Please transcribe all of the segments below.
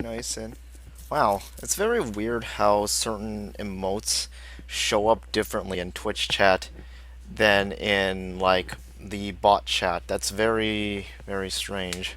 nice. And wow, it's very weird how certain emotes show up differently in Twitch chat than in like the bot chat. That's very, very strange.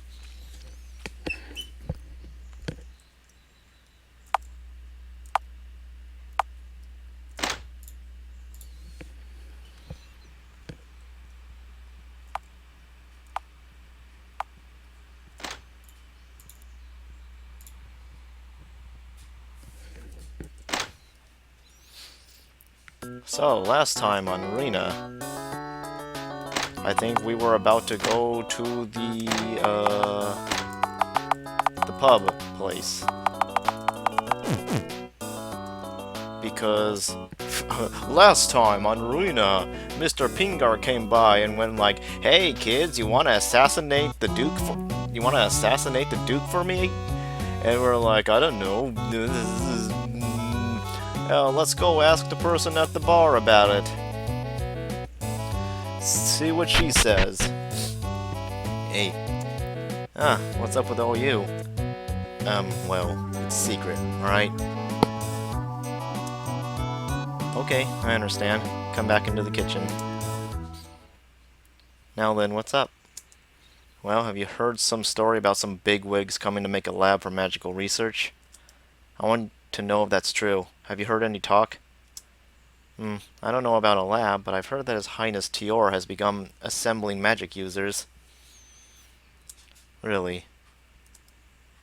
So, last time on Ruina, I think we were about to go to the pub place. Because last time on Ruina, Mr. Pingar came by and went like, "Hey kids, you want to assassinate the Duke for me?" And we're like, "I don't know. Let's go ask the person at the bar about it. See what she says." Hey. What's up with all you? Well, it's secret, alright? Okay, I understand. Come back into the kitchen. Now then, what's up? Well, have you heard some story about some bigwigs coming to make a lab for magical research? I want to know if that's true. Have you heard any talk? I don't know about a lab, but I've heard that His Highness Tior has begun assembling magic users. Really?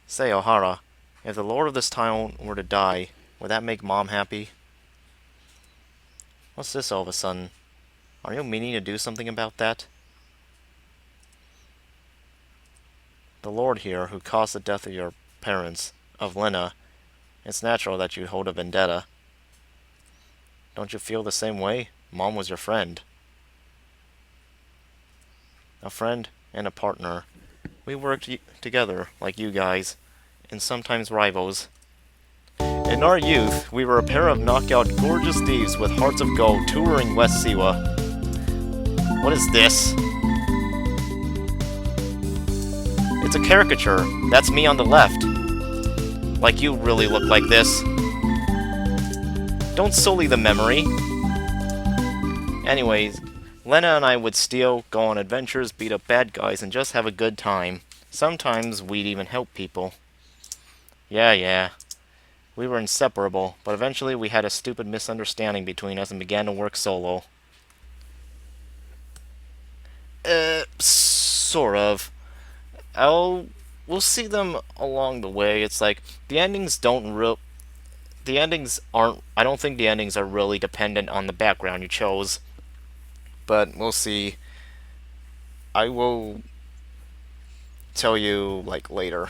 Say, O'Hara, if the lord of this town were to die, would that make Mom happy? What's this all of a sudden? Are you meaning to do something about that? The lord here, who caused the death of your parents, of Lena, it's natural that you'd hold a vendetta. Don't you feel the same way? Mom was your friend. A friend and a partner. We worked together, like you guys, and sometimes rivals. In our youth, we were a pair of knockout gorgeous thieves with hearts of gold touring West Siwa. What is this? It's a caricature. That's me on the left. Like you really look like this. Don't sully the memory. Anyways, Lena and I would steal, go on adventures, beat up bad guys, and just have a good time. Sometimes we'd even help people. Yeah. We were inseparable, but eventually we had a stupid misunderstanding between us and began to work solo. Sort of. We'll see them along the way. It's like, the endings aren't, I don't think the endings are really dependent on the background you chose. But we'll see. I will tell you, like, later.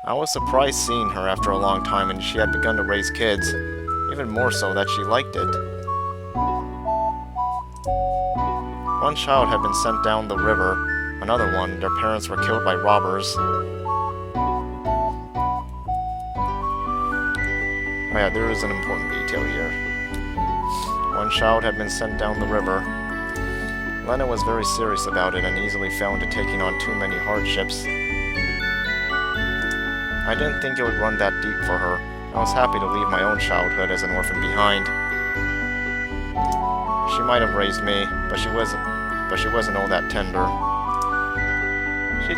I was surprised seeing her after a long time, and she had begun to raise kids. Even more so that she liked it. One child had been sent down the river. Another one, their parents were killed by robbers. Oh yeah, there is an important detail here. One child had been sent down the river. Lena was very serious about it and easily fell into taking on too many hardships. I didn't think it would run that deep for her. I was happy to leave my own childhood as an orphan behind. She might have raised me, but she wasn't all that tender. She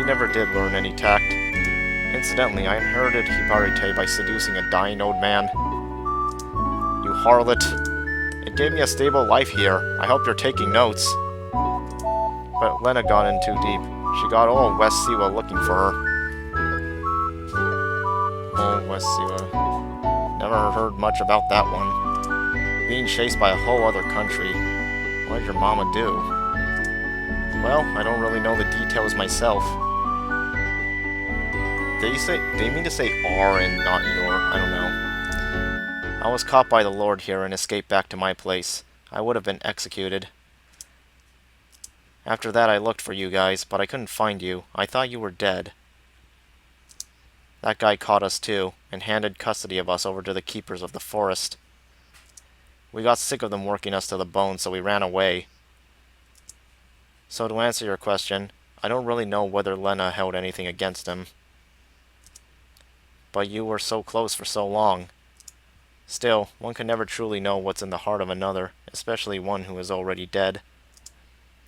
never did learn any tact. Incidentally, I inherited Hibarite by seducing a dying old man. You harlot. It gave me a stable life here. I hope you're taking notes. But Lena got in too deep. She got all West Siwa looking for her. Oh, West Siwa. Never heard much about that one. Being chased by a whole other country. What did your mama do? Well, I don't really know the details myself. They mean to say R and not your, I don't know. I was caught by the Lord here and escaped back to my place. I would have been executed. After that I looked for you guys, but I couldn't find you. I thought you were dead. That guy caught us too, and handed custody of us over to the keepers of the forest. We got sick of them working us to the bone, so we ran away. So to answer your question, I don't really know whether Lena held anything against him. But you were so close for so long. Still, one can never truly know what's in the heart of another, especially one who is already dead.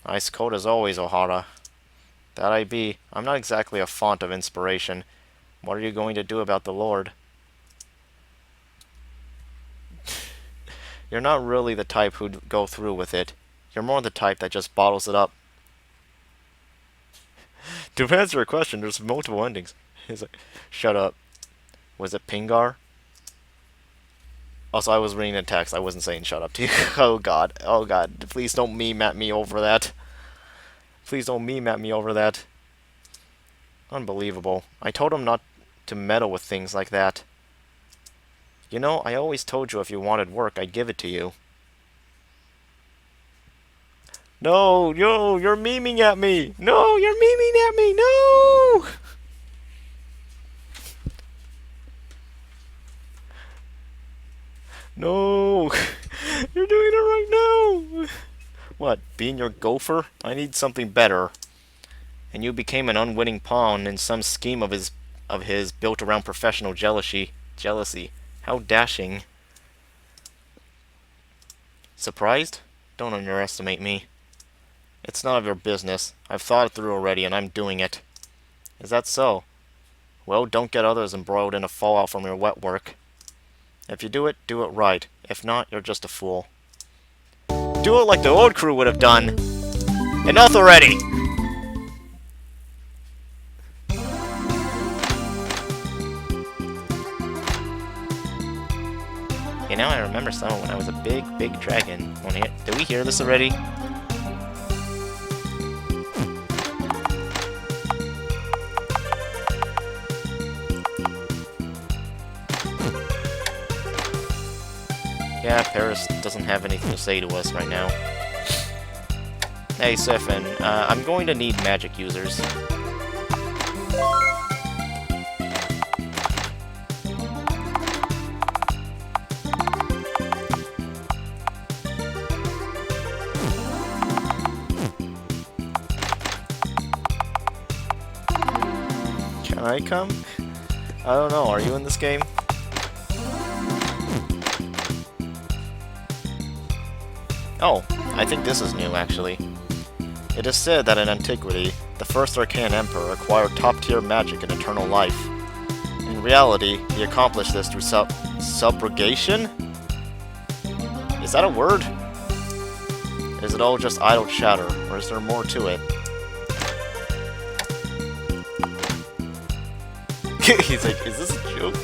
Ice cold as always, Ohara. That I be. I'm not exactly a font of inspiration. What are you going to do about the Lord? You're not really the type who'd go through with it. You're more the type that just bottles it up. To answer your question, there's multiple endings. He's like, shut up. Was it Pingar? Also, I was reading the text. I wasn't saying shut up to you. Oh god. Oh god. Please don't meme at me over that. Please don't meme at me over that. Unbelievable. I told him not to meddle with things like that. You know, I always told you if you wanted work, I'd give it to you. No, no, you're memeing at me. No, you're memeing at me. No! No! You're doing it right now! What, being your gopher? I need something better. And you became an unwitting pawn in some scheme of his built around professional jealousy. How dashing. Surprised? Don't underestimate me. It's none of your business. I've thought it through already, and I'm doing it. Is that so? Well, don't get others embroiled in a fallout from your wet work. If you do it right. If not, you're just a fool. Do it like the old crew would have done! Enough already! Okay, now I remember someone when I was a big dragon. Did we hear this already? Yeah, Paris doesn't have anything to say to us right now. Hey, Siphon, I'm going to need magic users. Can I come? I don't know, are you in this game? Oh, I think this is new, actually. It is said that in antiquity, the first Arcane Emperor acquired top-tier magic and eternal life. In reality, he accomplished this through subrogation? Is that a word? Is it all just idle chatter, or is there more to it? He's like, is this a joke?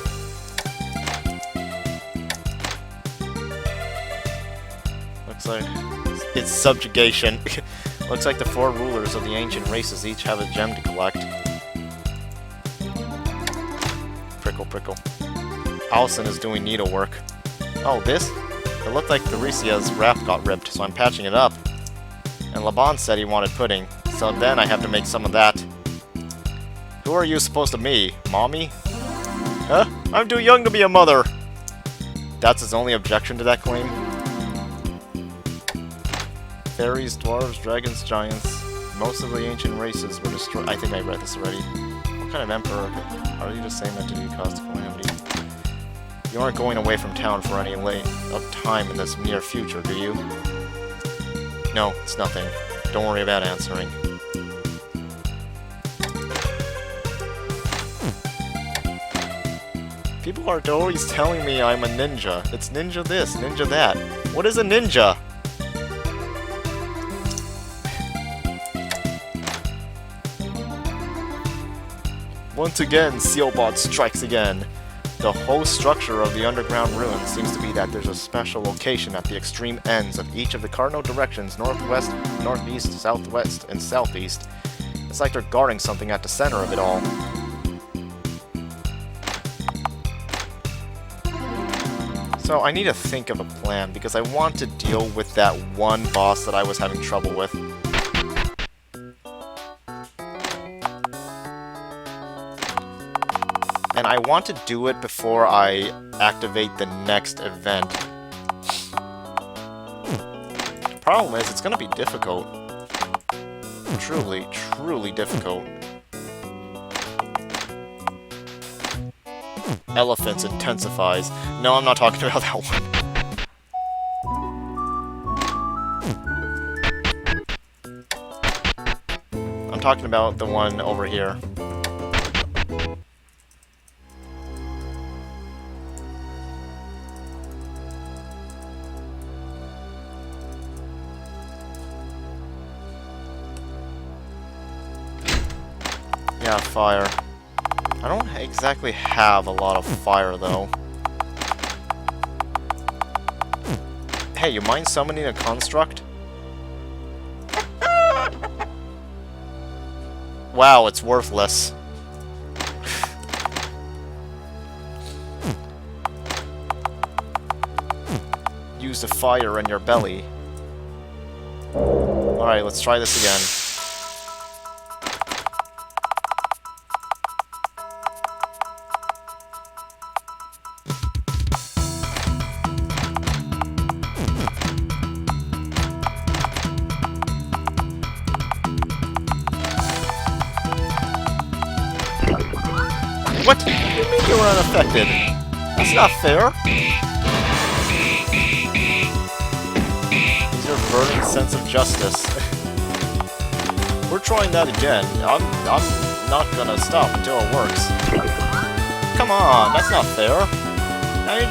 Looks like it's subjugation. Looks like the 4 rulers of the ancient races each have a gem to collect. Prickle, prickle. Allison is doing needlework. Oh, this? It looked like Theresia's wrap got ripped, so I'm patching it up. And Laban said he wanted pudding, so then I have to make some of that. Who are you supposed to be? Mommy? Huh? I'm too young to be a mother! That's his only objection to that claim? Fairies, dwarves, dragons, giants. Most of the ancient races were destroyed. I think I read this already. What kind of emperor are you just saying that to be cause calamity? You aren't going away from town for any length of time in this near future, do you? No, it's nothing. Don't worry about answering. People are always telling me I'm a ninja. It's ninja this, ninja that. What is a ninja? Once again, Sealbot strikes again. The whole structure of the underground ruins seems to be that there's a special location at the extreme ends of each of the cardinal directions, northwest, northeast, southwest, and southeast. It's like they're guarding something at the center of it all. So I need to think of a plan, because I want to deal with that one boss that I was having trouble with. And I want to do it before I activate the next event. The problem is, it's going to be difficult. Truly, truly difficult. Elephants intensifies. No, I'm not talking about that one. I'm talking about the one over here. Yeah, fire. I don't exactly have a lot of fire, though. Hey, you mind summoning a construct? Wow, it's worthless. Use the fire in your belly. Alright, let's try this again. What? What do you mean you were unaffected? That's not fair. It's your burning sense of justice. We're trying that again. I'm not gonna stop until it works. Come on, that's not fair. Now you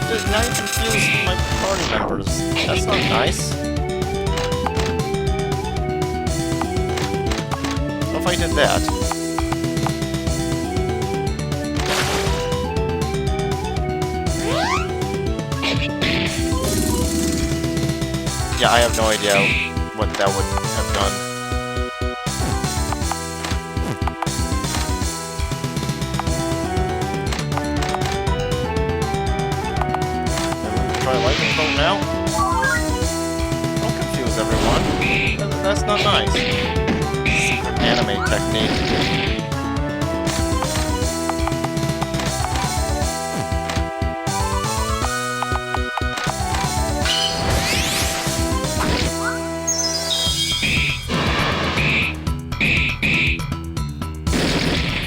confuse my party members. That's not nice. What if I did that? Yeah, I have no idea what that would have done. Try lightning bolt now? Don't confuse everyone. That's not nice. Secret anime technique.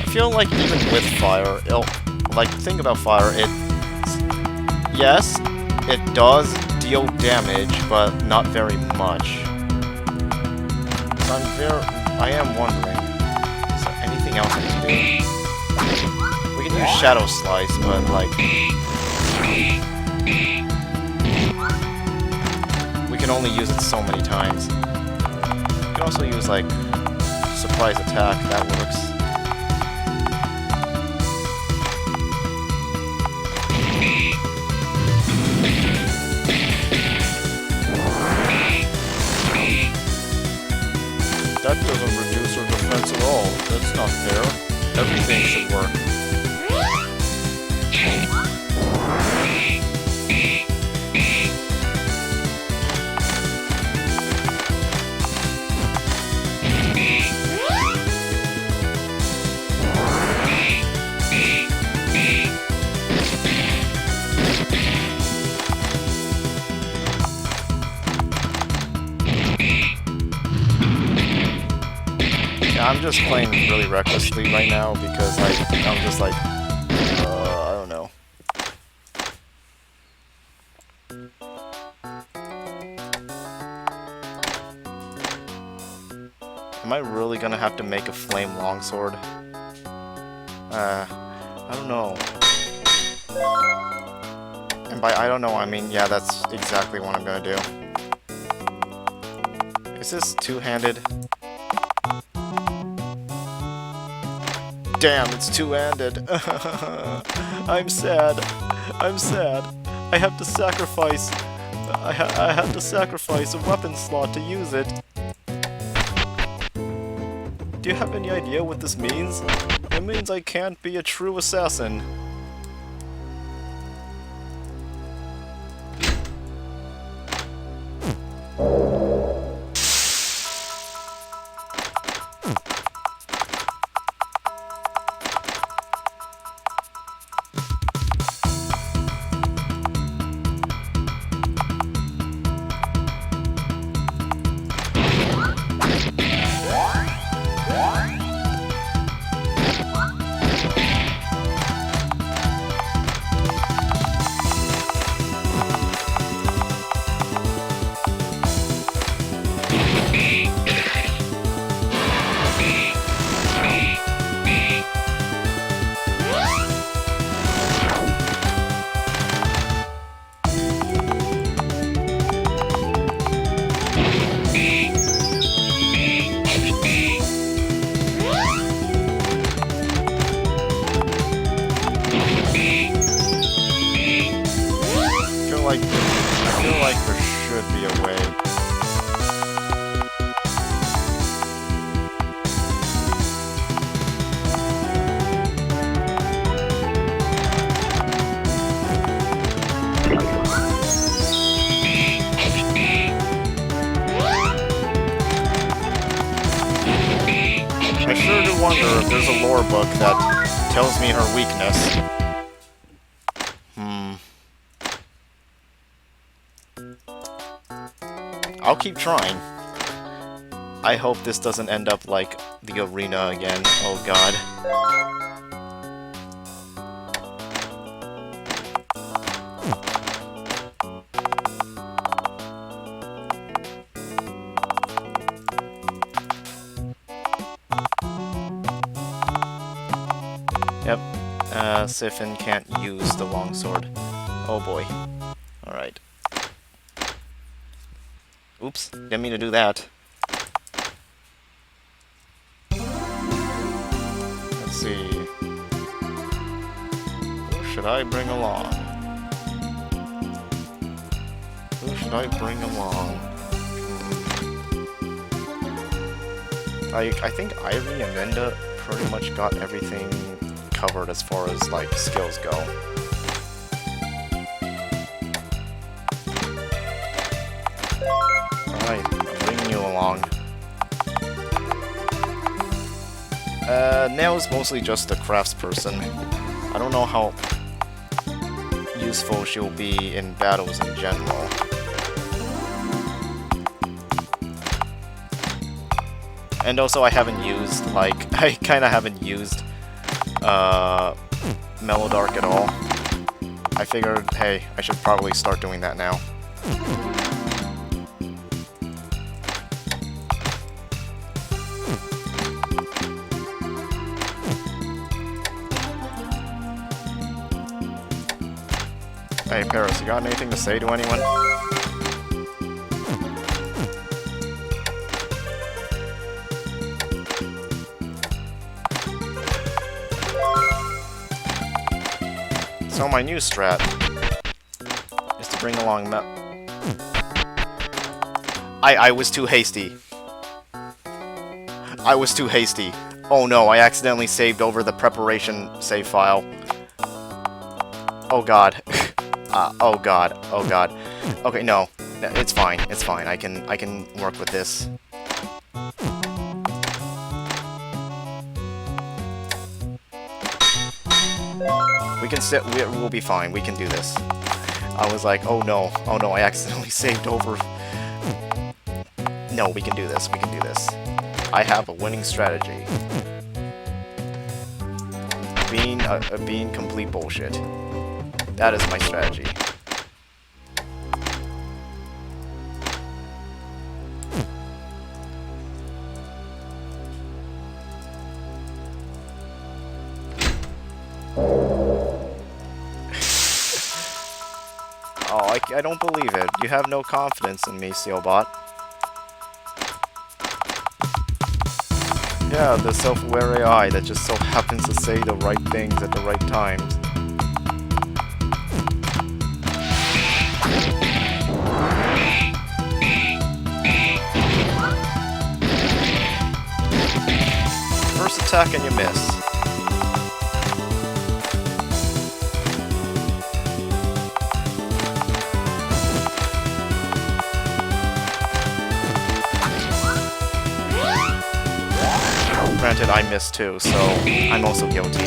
I feel like even with fire, think about fire, yes, it does deal damage, but not very much. So I am wondering, is there anything else I can do? We can use Shadow Slice, but like, we can only use it so many times. We can also use like surprise attack, that works. That doesn't reduce our defense at all. That's not fair. Everything should work. I'm just playing really recklessly right now because I'm just like, I don't know. Am I really gonna have to make a flame longsword? I don't know. And by I don't know, I mean, yeah, that's exactly what I'm gonna do. Is this two-handed? Damn, it's two-handed. I'm sad. I'm sad. I have to sacrifice. I have to sacrifice a weapon slot to use it. Do you have any idea what this means? It means I can't be a true assassin. stronger if there's a lore book that tells me her weakness. I'll keep trying. I hope this doesn't end up like the arena again. Oh god. Yep. Siphon can't use the longsword. Oh boy. Alright. Oops, didn't mean to do that. Let's see. Who should I bring along? Who should I bring along? I think Ivy and Linda pretty much got everything covered as far as, like, skills go. Alright, I'm bringing you along. Nail's mostly just a craftsperson. I don't know how useful she'll be in battles in general. And also I haven't used, like, I kinda haven't used Melodark at all. I figured, hey, I should probably start doing that now. Hey, Paris, you got anything to say to anyone? So my new strat is to bring along I was too hasty. I was too hasty. Oh no, I accidentally saved over the preparation save file. Oh god. Oh god. Oh god. Okay, no. It's fine. It's fine. I can work with this. We can sit. We'll be fine. We can do this. I was like, oh no, I accidentally saved over. No, we can do this. We can do this. I have a winning strategy. Being complete bullshit. That is my strategy. Oh, I don't believe it. You have no confidence in me, Sealbot. Yeah, the self-aware AI that just so happens to say the right things at the right times. First attack and you miss. Granted, I missed too, so I'm also guilty.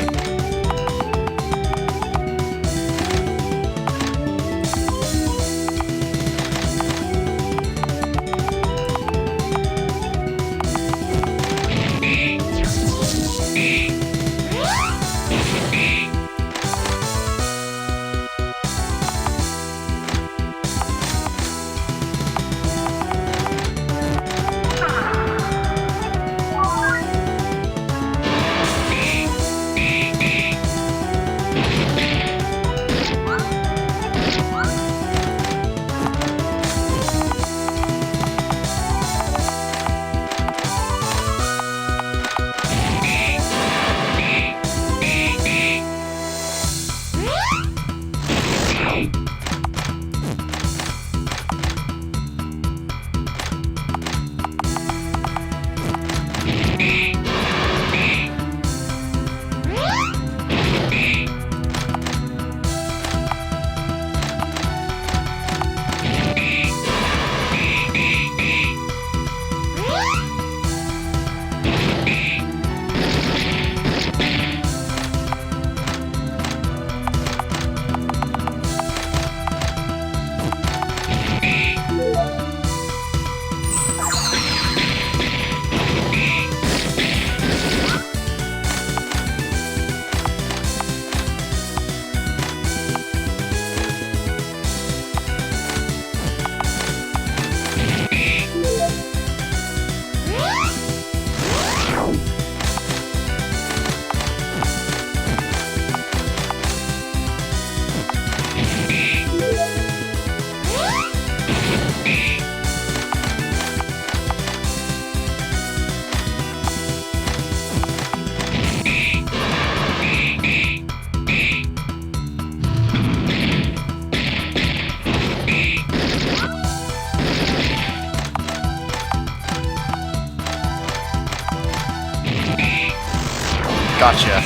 Gotcha.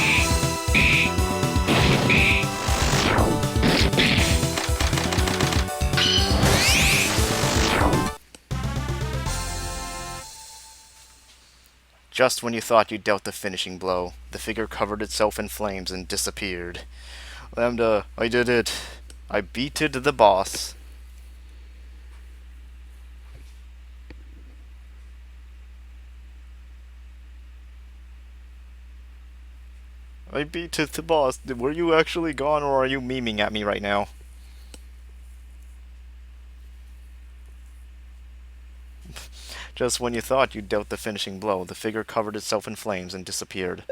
Just when you thought you dealt the finishing blow, the figure covered itself in flames and disappeared. Lambda, I did it. I beated the boss. I beated the boss. Were you actually gone, or are you memeing at me right now? Just when you thought you dealt the finishing blow, the figure covered itself in flames and disappeared.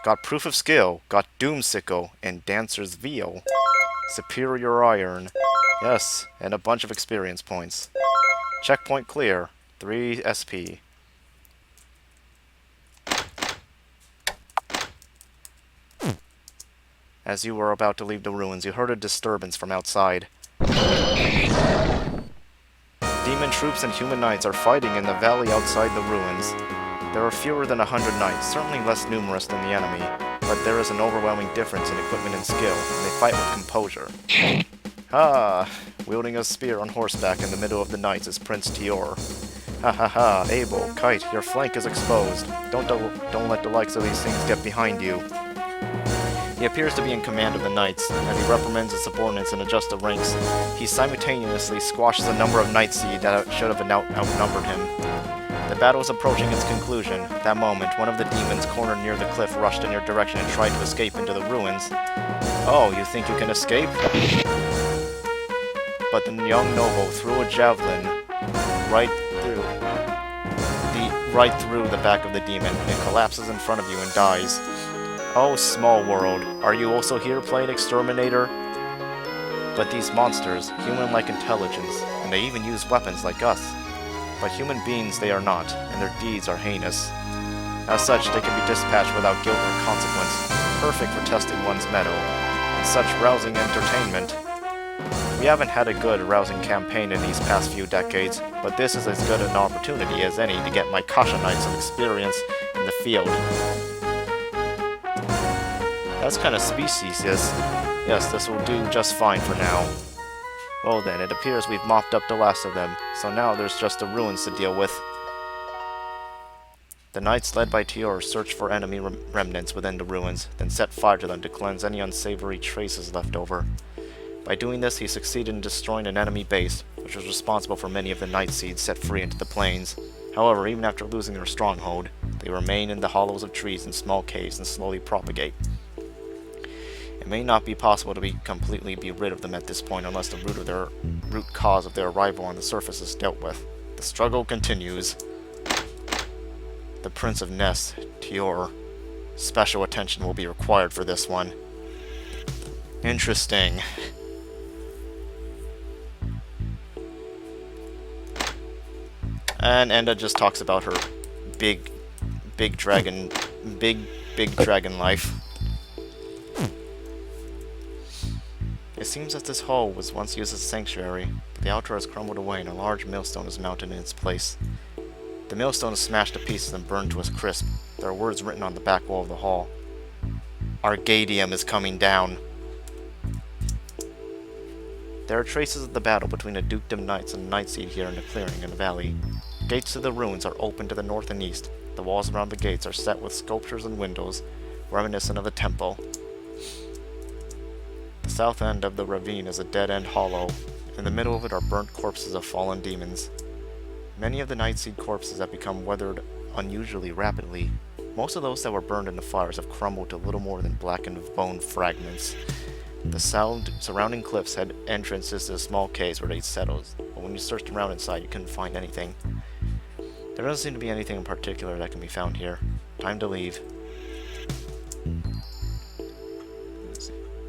Got proof of skill, got doom sickle, and dancer's veal. Superior iron. Yes, and a bunch of experience points. Checkpoint clear. 3 SP. As you were about to leave the ruins, you heard a disturbance from outside. Demon troops and human knights are fighting in the valley outside the ruins. There are fewer than 100 knights, certainly less numerous than the enemy, but there is an overwhelming difference in equipment and skill, and they fight with composure. Ah! Wielding a spear on horseback in the middle of the knights is Prince Tior. Ha ha ha, Abel, Kite, your flank is exposed. Don't let the likes of these things get behind you. He appears to be in command of the knights. As he reprimands his subordinates and adjusts the ranks, he simultaneously squashes a number of Night Seed that should have outnumbered him. The battle is approaching its conclusion. At that moment, one of the demons cornered near the cliff rushed in your direction and tried to escape into the ruins. Oh, you think you can escape? But the young noble threw a javelin right through the back of the demon. It collapses in front of you and dies. Oh, small world, are you also here playing exterminator? But these monsters, human-like intelligence, and they even use weapons like us. But human beings they are not, and their deeds are heinous. As such, they can be dispatched without guilt or consequence, perfect for testing one's mettle, and such rousing entertainment. We haven't had a good, rousing campaign in these past few decades, but this is as good an opportunity as any to get my Kashanites some experience in the field. That's kind of specious. Yes, this will do just fine for now. Well then, it appears we've mopped up the last of them, so now there's just the ruins to deal with. The knights led by Tior searched for enemy remnants within the ruins, then set fire to them to cleanse any unsavory traces left over. By doing this, he succeeded in destroying an enemy base, which was responsible for many of the Night Seeds set free into the plains. However, even after losing their stronghold, they remain in the hollows of trees and small caves and slowly propagate. It may not be possible to completely be rid of them at this point unless the root cause of their arrival on the surface is dealt with. The struggle continues. The Prince of Ness, Tior. Special attention will be required for this one. Interesting. And Enda just talks about her big dragon life. It seems that this hall was once used as a sanctuary, but the altar has crumbled away and a large millstone is mounted in its place. The millstone is smashed to pieces and burned to a crisp. There are words written on the back wall of the hall. Argadium is coming down. There are traces of the battle between the Dukedom Knights and the Night Seed here in the clearing in the valley. Gates to the ruins are open to the north and east. The walls around the gates are set with sculptures and windows, reminiscent of a temple. The south end of the ravine is a dead-end hollow. In the middle of it are burnt corpses of fallen demons. Many of the Night Seed corpses have become weathered unusually rapidly. Most of those that were burned in the fires have crumbled to little more than blackened bone fragments. The surrounding cliffs had entrances to small caves where they settled, but when you searched around inside you couldn't find anything. There doesn't seem to be anything in particular that can be found here. Time to leave.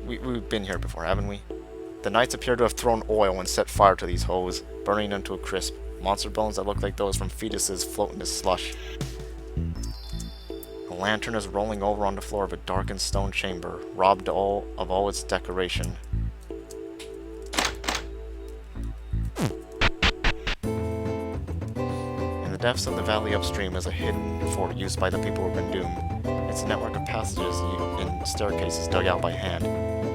We've been here before, haven't we? The knights appear to have thrown oil and set fire to these hoes, burning them to a crisp. Monster bones that look like those from fetuses float in the slush. A lantern is rolling over on the floor of a darkened stone chamber, robbed of all its decoration. In the depths of the valley upstream is a hidden fort used by the people of Rendum. It's a network of passages and staircases dug out by hand,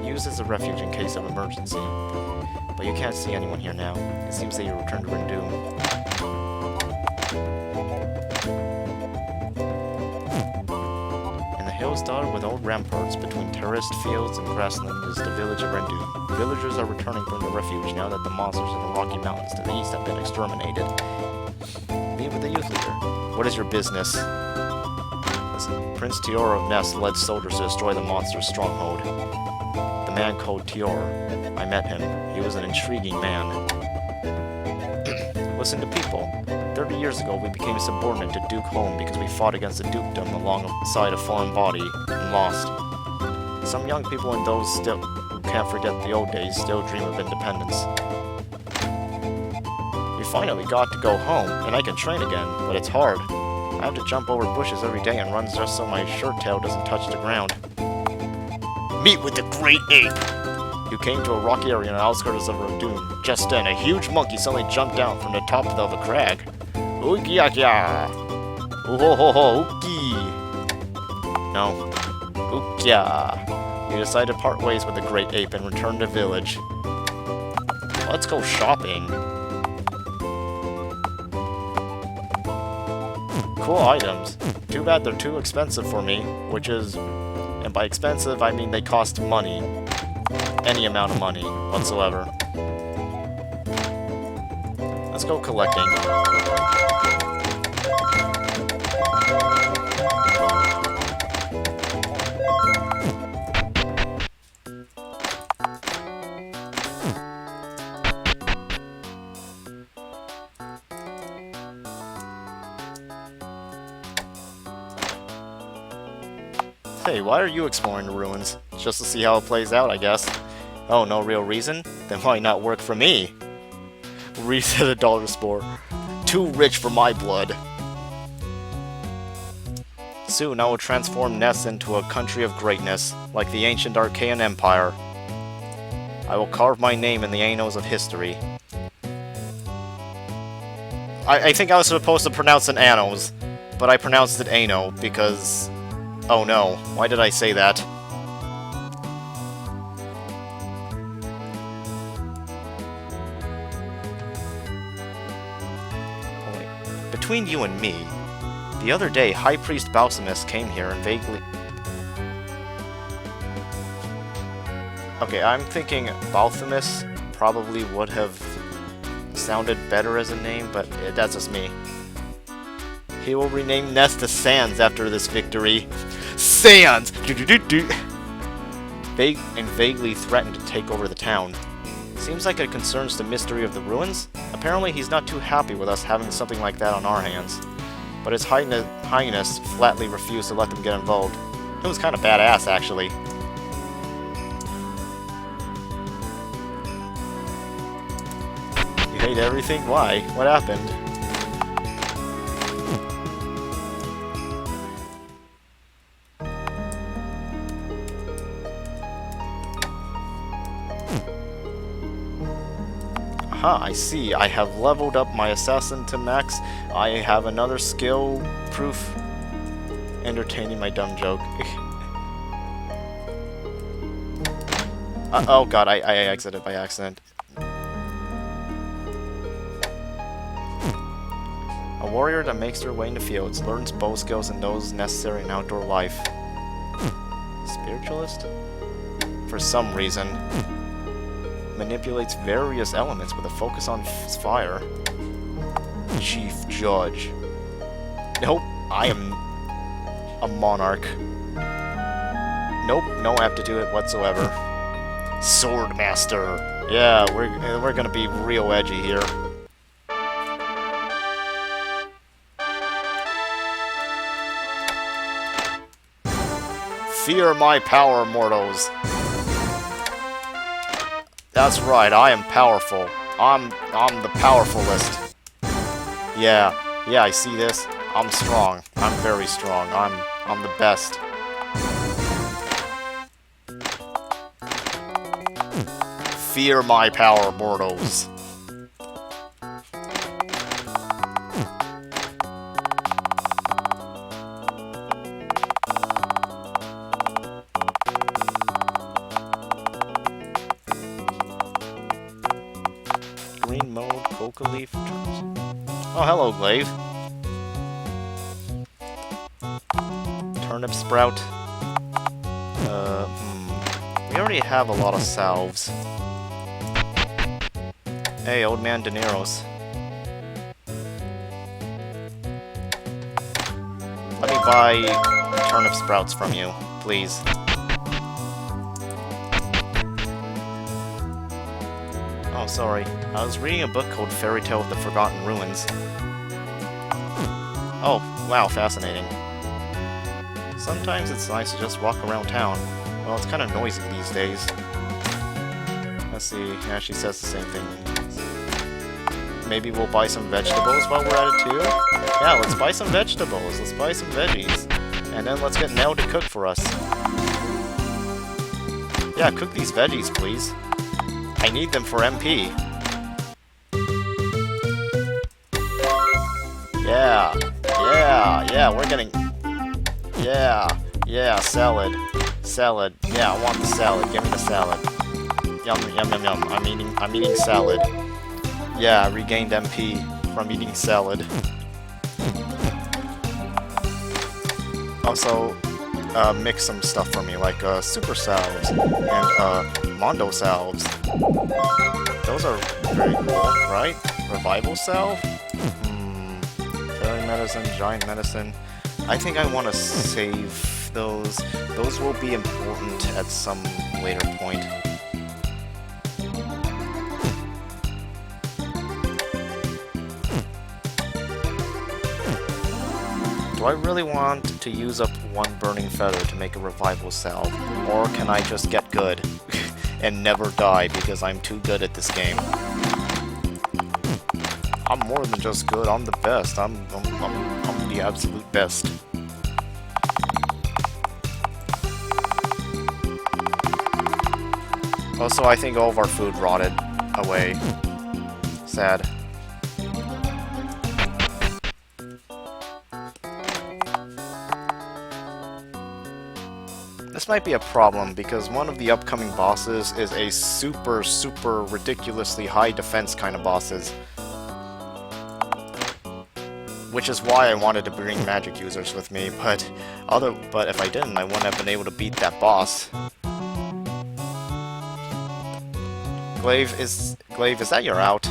used as a refuge in case of emergency. But you can't see anyone here now. It seems that you returned to Rendoom. And the hills dotted with old ramparts between terraced fields and grassland is the village of Rendoom. Villagers are returning from the refuge now that the monsters in the Rocky Mountains to the east have been exterminated. Meet with the youth leader. What is your business? Prince Tior of Ness led soldiers to destroy the monster's stronghold. The man called Tior. I met him. He was an intriguing man. Listen to people. 30 years ago, we became subordinate to Duke Home because we fought against the dukedom alongside a foreign body and lost. Some young people and those still who can't forget the old days still dream of independence. We finally got to go home, and I can train again, but it's hard. I have to jump over bushes every day and run just so my shirt tail doesn't touch the ground. Meet with the Great Ape! You came to a rocky area on the outskirts of Rendoom. Just then, a huge monkey suddenly jumped down from the top of a crag. Ookia-kya! Ooho-ho-ho, ookie! No. Ookia! You decided to part ways with the Great Ape and return to village. Let's go shopping. Cool items. Too bad they're too expensive for me, which is... And by expensive, I mean they cost money. Any amount of money whatsoever. Let's go collecting. Hey, why are you exploring the ruins? Just to see how it plays out, I guess. Oh, no real reason? Then why not work for me? Reset $1 spore. Too rich for my blood. Soon I will transform Ness into a country of greatness, like the ancient Archaean Empire. I will carve my name in the annals of history. I think I was supposed to pronounce it annals, but I pronounced it ano because... Oh no, why did I say that? Between you and me, the other day High Priest Balsamus came here and vaguely... Okay, I'm thinking Balthamus probably would have sounded better as a name, but that's just me. He will rename Ness to Sands after this victory. Sands! Vaguely threatened to take over the town. Seems like it concerns the mystery of the ruins. Apparently he's not too happy with us having something like that on our hands. But His Highness flatly refused to let them get involved. It was kind of badass, actually. You hate everything? Why? What happened? Aha, I see. I have leveled up my assassin to max. I have another skill proof. Entertaining my dumb joke. Oh god, I exited by accident. A warrior that makes their way in the fields, learns bow skills and those necessary in outdoor life. Spiritualist? For some reason. Manipulates various elements with a focus on fire. Chief Judge. Nope, I am a monarch. Nope, no aptitude whatsoever. Swordmaster. Yeah, we're gonna be real edgy here. Fear my power, mortals. That's right, I am powerful. I'm the powerfulest. Yeah, I see this. I'm strong. I'm very strong. I'm the best. Fear my power, mortals. coca leaf. Oh, hello, Glaive. Turnip sprout. We already have a lot of salves. Hey, old man De Niro's. Let me buy turnip sprouts from you, please. Oh, sorry. I was reading a book called Fairy Tale of the Forgotten Ruins. Oh, wow, fascinating. Sometimes it's nice to just walk around town. Well, it's kind of noisy these days. Let's see. Yeah, she says the same thing. Maybe we'll buy some vegetables while we're at it too? Yeah, let's buy some vegetables. Let's buy some veggies. And then let's get Nell to cook for us. Yeah, cook these veggies, please. I need them for MP. Yeah, we're getting... Yeah, salad. Salad. Yeah, I want the salad. Give me the salad. Yum, yum, yum, yum. I'm eating salad. Yeah, I regained MP from eating salad. Also, mix some stuff for me, like super salves and mondo salves. Those are very cool, right? Revival salve? Fairy medicine, giant medicine. I think I want to save those. Those will be important at some later point. Do I really want to use up one burning feather to make a revival salve? Or can I just get good and never die because I'm too good at this game? I'm more than just good, I'm the best. I'm the absolute best. Also, I think all of our food rotted away. Sad. This might be a problem, because one of the upcoming bosses is a super ridiculously high defense kind of bosses. Which is why I wanted to bring magic users with me, but if I didn't, I wouldn't have been able to beat that boss. Glaive, is that your out?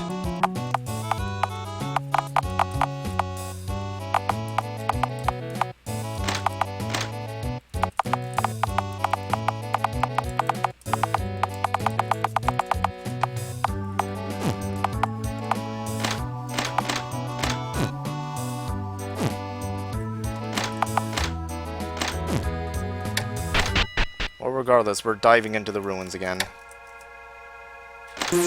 Well, regardless, we're diving into the ruins again. I'm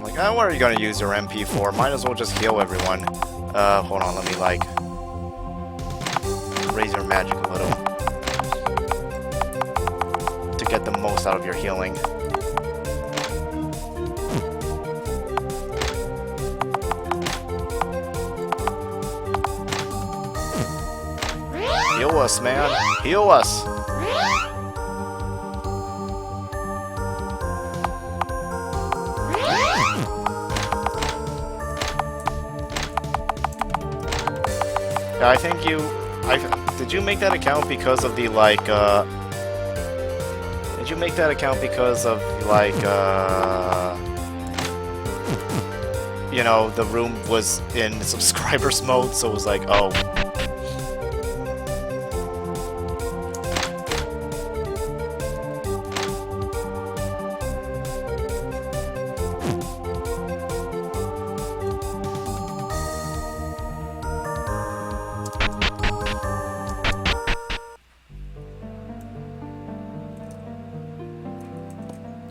like, what are you gonna use your MP for? Might as well just heal everyone. Hold on, let me, like, raise your magic a little. To get the most out of your healing. Heal us, man. Heal us. Yeah, I think did you make that account because of the, like, did you make that account because of, like, you know, the room was in subscribers mode, so it was like, oh.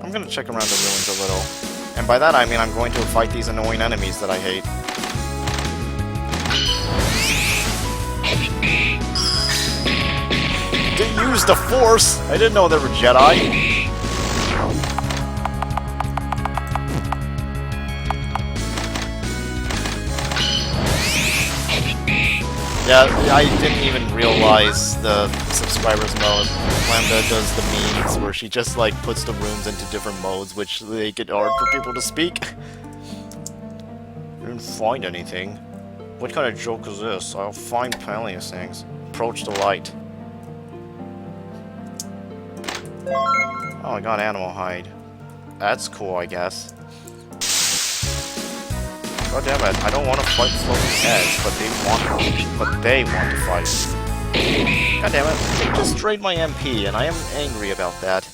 I'm gonna check around the ruins a little. And by that I mean I'm going to fight these annoying enemies that I hate. Didn't use the Force! I didn't know they were Jedi! Yeah, I didn't even realize the subscribers mode. Lambda does the memes where she just like puts the rooms into different modes, which make it hard for people to speak. I didn't find anything. What kind of joke is this? I'll find plenty of things. Approach the light. Oh, I got animal hide. That's cool, I guess. God damn it, I don't want to fight floating heads, but they want to fight. God damn it, they just drained my MP, and I am angry about that.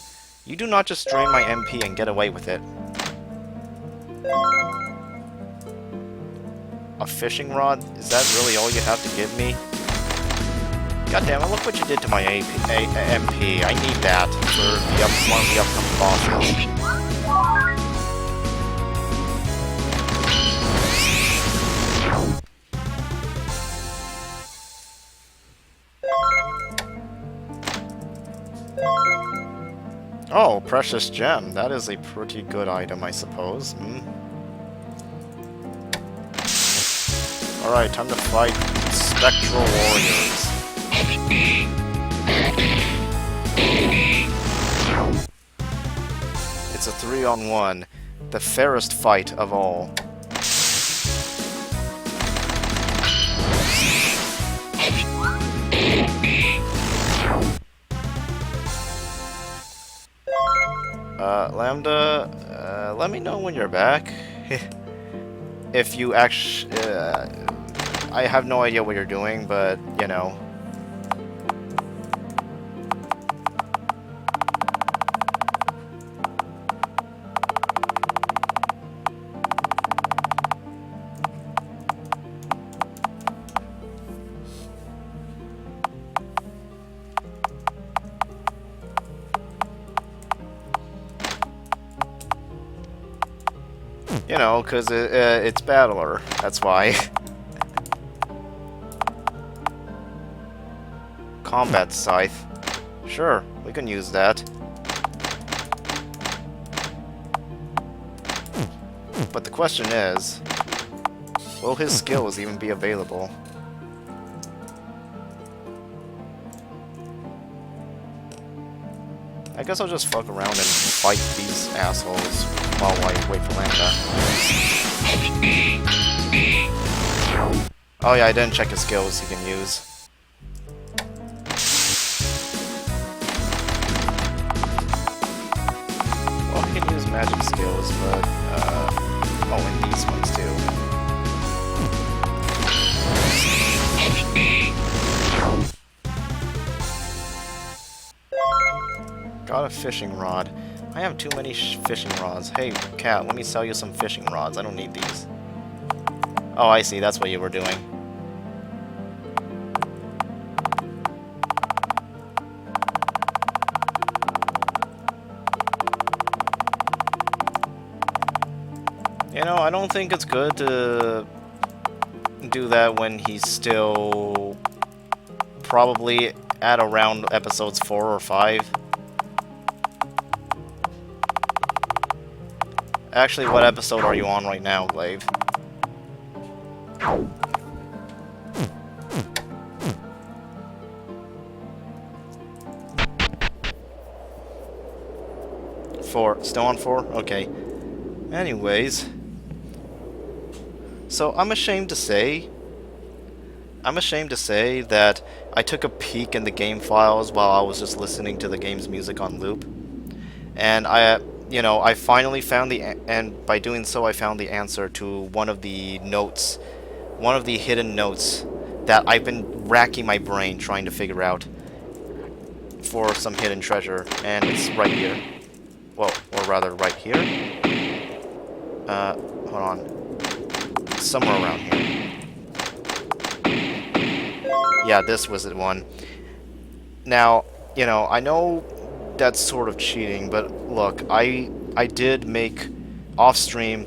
You do not just drain my MP and get away with it. A fishing rod? Is that really all you have to give me? God damn it, look what you did to my MP. I need that for one of the upcoming bosses. Oh, precious gem. That is a pretty good item, I suppose. Alright, time to fight Spectral Warriors. It's a 3-on-1. The fairest fight of all. Lambda, let me know when you're back. If you actually... I have no idea what you're doing, but, you know. You know, because it's Battler. That's why. Combat Scythe. Sure, we can use that. But the question is, will his skills even be available? I guess I'll just fuck around and fight these assholes while I wait for Lambda. Oh yeah, I didn't check his skills he can use. Well, he can use magic skills, but, oh, and these ones too. Got a fishing rod. I have too many fishing rods. Hey, cat, let me sell you some fishing rods. I don't need these. Oh, I see. That's what you were doing. You know, I don't think it's good to do that when he's still probably at around episodes 4 or 5. Actually, what episode are you on right now, Glaive? Four. Still on 4? Okay. Anyways. So, I'm ashamed to say that I took a peek in the game files while I was just listening to the game's music on loop. And I finally found and by doing so I found the answer to one of the notes, one of the hidden notes that I've been racking my brain trying to figure out for some hidden treasure, and it's right here. Well, or rather right here. Hold on. Somewhere around here. Yeah, this was the one. Now, I know that's sort of cheating, but look, I did make, off-stream,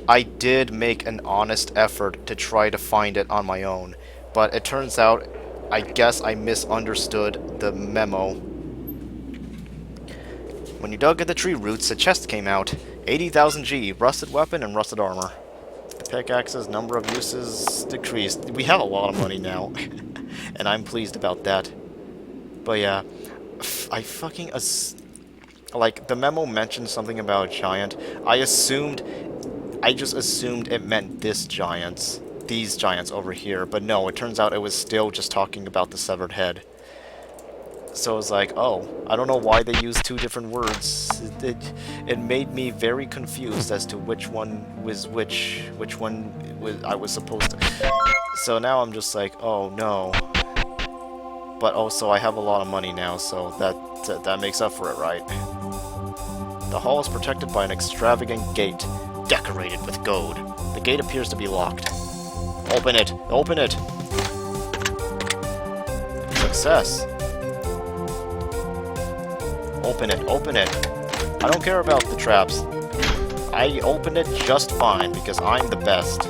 I did make an honest effort to try to find it on my own, but it turns out, I guess I misunderstood the memo. When you dug at the tree roots, a chest came out. 80,000 G, rusted weapon and rusted armor. The pickaxe's number of uses decreased. We have a lot of money now. and I'm pleased about that. But yeah, I fucking like, the memo mentioned something about a giant. I just assumed it meant these giants over here, but no, it turns out it was still just talking about the severed head. So I was like, oh, I don't know why they used two different words. It made me very confused as to which one was which one I was supposed to. So now I'm just like, oh no. But also I have a lot of money now, so that makes up for it, right? The hall is protected by an extravagant gate, decorated with gold. The gate appears to be locked. Open it! Open it! Success! Open it! Open it! I don't care about the traps. I opened it just fine, because I'm the best.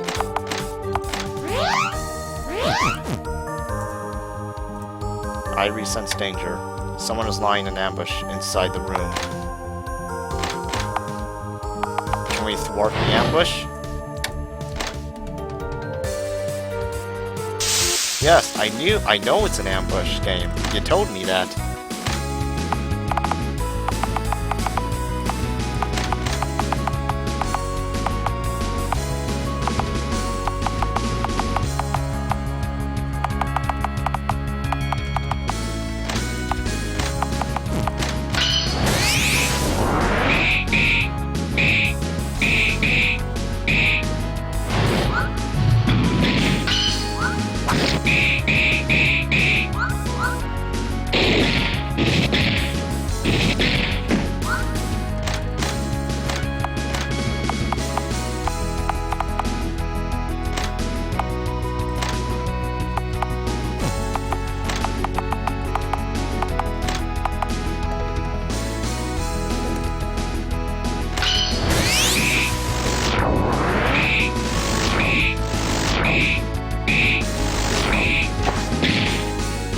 I sense danger. Someone is lying in ambush inside the room. Can we thwart the ambush? Yes, I know it's an ambush game. You told me that.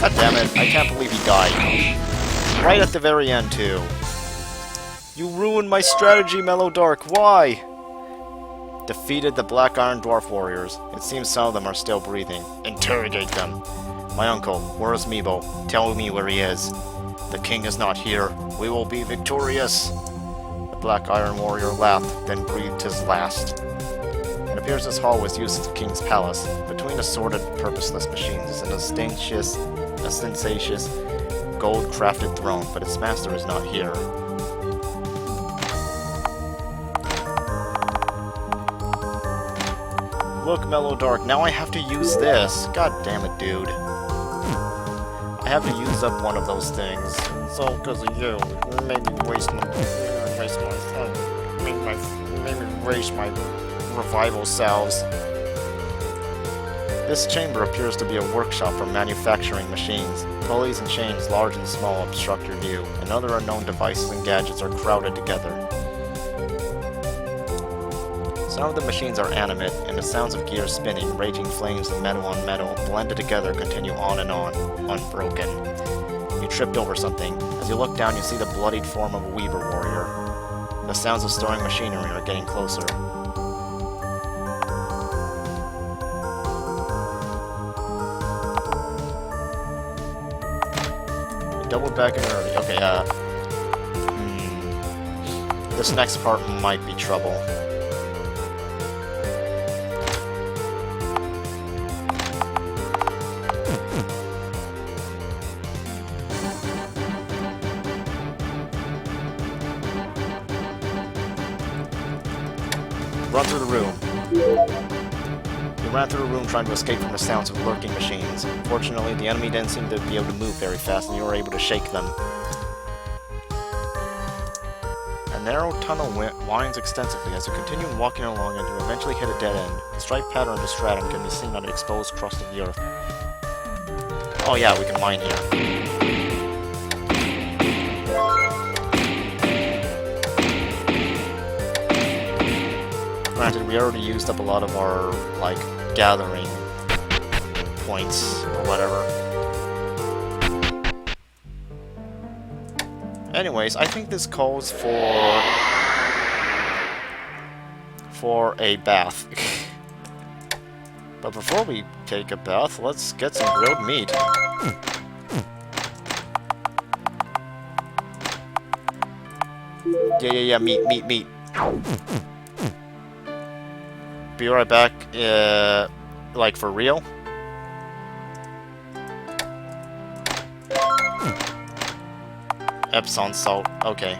God damn it, I can't believe he died. Right at the very end, too. You ruined my strategy, Mellow Dark. Why? Defeated the Black Iron Dwarf Warriors. It seems some of them are still breathing. Interrogate them. My uncle, where is Meebo? Tell me where he is. The king is not here. We will be victorious. The Black Iron Warrior laughed, then breathed his last. It appears this hall was used as the king's palace. Between assorted, purposeless machines is an ostentatious gold-crafted throne, but its master is not here. Look, Mellow Dark, now I have to use this. God damn it, dude. I have to use up one of those things. It's all because of you. You made me waste my revival salves. This chamber appears to be a workshop for manufacturing machines. Pulleys and chains, large and small, obstruct your view, and other unknown devices and gadgets are crowded together. Some of the machines are animate, and the sounds of gears spinning, raging flames and metal on metal, blended together, continue on and on, unbroken. You tripped over something. As you look down, you see the bloodied form of a Weaver warrior. The sounds of stirring machinery are getting closer. Double back and early. Okay, this next part might be trouble. Run through the room. You ran through the room trying to escape from the sounds of lurking machines. Fortunately, the enemy didn't seem to be able to move very fast, and you were able to shake them. A narrow tunnel winds extensively. As you continue walking along it, you eventually hit a dead end. The striped pattern of the stratum can be seen on the exposed crust of the earth. Oh yeah, we can mine here. Granted, we already used up a lot of our, like, gathering points, or whatever. Anyways, I think this calls for a bath. But before we take a bath. Let's get some grilled meat. Yeah, meat. Be right back, like for real? Epsom salt, okay.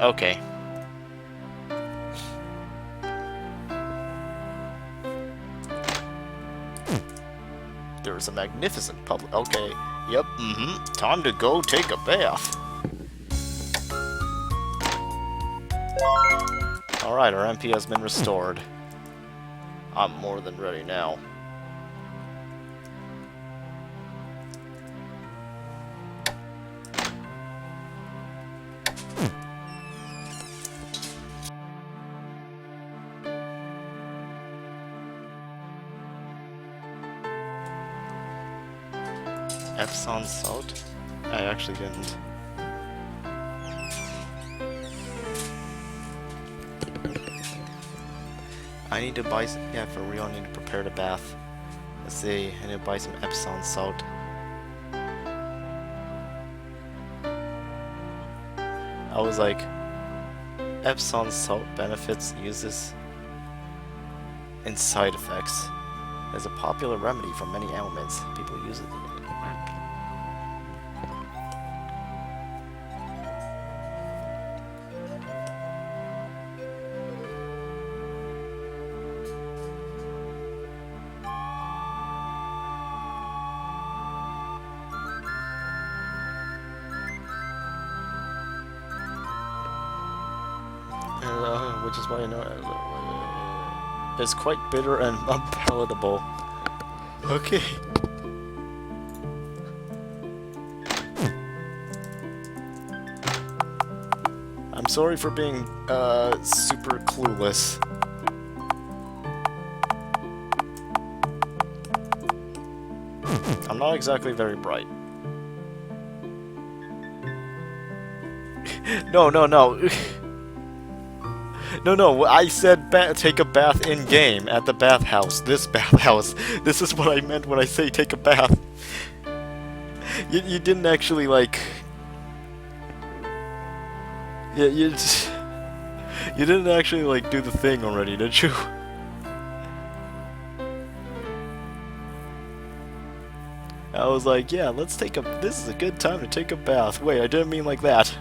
Okay. There's a magnificent public. Okay. Yep. Time to go take a bath. Alright, our MP has been restored. I'm more than ready now. Epsom salt? I actually didn't. I need to buy some, yeah, for real, I need to prepare the bath. Let's see, I need to buy some Epsom salt. I was like, Epsom salt benefits, uses, and side effects. As a popular remedy for many ailments, people use it. Which is why I know it's quite bitter and unpalatable. Okay. I'm sorry for being super clueless. I'm not exactly very bright. No. No, I said take a bath in-game, at the bathhouse. This bathhouse. This is what I meant when I say take a bath. You didn't actually, like... Yeah, you didn't actually, like, do the thing already, did you? I was like, yeah, let's take a... This is a good time to take a bath. Wait, I didn't mean like that.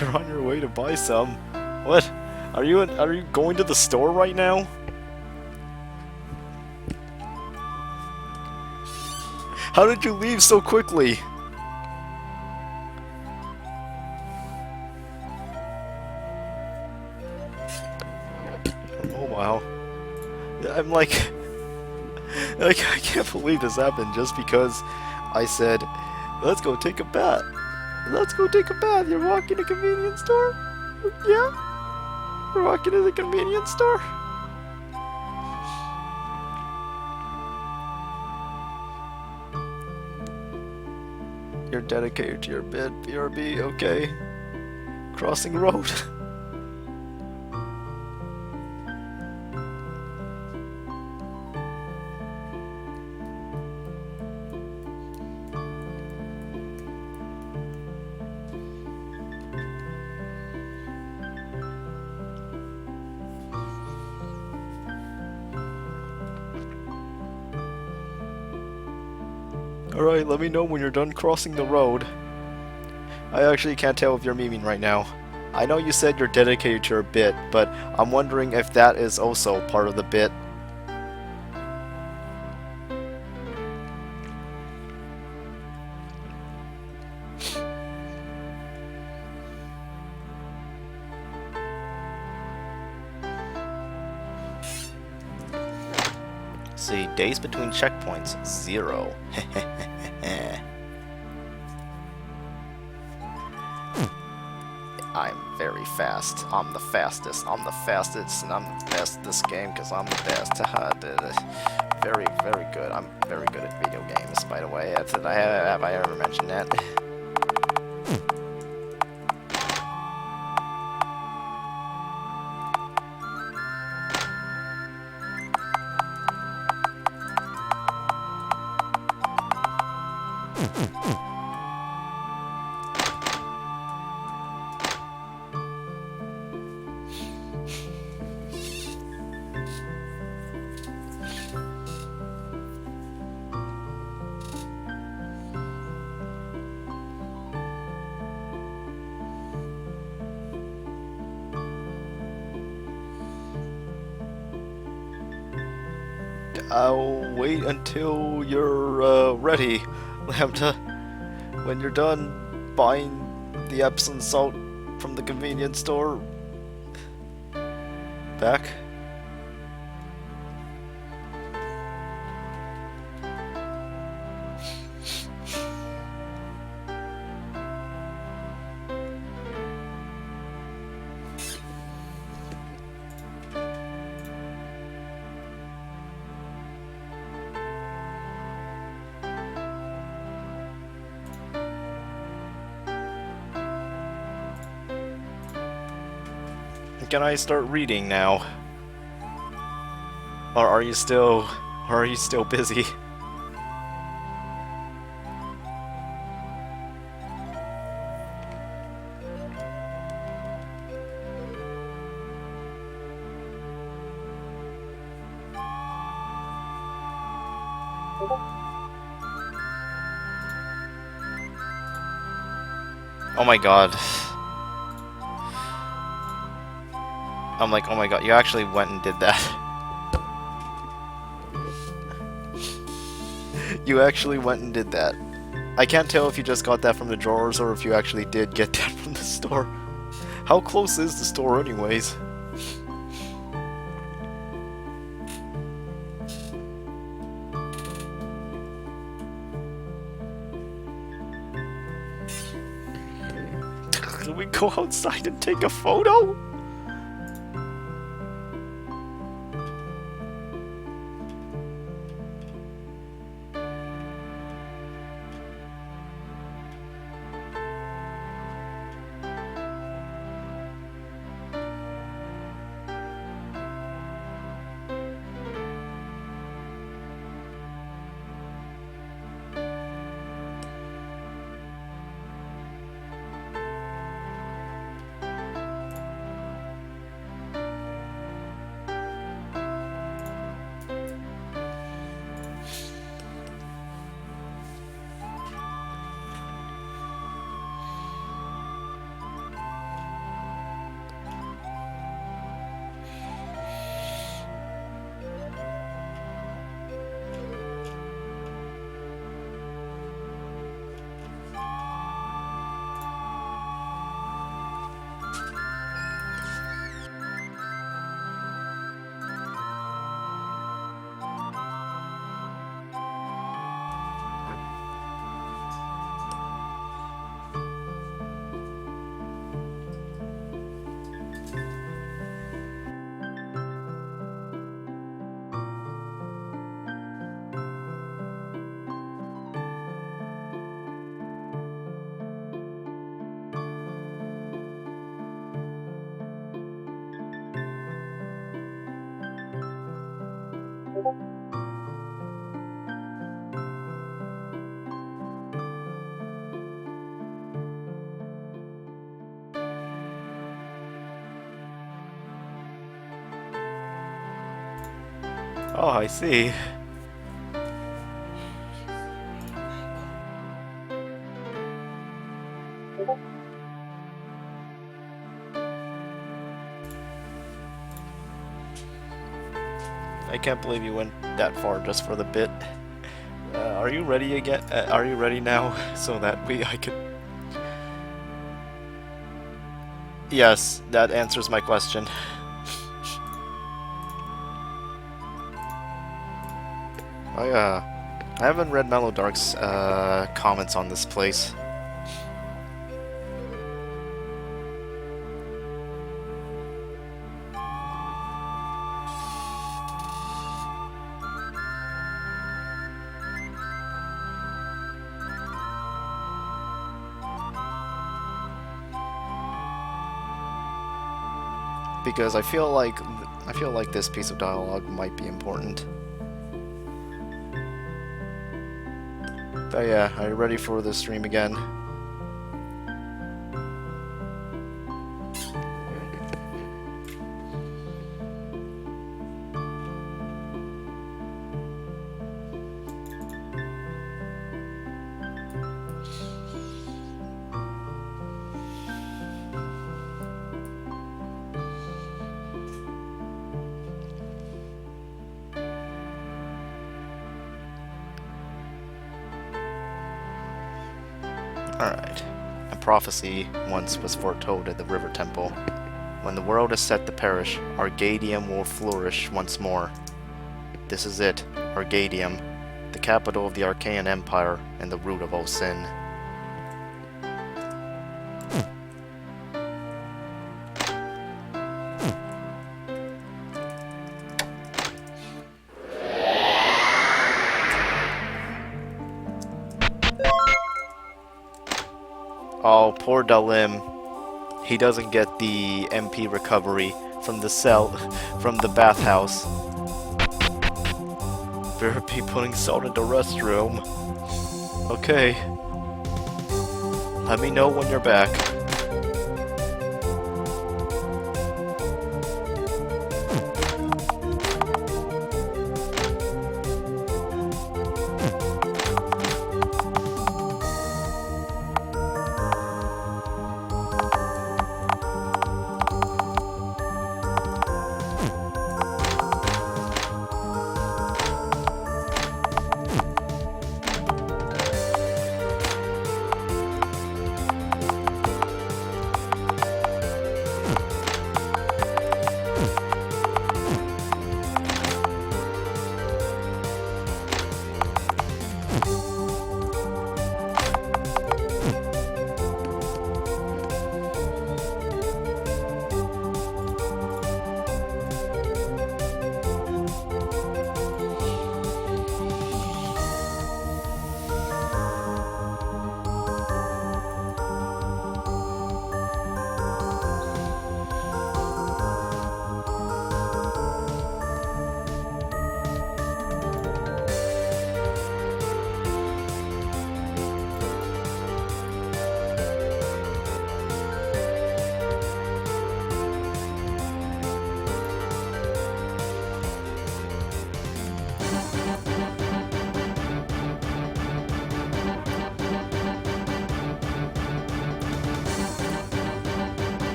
You're on your way to buy some. What? Are you going to the store right now? How did you leave so quickly? Oh wow. I'm like I can't believe this happened just because I said, let's go take a bath. Let's go take a bath. You're walking to a convenience store? Yeah? You're walking to the convenience store? You're dedicated to your bid, BRB, okay. Crossing road. Alright, let me know when you're done crossing the road. I actually can't tell if you're memeing right now. I know you said you're dedicated to your bit, but I'm wondering if that is also part of the bit. See, days between checkpoints, 0. I'm very fast. I'm the fastest. I'm the fastest, and I'm the best at this game because I'm the best. Very, very good. I'm very good at video games, by the way. Have I ever mentioned that? I'll wait until you're ready, Lambda. When you're done buying the Epsom salt from the convenience store, back. Can I start reading now? Or are you still busy? Oh my god. I'm like, oh my god, you actually went and did that. You actually went and did that. I can't tell if you just got that from the drawers or if you actually did get that from the store. How close is the store anyways? Can we go outside and take a photo? Oh, I see. I can't believe you went that far just for the bit. Are you ready again? Are you ready now? So that I could... Yes, that answers my question. I haven't read Mellow Dark's comments on this place. because I feel like this piece of dialogue might be important. But yeah, are you ready for the stream again? Alright. A prophecy once was foretold at the River Temple. When the world is set to perish, Argadium will flourish once more. This is it, Argadium, the capital of the Archaean Empire and the root of all sin. Oh, poor Dalim. He doesn't get the MP recovery from the from the bathhouse. Better be putting salt in the restroom. Okay. Let me know when you're back.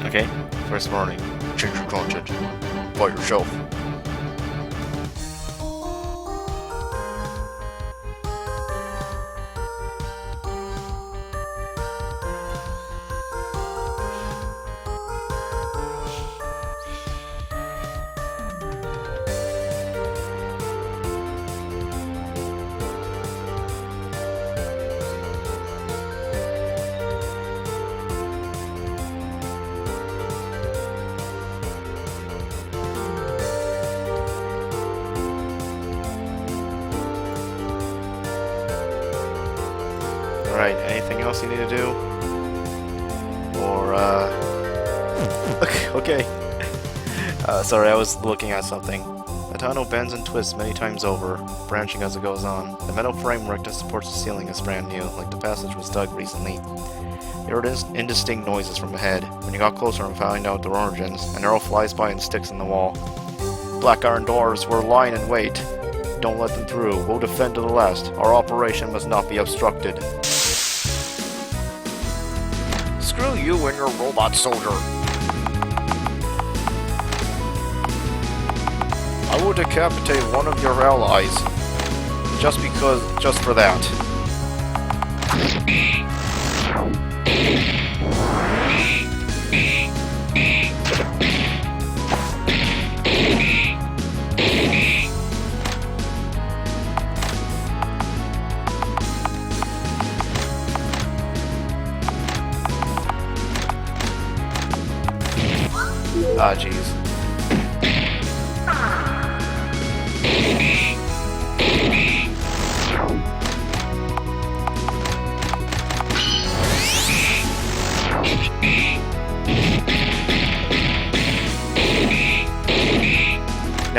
Okay, first warning. Change your content. By yourself. Alright, anything else you need to do? Or, okay. Sorry, I was looking at something. The tunnel bends and twists many times over, branching as it goes on. The metal framework that supports the ceiling is brand new, like the passage was dug recently. There were indistinct noises from ahead. When you got closer and found out their origins, an arrow flies by and sticks in the wall. Black iron doors were lying in wait. Don't let them through. We'll defend to the last. Our operation must not be obstructed. Screw you and your robot soldier. I will decapitate one of your allies. Just for that. Ah, jeez.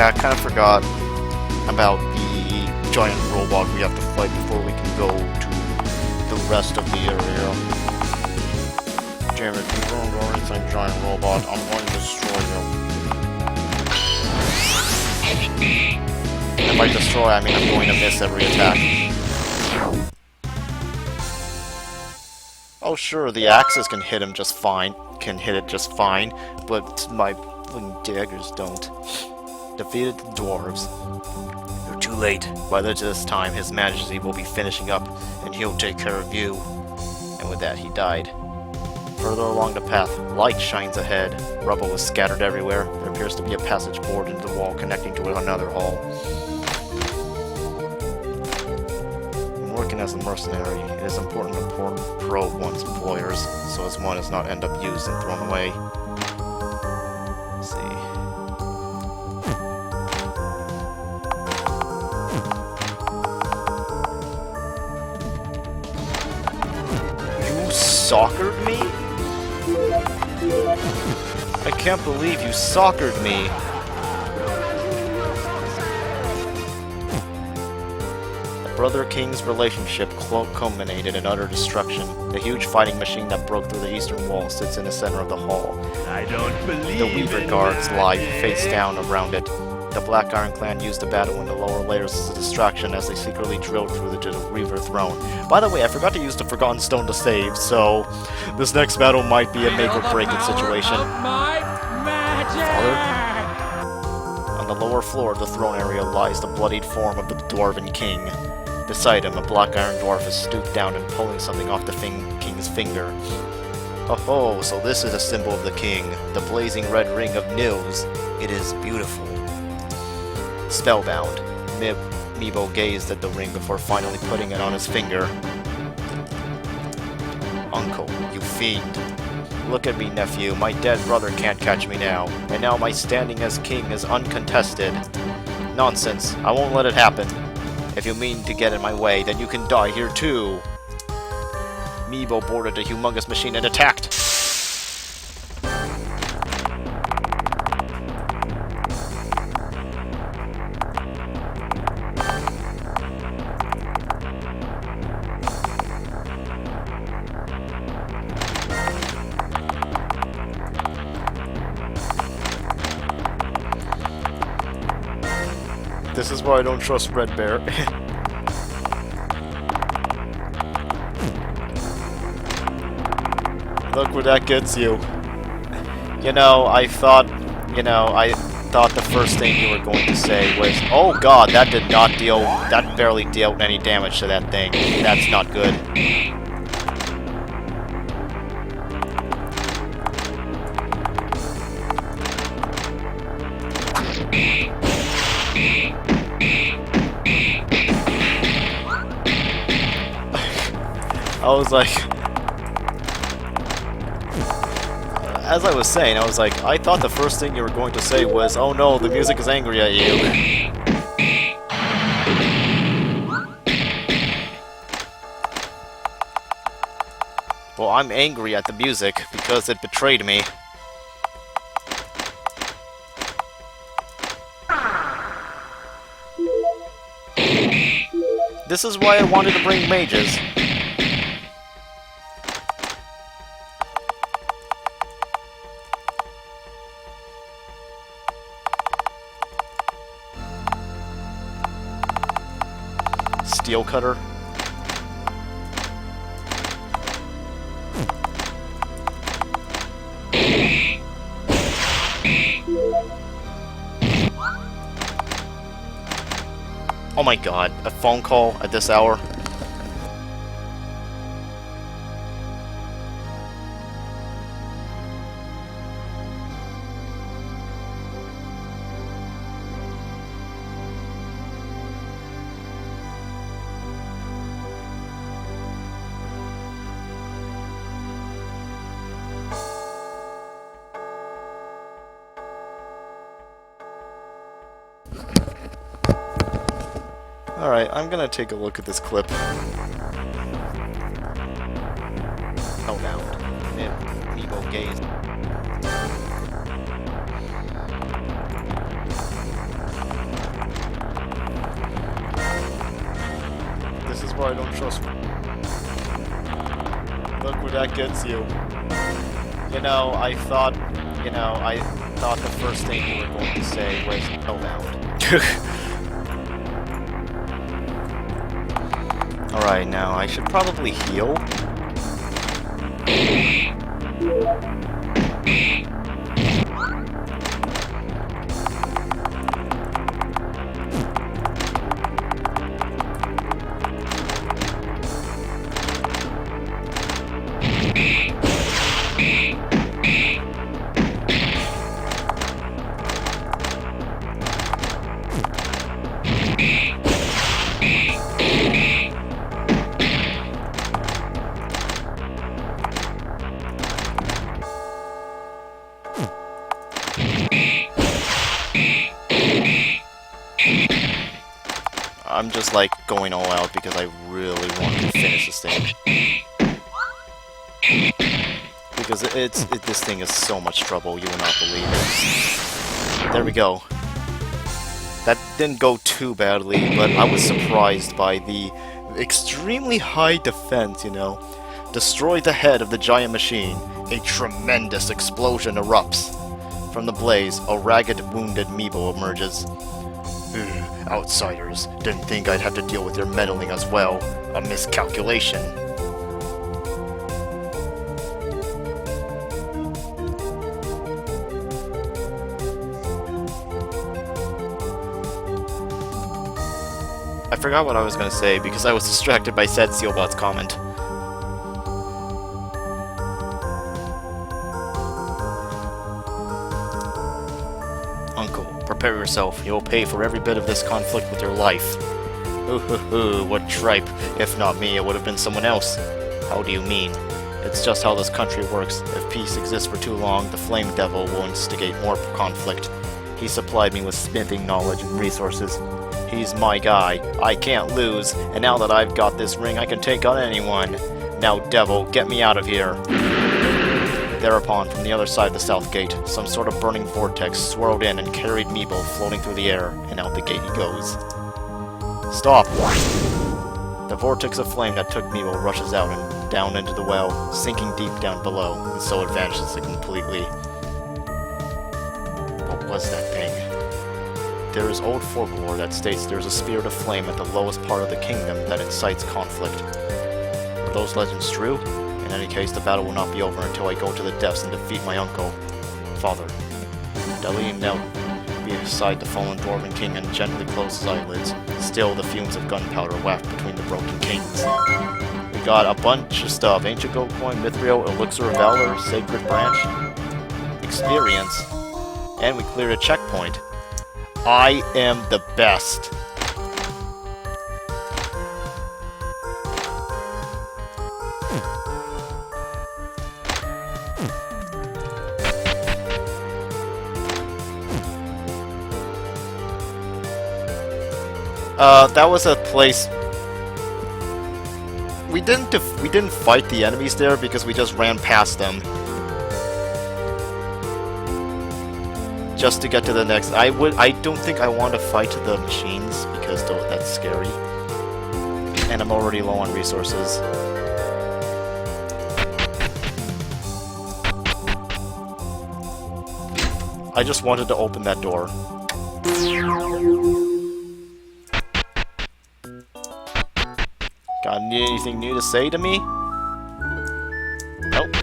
I kind of forgot about the giant robot we have to fight before we can go to the rest of the area. Damn it, you don't know anything, giant robot. I'm going to destroy you. And by destroy, I mean I'm going to miss every attack. Oh sure, the axes can hit him just fine. But my winged daggers don't. Defeated the dwarves. You're too late. By this time, His Majesty will be finishing up, and he'll take care of you. And with that, he died. Further along the path, light shines ahead. Rubble is scattered everywhere. There appears to be a passage bored into the wall connecting to another hall. When working as a mercenary, it is important to probe one's employers, so as one does not end up used and thrown away. Let's see. You soccered me? I can't believe you soccered me. The Brother King's relationship culminated in utter destruction. The huge fighting machine that broke through the eastern wall sits in the center of the hall. I don't believe the Weaver guards lie face down around it. The Black Iron Clan used the battle in the lower layers as a distraction as they secretly drilled through the Weaver throne. By the way, I forgot to use the Forgotten Stone to save, so this next battle might be a make-or-breaking situation. Father? On the lower floor of the throne area lies the bloodied form of the Dwarven King. Beside him, a black iron dwarf is stooped down and pulling something off the king's finger. Oh, so this is a symbol of the king, the blazing red ring of Nils. It is beautiful. Spellbound, Meebo gazed at the ring before finally putting it on his finger. Uncle, you fiend. Look at me, nephew. My dead brother can't catch me now, and now my standing as king is uncontested. Nonsense. I won't let it happen. If you mean to get in my way, then you can die here too. Meebo boarded a humongous machine and attacked. This is why I don't trust Red Bear. Look where that gets you. I thought the first thing you were going to say was, oh god, that barely dealt any damage to that thing. That's not good. I was like, as I was saying, I was like, I thought the first thing you were going to say was, oh no, the music is angry at you. Well, I'm angry at the music because it betrayed me. This is why I wanted to bring mages. Steel cutter. Oh my god, a phone call at this hour? Alright, I'm gonna take a look at this clip. Hellbound. Meebo gazed. why I don't trust me. Look where that gets you. You know, I thought the first thing you were going to say was allowed. Alright, now I should probably heal. I'm just like going all out because I really want to finish this thing. Because this thing is so much trouble, you will not believe it. There we go. That didn't go too badly, but I was surprised by the extremely high defense, you know. Destroy the head of the giant machine. A tremendous explosion erupts. From the blaze, a ragged, wounded Meebo emerges. Outsiders, didn't think I'd have to deal with your meddling as well. A miscalculation. I forgot what I was going to say because I was distracted by said Sealbot's comment. Uncle, prepare yourself. You'll pay for every bit of this conflict with your life. Ooh, what tripe. If not me, it would have been someone else. How do you mean? It's just how this country works. If peace exists for too long, the Flame Devil will instigate more conflict. He supplied me with smithing knowledge and resources. He's my guy. I can't lose, and now that I've got this ring, I can take on anyone. Now, Devil, get me out of here. Thereupon, from the other side of the south gate, some sort of burning vortex swirled in and carried Meebo floating through the air, and out the gate he goes. Stop! The vortex of flame that took Meebo rushes out and down into the well, sinking deep down below, and so it vanishes completely. What was that thing? There is old folklore that states there is a spirit of flame at the lowest part of the kingdom that incites conflict. Are those legends true? In any case, the battle will not be over until I go to the depths and defeat my uncle. Father. Deli knelt beside the fallen Dwarven King and gently closed his eyelids. Still, the fumes of gunpowder waft between the broken canes. We got a bunch of stuff. Ancient Gold Coin, Mithril, Elixir of Valor, Sacred Branch, Experience, and we cleared a checkpoint. I am the best. That was a place. We didn't fight the enemies there because we just ran past them. Just to get to the next. I don't think I want to fight the machines because that's scary. And I'm already low on resources. I just wanted to open that door. Got anything new to say to me? Nope.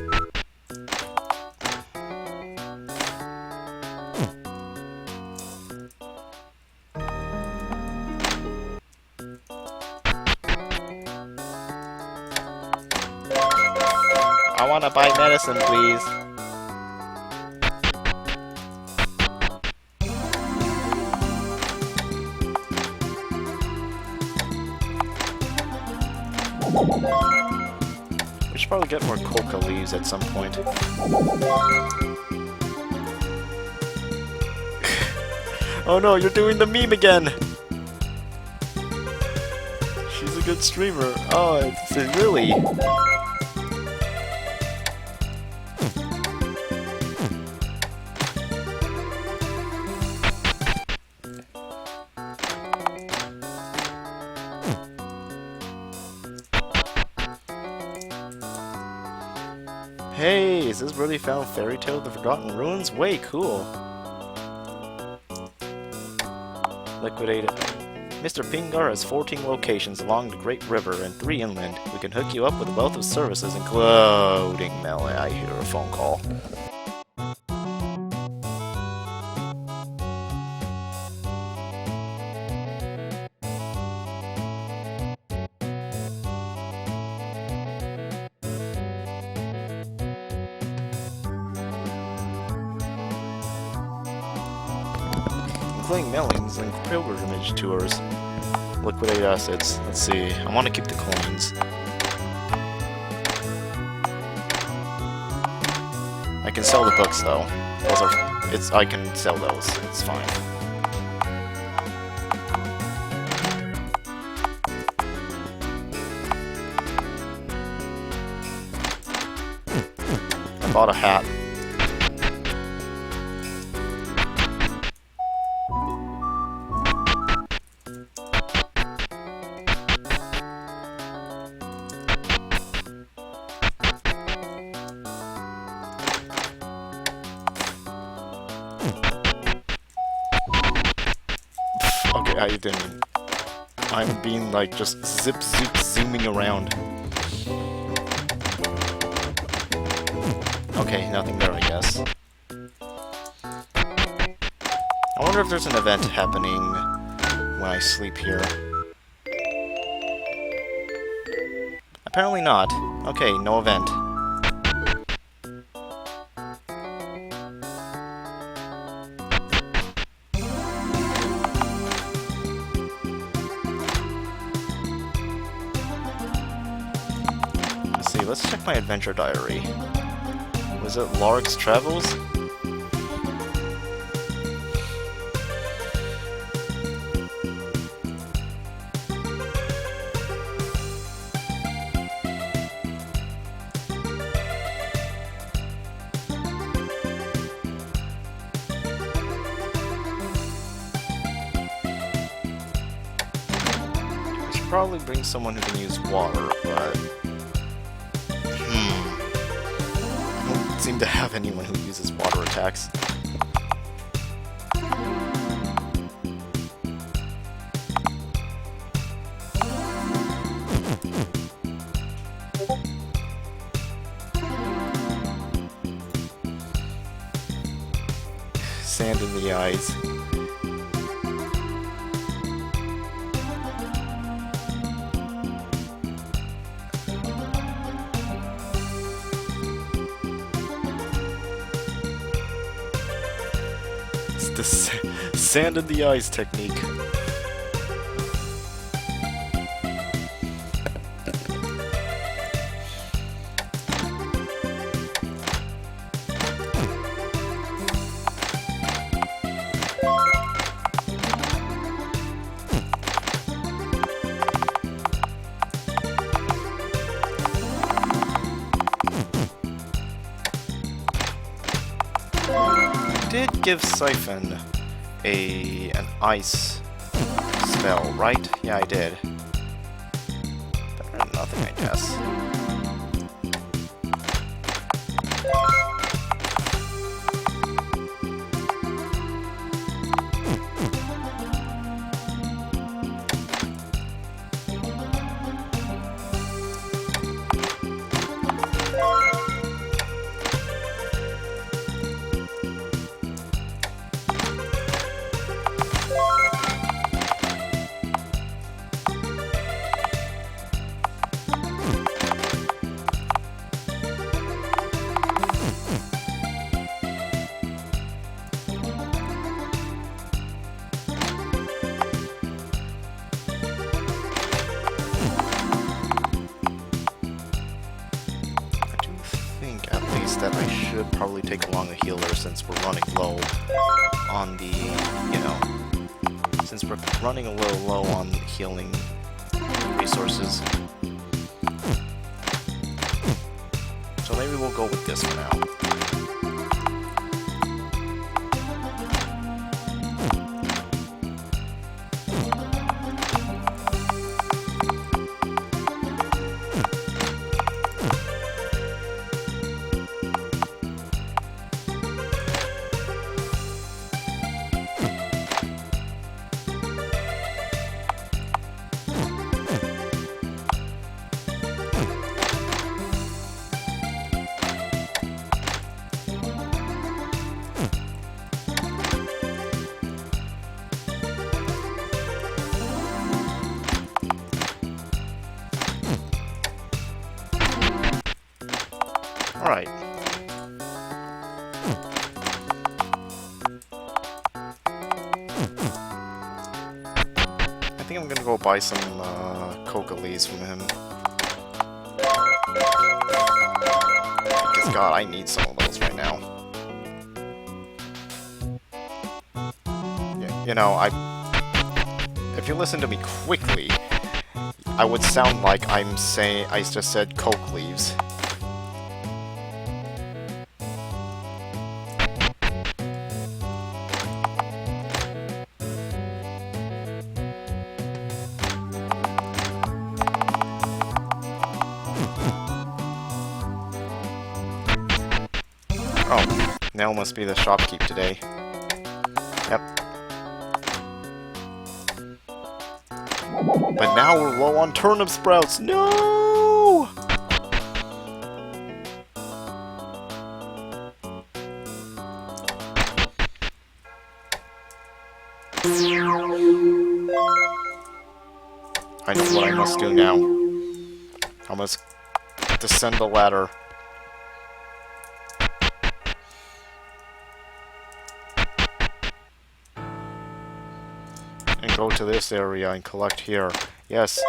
I wanna buy medicine, please. We should probably get more coca leaves at some point. Oh no, you're doing the meme again! She's a good streamer. Oh, it's really... is this really found Fairy Tale of the Forgotten Ruins? Way cool. Liquidated. Mr. Pingar has 14 locations along the Great River and 3 inland. We can hook you up with a wealth of services, including melee. I hear a phone call. Including mailings and pilgrimage tours. Liquidate assets. Let's see. I want to keep the coins. I can sell the books though. Those are. I can sell those. It's fine. I bought a hat. Okay, I didn't. I'm being like just zip zooming around. Okay, nothing there, I guess. I wonder if there's an event happening when I sleep here. Apparently not. Okay, no event. Let's check my adventure diary. Was it Lark's Travels? I should probably bring someone who can use water, but seem to have anyone who uses water attacks. Sand in the eyes. The sand in the eyes technique. Did give Siphon an ice spell, right? Yeah, I did. Better than nothing, I guess. That I should probably take along a healer since we're running low on the, since we're running a little low on healing resources. So maybe we'll go with this for now. Alright. I think I'm gonna go buy some coca leaves from him. Because God, I need some of those right now. Yeah, you know, if you listen to me quickly, I would sound like I'm saying I just said coke leaves. Oh, Nell must be the shopkeep today. Yep. But now we're low on turnip sprouts. No! I know what I must do now. I must descend the ladder. And go to this area and collect here. Yes.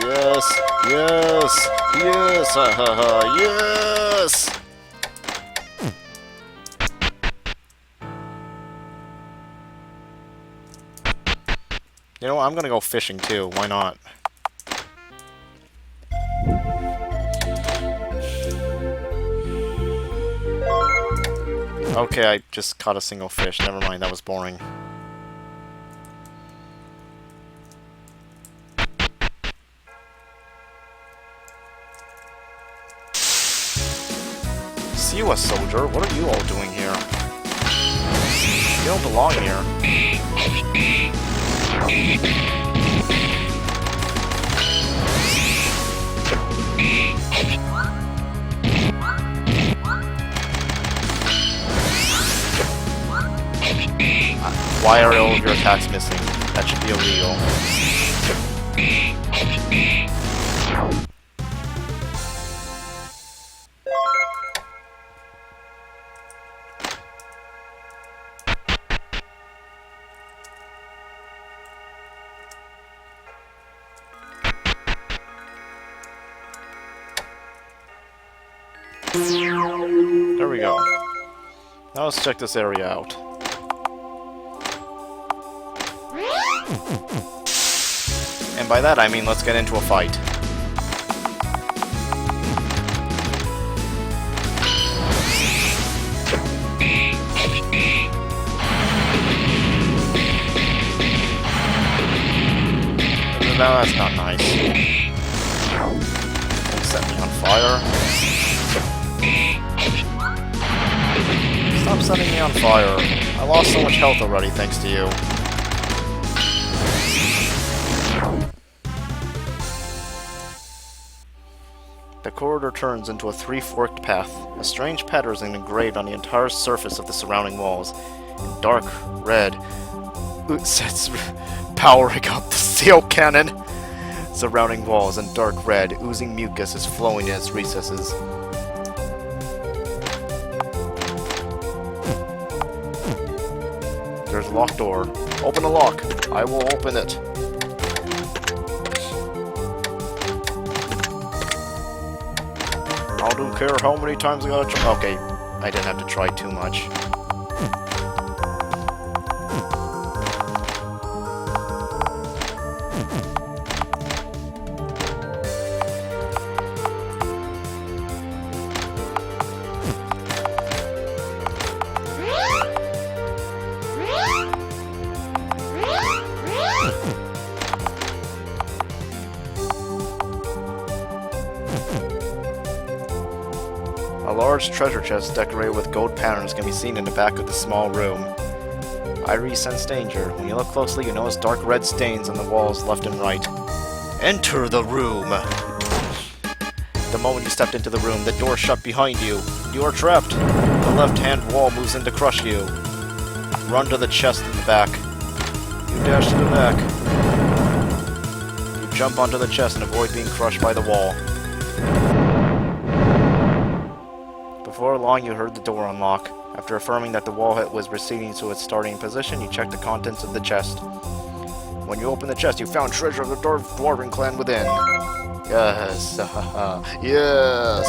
Yes. Yes. Yes. Ha ha ha. Yes. You know what? I'm gonna go fishing too. Why not? Okay, I just caught a single fish. Never mind, that was boring. See you, a soldier. What are you all doing here? You don't belong here. Why are all of your attacks missing? That should be illegal. There we go. Now let's check this area out. And by that I mean let's get into a fight. No, that's not nice. Don't set me on fire. Stop setting me on fire. I lost so much health already thanks to you. The corridor turns into a three-forked path. A strange pattern is engraved on the entire surface of the surrounding walls. In dark red, sets powering up the steel cannon. Surrounding walls in dark red, oozing mucus is flowing in its recesses. There's a locked door. Open the lock. I will open it. I don't care how many times I gotta try. Okay, I didn't have to try too much. A large treasure chest decorated with gold patterns can be seen in the back of the small room. Irie sense danger. When you look closely, you notice dark red stains on the walls left and right. Enter the room! The moment you stepped into the room, the door shut behind you. You are trapped. The left-hand wall moves in to crush you. Run to the chest in the back. You dash to the back. You jump onto the chest and avoid being crushed by the wall. Before long, you heard the door unlock. After affirming that the wall was receding to its starting position, you checked the contents of the chest. When you opened the chest, you found treasure of the dwarven clan within. Yes, yes!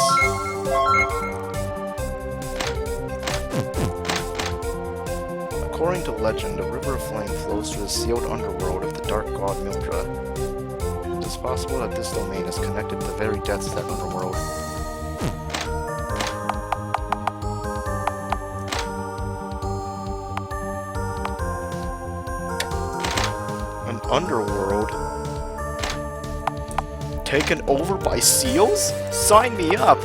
According to legend, a river of flame flows through the sealed underworld of the dark god Mildred. It is possible that this domain is connected to the very depths of that underworld. An underworld? Taken over by seals? Sign me up!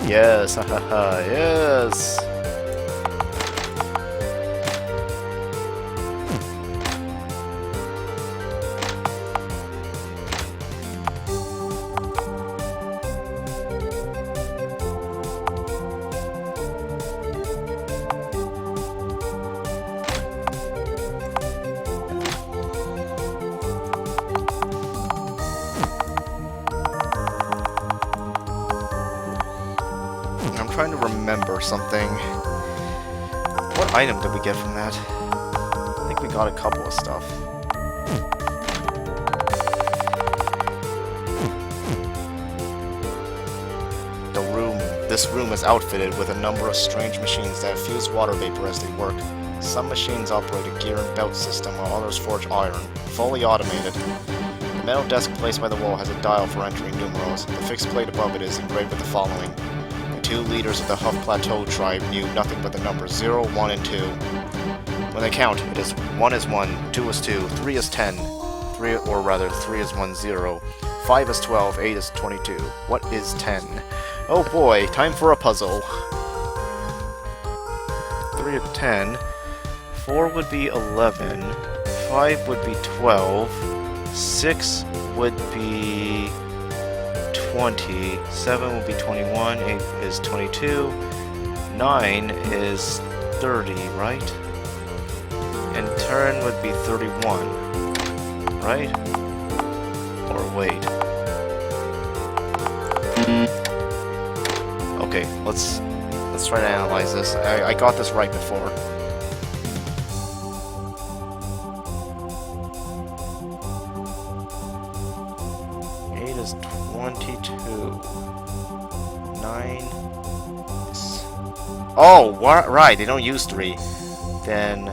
Yes, hahaha, yes! I'm trying to remember something. What item did we get from that? I think we got a couple of stuff. This room is outfitted with a number of strange machines that fuse water vapor as they work. Some machines operate a gear and belt system, while others forge iron, fully automated. The metal desk placed by the wall has a dial for entering numerals. The fixed plate above it is engraved with the following. The two leaders of the Huff Plateau tribe knew nothing but the numbers 0, 1, and 2. When they count, it is 1 is 1, 2 is 2, 3 is 10, 3 is 1, 0, 5 is 12, 8 is 22. What is 10? Oh boy, time for a puzzle. 3 is 10, 4 would be 11, 5 would be 12, 6 would be 20, 7 would be 21, 8 is 22, 9 is 30, right? And 10 would be 31, right? Or wait. Okay, let's try to analyze this. I got this right before. Eight is 22. 9 is... Oh, right, they don't use 3. Then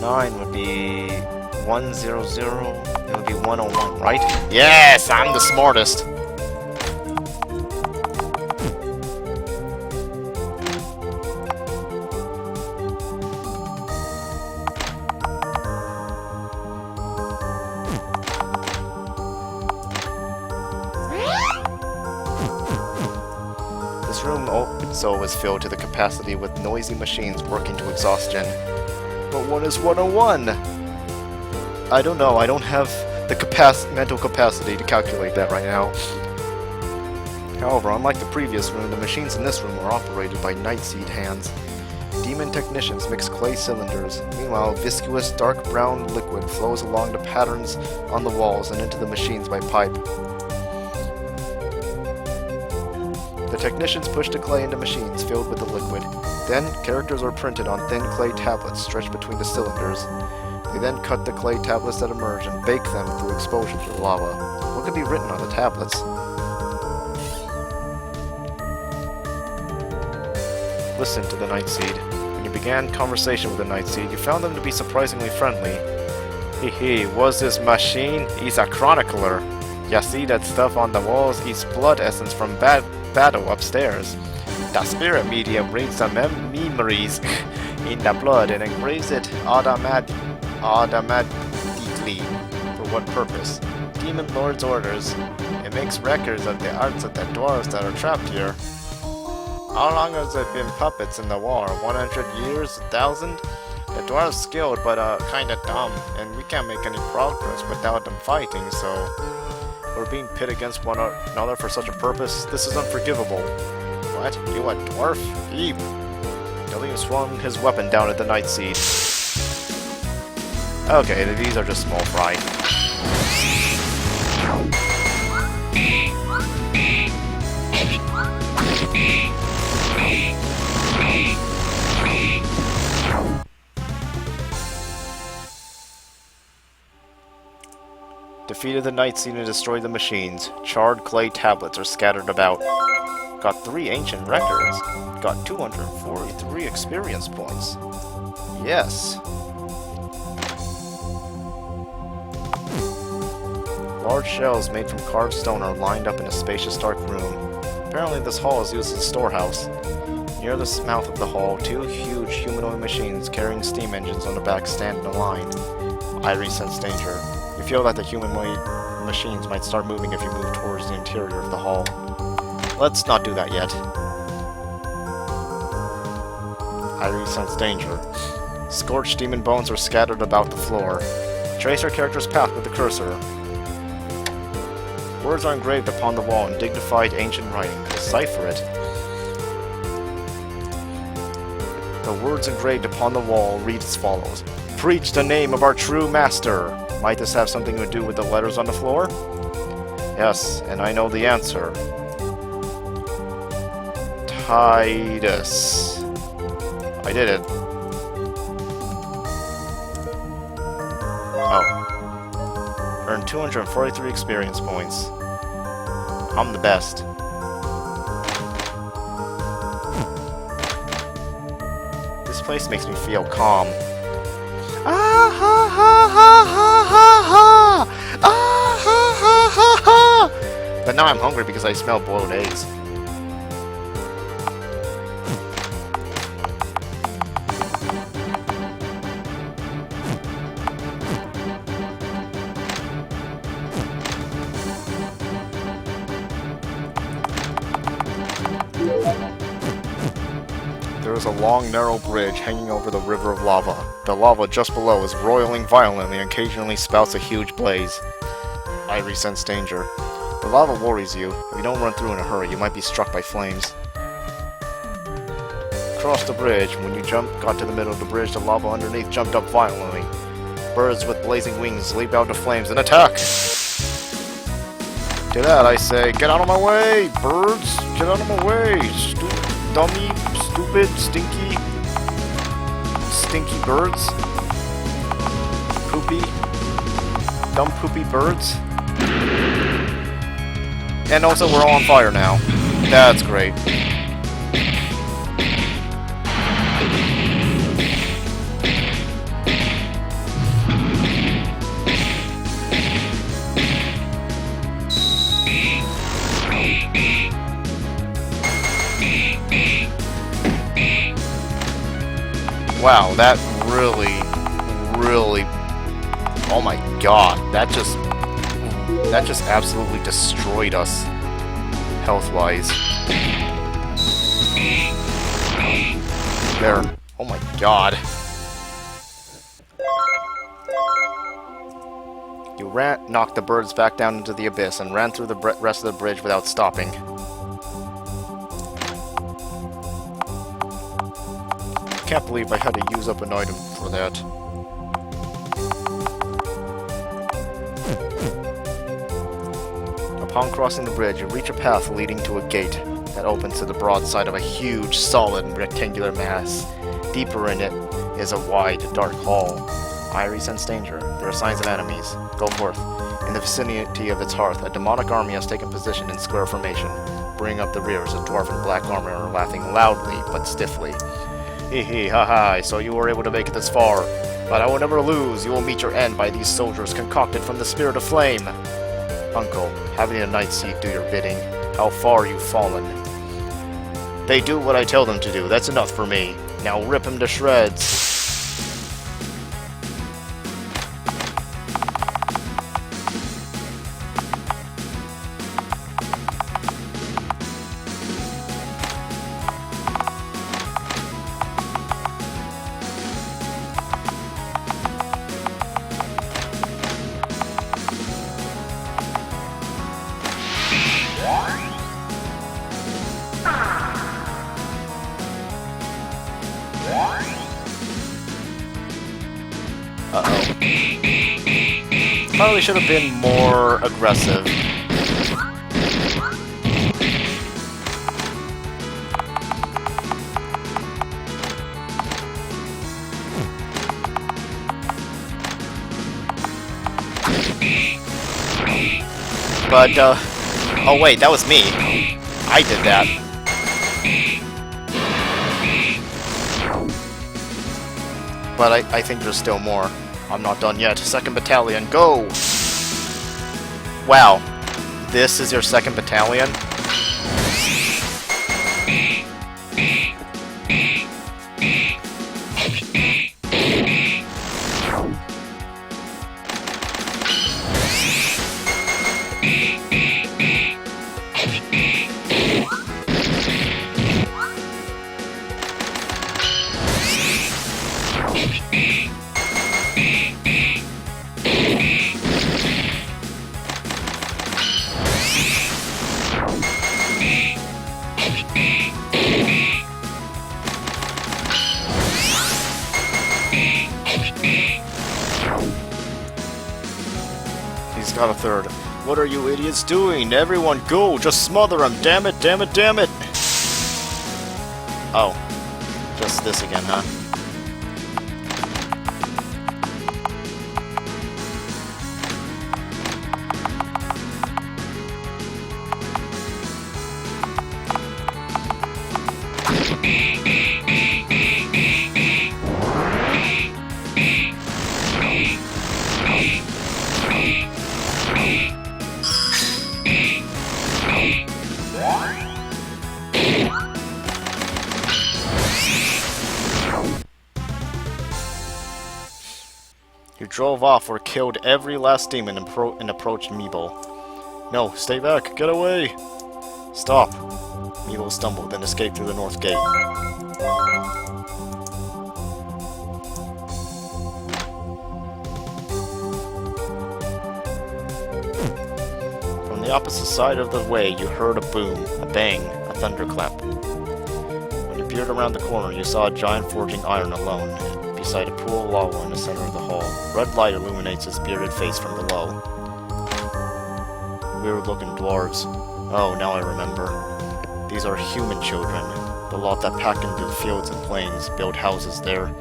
9 would be 100. It would be 101, right? Yes, I'm the smartest. This room also is filled to the capacity with noisy machines working to exhaustion. But what is 101? I don't know, I don't have the mental capacity to calculate that right now. However, unlike the previous room, the machines in this room are operated by Nightseed hands. Demon technicians mix clay cylinders. Meanwhile, viscous dark brown liquid flows along the patterns on the walls and into the machines by pipe. The technicians push the clay into machines filled with the liquid. Then, characters are printed on thin clay tablets stretched between the cylinders. They then cut the clay tablets that emerge and bake them through exposure to the lava. What could be written on the tablets? Listen to the Nightseed. When you began conversation with the Nightseed, you found them to be surprisingly friendly. Hee, was this machine? He's a chronicler. Ya see that stuff on the walls? It's blood essence from battle upstairs. The spirit medium reads the memories in the blood and engraves it automatically. For what purpose? Demon Lord's orders. It makes records of the arts of the dwarves that are trapped here. How long has it been puppets in the war? 100 years? 1,000? The dwarves skilled, but kinda dumb, and we can't make any progress without them fighting, so... We're being pit against one another for such a purpose? This is unforgivable. What? You a dwarf? Eep! W swung his weapon down at the Nightseed. Okay, these are just small fry. Defeated the Night Scene and destroyed the machines. Charred clay tablets are scattered about. Got 3 ancient records. Got 243 experience points. Yes. Large shelves made from carved stone are lined up in a spacious dark room. Apparently this hall is used as a storehouse. Near the mouth of the hall, 2 huge humanoid machines carrying steam engines on the back stand in a line. Irie sense danger. You feel that the humanoid machines might start moving if you move towards the interior of the hall. Let's not do that yet. Irie sense danger. Scorched demon bones are scattered about the floor. Trace your character's path with the cursor. Words are engraved upon the wall in dignified ancient writing. Decipher it. The words engraved upon the wall read as follows. Preach the name of our true master. Might this have something to do with the letters on the floor? Yes, and I know the answer. Titus. I did it. Oh. Earned 243 experience points. I'm the best. This place makes me feel calm. Ah ha ha ha ha ha ha! Ah ha ha ha ha! But now I'm hungry because I smell boiled eggs. There is a long, narrow bridge hanging over the river of lava. The lava just below is roiling violently and occasionally spouts a huge blaze. Irie sense danger. The lava worries you. If you don't run through in a hurry, you might be struck by flames. Across the bridge. When you got to the middle of the bridge, the lava underneath jumped up violently. Birds with blazing wings leap out of flames and attack! To that I say, get out of my way, birds! Get out of my way! Dummy, stupid, stinky birds. Poopy. Dumb poopy birds. And also we're all on fire now. That's great. Wow, that really, oh my god, that just absolutely destroyed us, health-wise. There, oh my god. You knocked the birds back down into the abyss and ran through the rest of the bridge without stopping. Can't believe I had to use up an item for that. Upon crossing the bridge, you reach a path leading to a gate that opens to the broad side of a huge, solid, rectangular mass. Deeper in it is a wide, dark hall. Irie sense danger. There are signs of enemies. Go forth. In the vicinity of its hearth, a demonic army has taken position in square formation. Bringing up the rear is a dwarf in black armor laughing loudly but stiffly. Hee hee, ha ha, so you were able to make it this far. But I will never lose, you will meet your end by these soldiers concocted from the spirit of flame. Uncle, having a night seat do your bidding, how far you've fallen. They do what I tell them to do, that's enough for me. Now rip him to shreds. Uh-oh. Probably should have been more aggressive. But, oh wait, that was me. I did that. But I think there's still more. I'm not done yet. 2nd Battalion, go! Wow. This is your 2nd Battalion? He's got a 3rd. What are you idiots doing? Everyone go! Just smother him! Damn it, damn it, damn it! Oh. Just this again, huh? You drove off or killed every last demon and approached Meeble. No, stay back! Get away! Stop! Meeble stumbled, then escaped through the north gate. From the opposite side of the way, you heard a boom, a bang, a thunderclap. When you peered around the corner, you saw a giant forging iron alone, beside a pool of lava in the center of the hall. Red light illuminates his bearded face from below. Weird-looking dwarves. Oh, now I remember. These are human children, the lot that pack into the fields and plains, build houses there.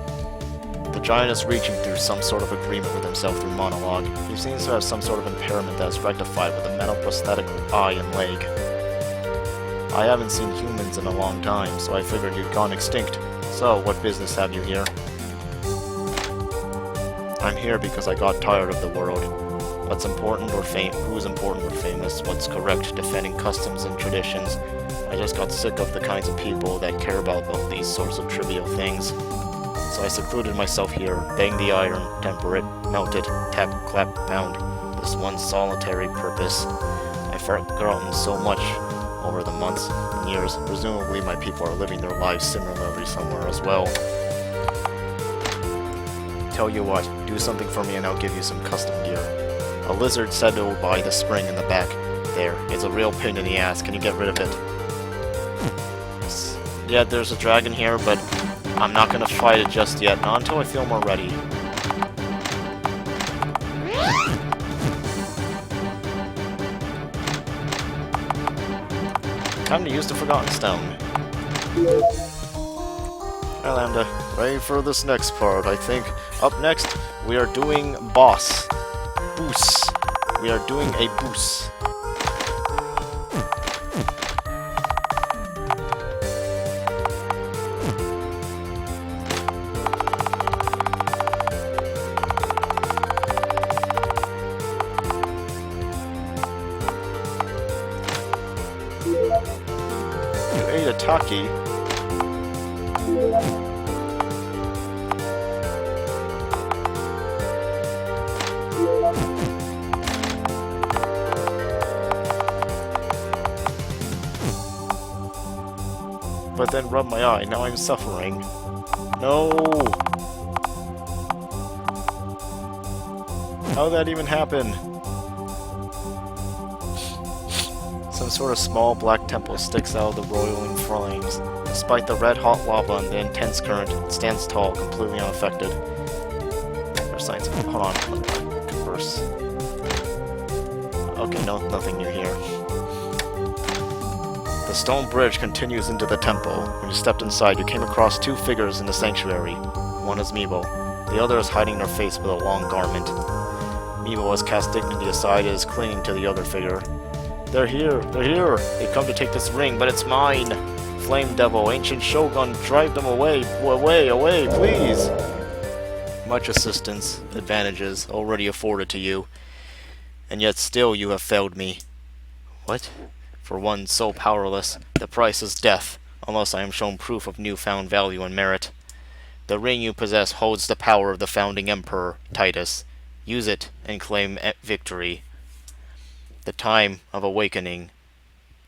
The giant is reaching through some sort of agreement with himself through monologue. He seems to have some sort of impairment that is rectified with a metal prosthetic eye and leg. I haven't seen humans in a long time, so I figured you'd gone extinct. So, what business have you here? I'm here because I got tired of the world. What's important or who's important or famous, what's correct, defending customs and traditions. I just got sick of the kinds of people that care about all these sorts of trivial things. So I secluded myself here, bang the iron, temper it, melt it, tap, clap, pound. This one solitary purpose. I've forgotten so much over the months and years. Presumably my people are living their lives similarly somewhere as well. Tell you what, do something for me and I'll give you some custom gear. A lizard settled by the spring in the back. There, it's a real pain in the ass. Can you get rid of it? Yeah, there's a dragon here, but I'm not gonna fight it just yet. Not until I feel more ready. Time to use the Forgotten Stone. Hi, Lambda. Ready for this next part, I think. Up next, we are doing boss. Boos. We are doing a boos. You ate a taki. But then rub my eye. Now I'm suffering. No! How'd that even happen? Some sort of small black temple sticks out of the roiling flames. Despite the red-hot lava and the intense current, it stands tall, completely unaffected. There's signs of... Hold on. Converse. Okay, no, nothing new here. The stone bridge continues into the temple. When you stepped inside, you came across 2 figures in the sanctuary. One is Meeble. The other is hiding her face with a long garment. Meeble has cast dignity aside and is clinging to the other figure. They're here! They're here! They come to take this ring, but it's mine! Flame Devil, Ancient Shogun, drive them away! Away, please! Much assistance, advantages, already afforded to you, and yet still you have failed me. What? For one so powerless, the price is death, unless I am shown proof of newfound value and merit. The ring you possess holds the power of the founding emperor, Titus. Use it and claim victory. The time of awakening.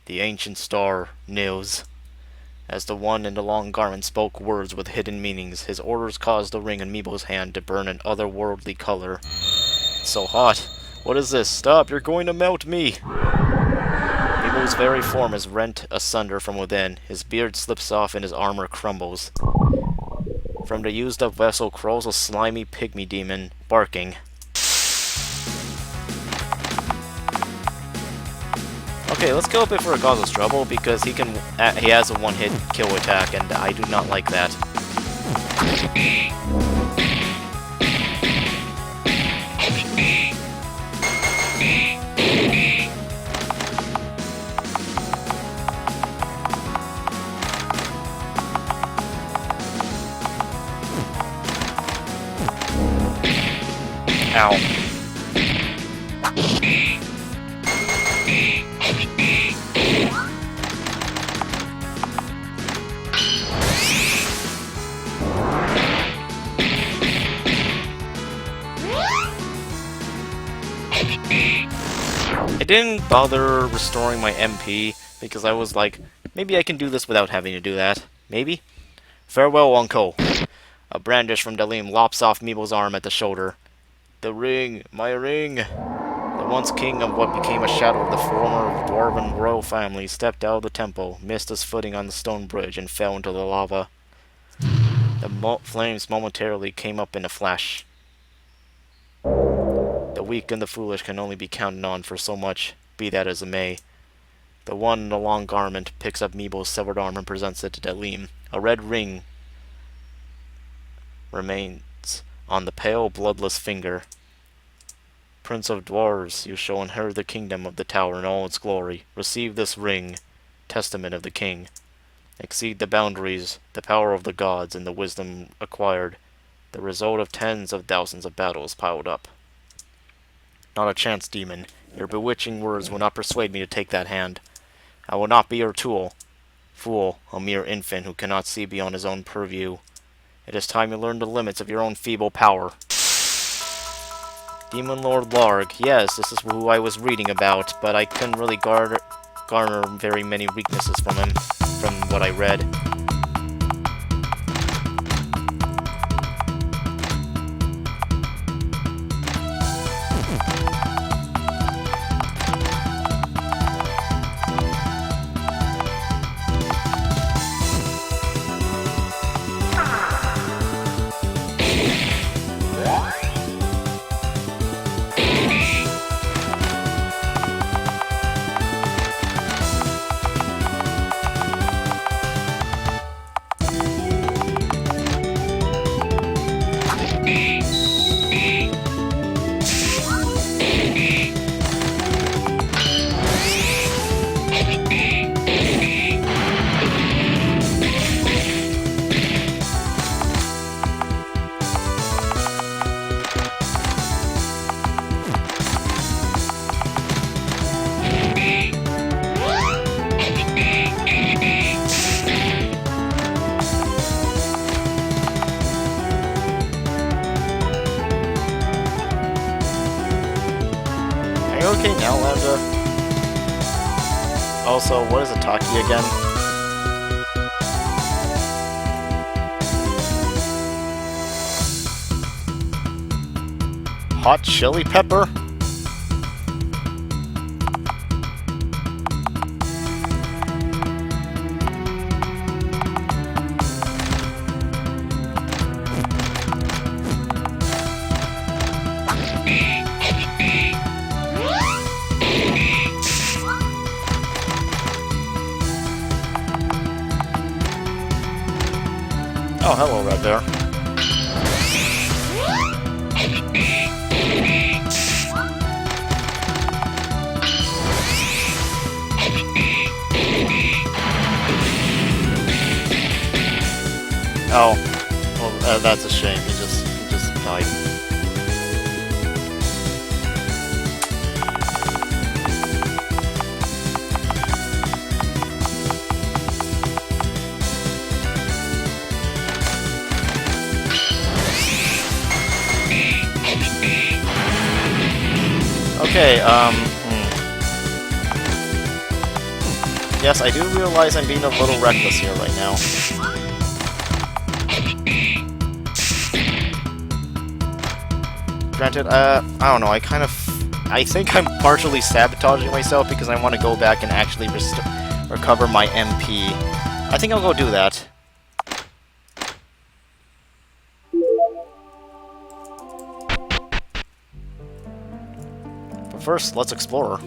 The ancient star, Nils. As the one in the long garment spoke words with hidden meanings, his orders caused the ring in Meeble's hand to burn an otherworldly color. It's so hot. What is this? Stop! You're going to melt me! Meeble's very form is rent asunder from within. His beard slips off and his armor crumbles. From the used-up vessel crawls a slimy pygmy demon, barking. Okay, let's go a bit for a causeless trouble, because he has a one-hit kill attack, and I do not like that. Ow. I didn't bother restoring my MP, because I was like, maybe I can do this without having to do that. Maybe? Farewell, Uncle. A brandish from Dalim lops off Meeble's arm at the shoulder. The ring, my ring. The once king of what became a shadow of the former dwarven royal family stepped out of the temple, missed his footing on the stone bridge, and fell into the lava. The flames momentarily came up in a flash. The weak and the foolish can only be counted on for so much, be that as it may. The one in the long garment picks up Meeble's severed arm and presents it to Dalim. A red ring remains on the pale, bloodless finger. Prince of Dwarves, you shall inherit the kingdom of the tower in all its glory. Receive this ring, testament of the king. Exceed the boundaries, the power of the gods, and the wisdom acquired, the result of tens of thousands of battles piled up. Not a chance, demon. Your bewitching words will not persuade me to take that hand. I will not be your tool. Fool, a mere infant who cannot see beyond his own purview. It is time you learn the limits of your own feeble power. Demon Lord Larg, yes, this is who I was reading about, but I couldn't really garner very many weaknesses from him, from what I read. Okay now, Lambda. Also, what is Ataki again? Hot chili pepper? Oh, hello, right there. Oh, well, that's a shame. He just died. Okay, Yes, I do realize I'm being a little reckless here right now. Granted, I don't know, I think I'm partially sabotaging myself because I want to go back and actually recover my MP. I think I'll go do that. But first, let's explore.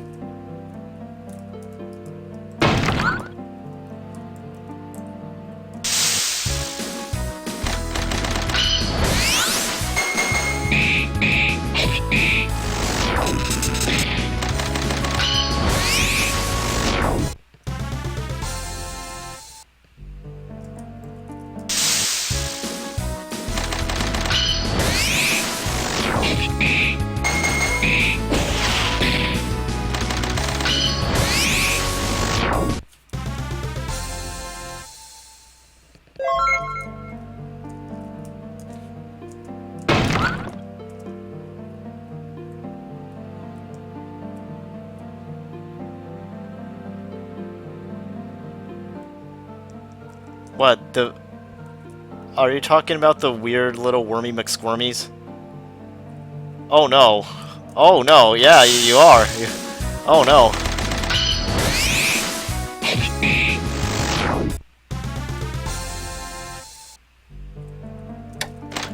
What, are you talking about the weird little wormy McSquirmies? Oh no. Oh no, yeah, you are. Oh no.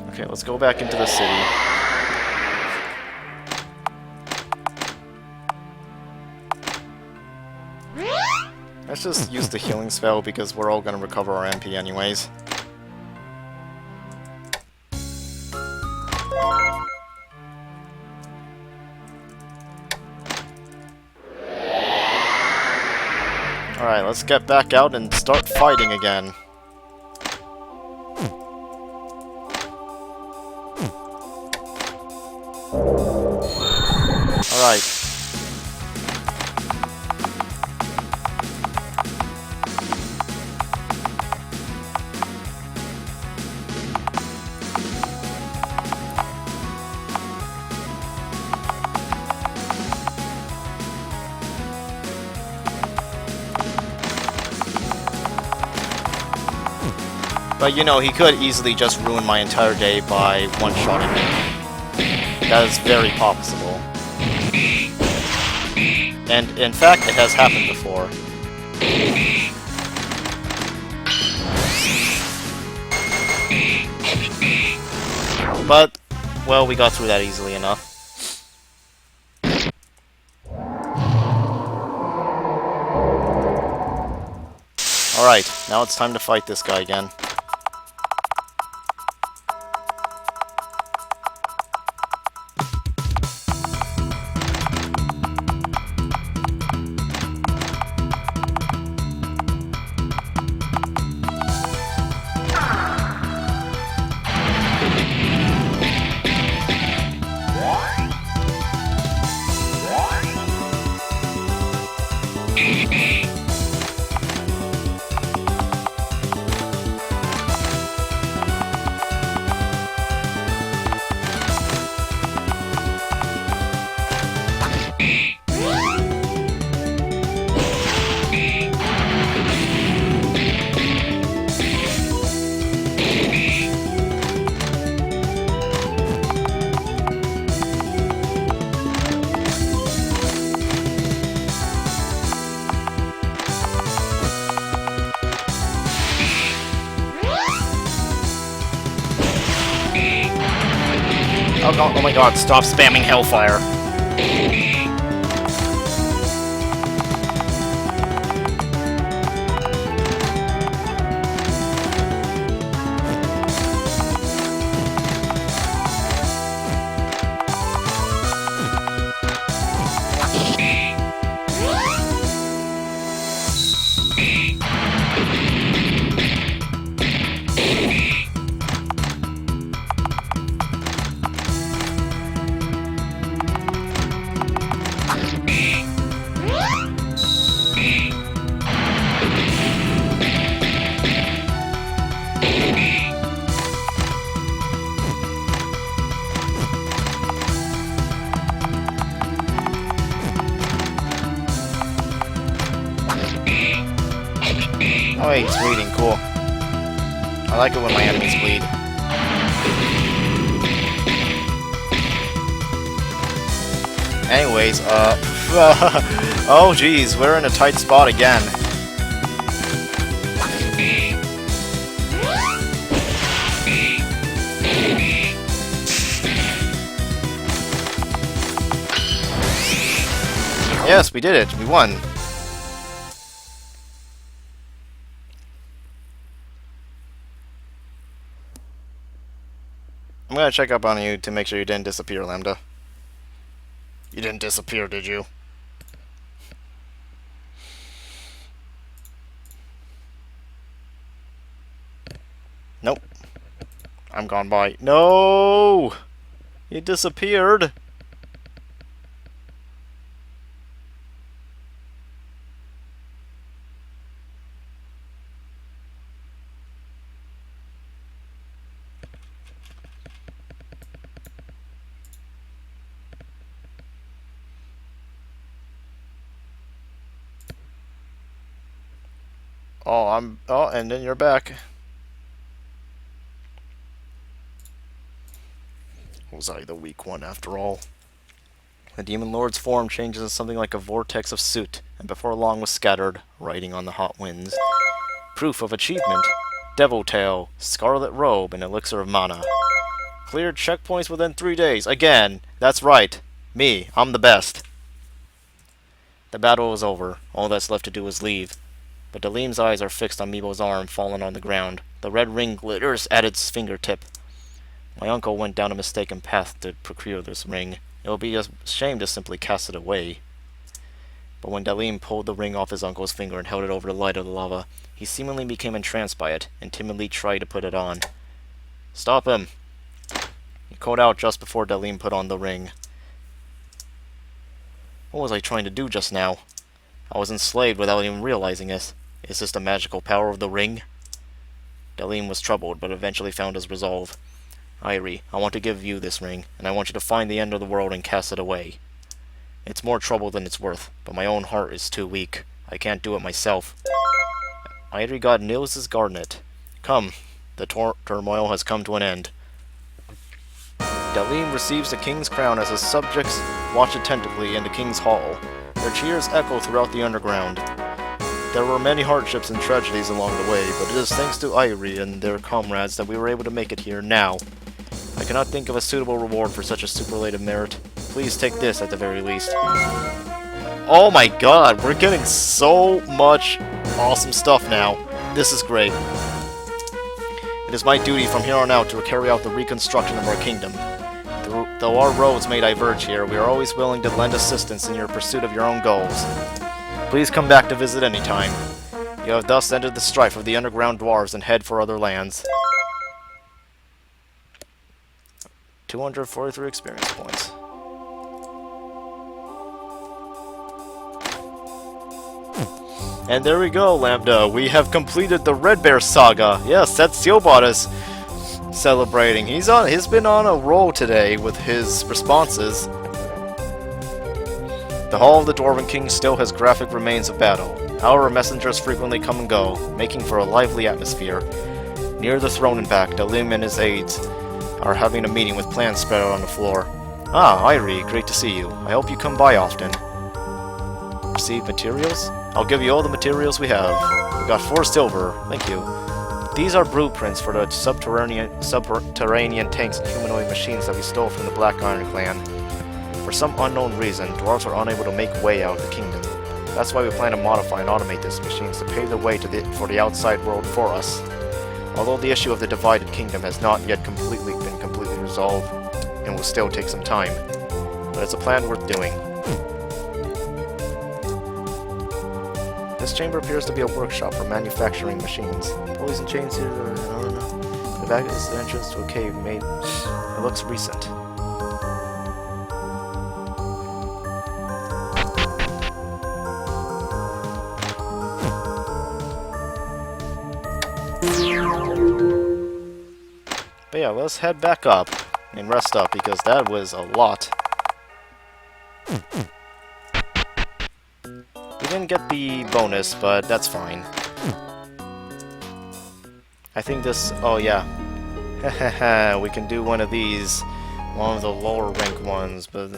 Okay, let's go back into the city. Let's just use the healing spell because we're all gonna recover our MP anyways. Alright, let's get back out and start fighting again. Alright. But you know, he could easily just ruin my entire day by one-shotting me. That is very possible. And in fact, it has happened before. But, well, we got through that easily enough. Alright, now it's time to fight this guy again. Oh my god, stop spamming Hellfire. Oh, hey, he's bleeding. Cool. I like it when my enemies bleed. Anyways, oh geez, we're in a tight spot again. Yes, we did it. We won. I'm gonna check up on you to make sure you didn't disappear, Lambda. You didn't disappear, did you? Nope. I'm gone by. No! You disappeared! Oh, and then you're back. Was I the weak one after all? The Demon Lord's form changes into something like a vortex of soot, and before long was scattered, riding on the hot winds. Proof of achievement. Devil Tail, Scarlet Robe, and Elixir of Mana. Cleared checkpoints within 3 days. Again! That's right. Me. I'm the best. The battle is over. All that's left to do is leave. But Dalim's eyes are fixed on Meebo's arm, fallen on the ground. The red ring glitters at its fingertip. My uncle went down a mistaken path to procure this ring. It would be a shame to simply cast it away. But when Dalim pulled the ring off his uncle's finger and held it over the light of the lava, he seemingly became entranced by it, and timidly tried to put it on. Stop him! He called out just before Dalim put on the ring. What was I trying to do just now? I was enslaved without even realizing it. Is this the magical power of the ring? Dalim was troubled, but eventually found his resolve. Irie, I want to give you this ring, and I want you to find the end of the world and cast it away. It's more trouble than it's worth, but my own heart is too weak. I can't do it myself. Irie got Nils' garnet. Come, the turmoil has come to an end. Dalim receives the king's crown as his subjects watch attentively in the king's hall. Their cheers echo throughout the underground. There were many hardships and tragedies along the way, but it is thanks to Irie and their comrades that we were able to make it here now. I cannot think of a suitable reward for such a superlative merit. Please take this at the very least. Oh my god, we're getting so much awesome stuff now. This is great. It is my duty from here on out to carry out the reconstruction of our kingdom. Though our roads may diverge here, we are always willing to lend assistance in your pursuit of your own goals. Please come back to visit any time. You have thus ended the strife of the underground dwarves and head for other lands. 243 experience points. And there we go, Lambda. We have completed the Red Bear saga. Yes, that's Sealbot is celebrating. He's been on a roll today with his responses. The Hall of the Dwarven King still has graphic remains of battle. However, messengers frequently come and go, making for a lively atmosphere. Near the throne and back, Dalim and his aides are having a meeting with plans spread out on the floor. Ah, Irie, great to see you. I hope you come by often. Receive materials? I'll give you all the materials we have. We got 4 silver. Thank you. These are blueprints for the subterranean tanks and humanoid machines that we stole from the Black Iron Clan. For some unknown reason, dwarves are unable to make way out of the kingdom. That's why we plan to modify and automate these machines to pave the way for the outside world for us. Although the issue of the divided kingdom has not yet been completely resolved, and will still take some time, but it's a plan worth doing. This chamber appears to be a workshop for manufacturing machines. Pulleys and chains here are, I don't know. The back is the entrance to a cave made. It looks recent. But yeah, let's head back up and rest up because that was a lot. We didn't get the bonus, but that's fine. I think this... Oh, yeah. We can do one of these. One of the lower rank ones, but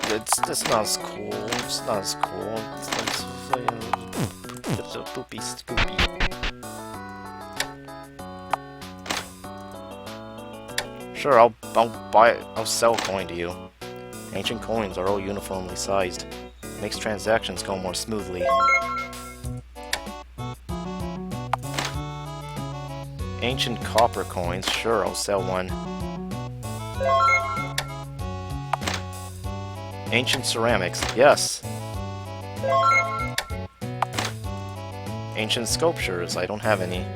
it's not as cool. It's not as cool. It's a poopy scoopy. Sure, I'll sell a coin to you. Ancient coins are all uniformly sized. Makes transactions go more smoothly. Ancient copper coins, sure, I'll sell one. Ancient ceramics, yes. Ancient sculptures, I don't have any.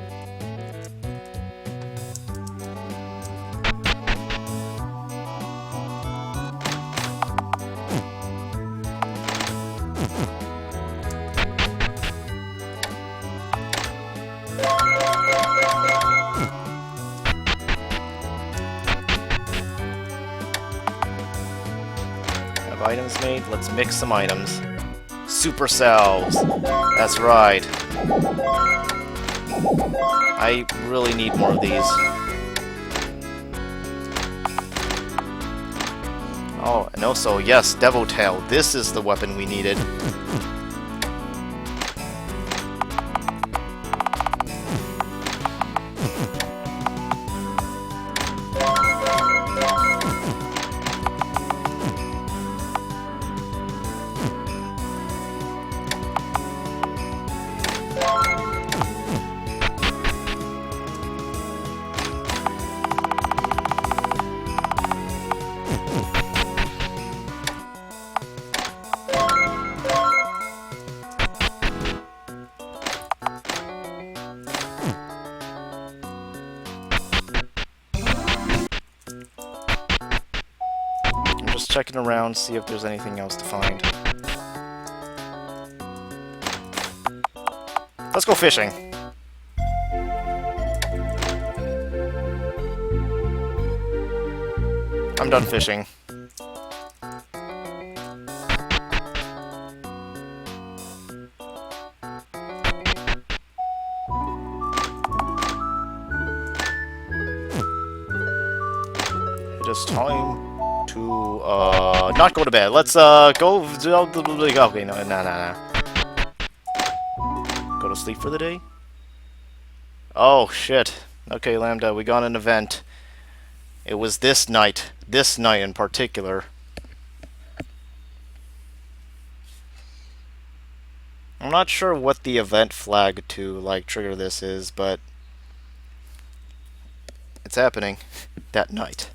Items made? Let's mix some items. Supercells! That's right. I really need more of these. Oh, and also, yes, Devil Tail. This is the weapon we needed. Just checking around, see if there's anything else to find. Let's go fishing. I'm done fishing. It is time to not go to bed. Let's go. Okay, no. Go to sleep for the day. Oh shit. Okay, Lambda, we got an event. It was this night in particular. I'm not sure what the event flag to like trigger this is, but it's happening that night.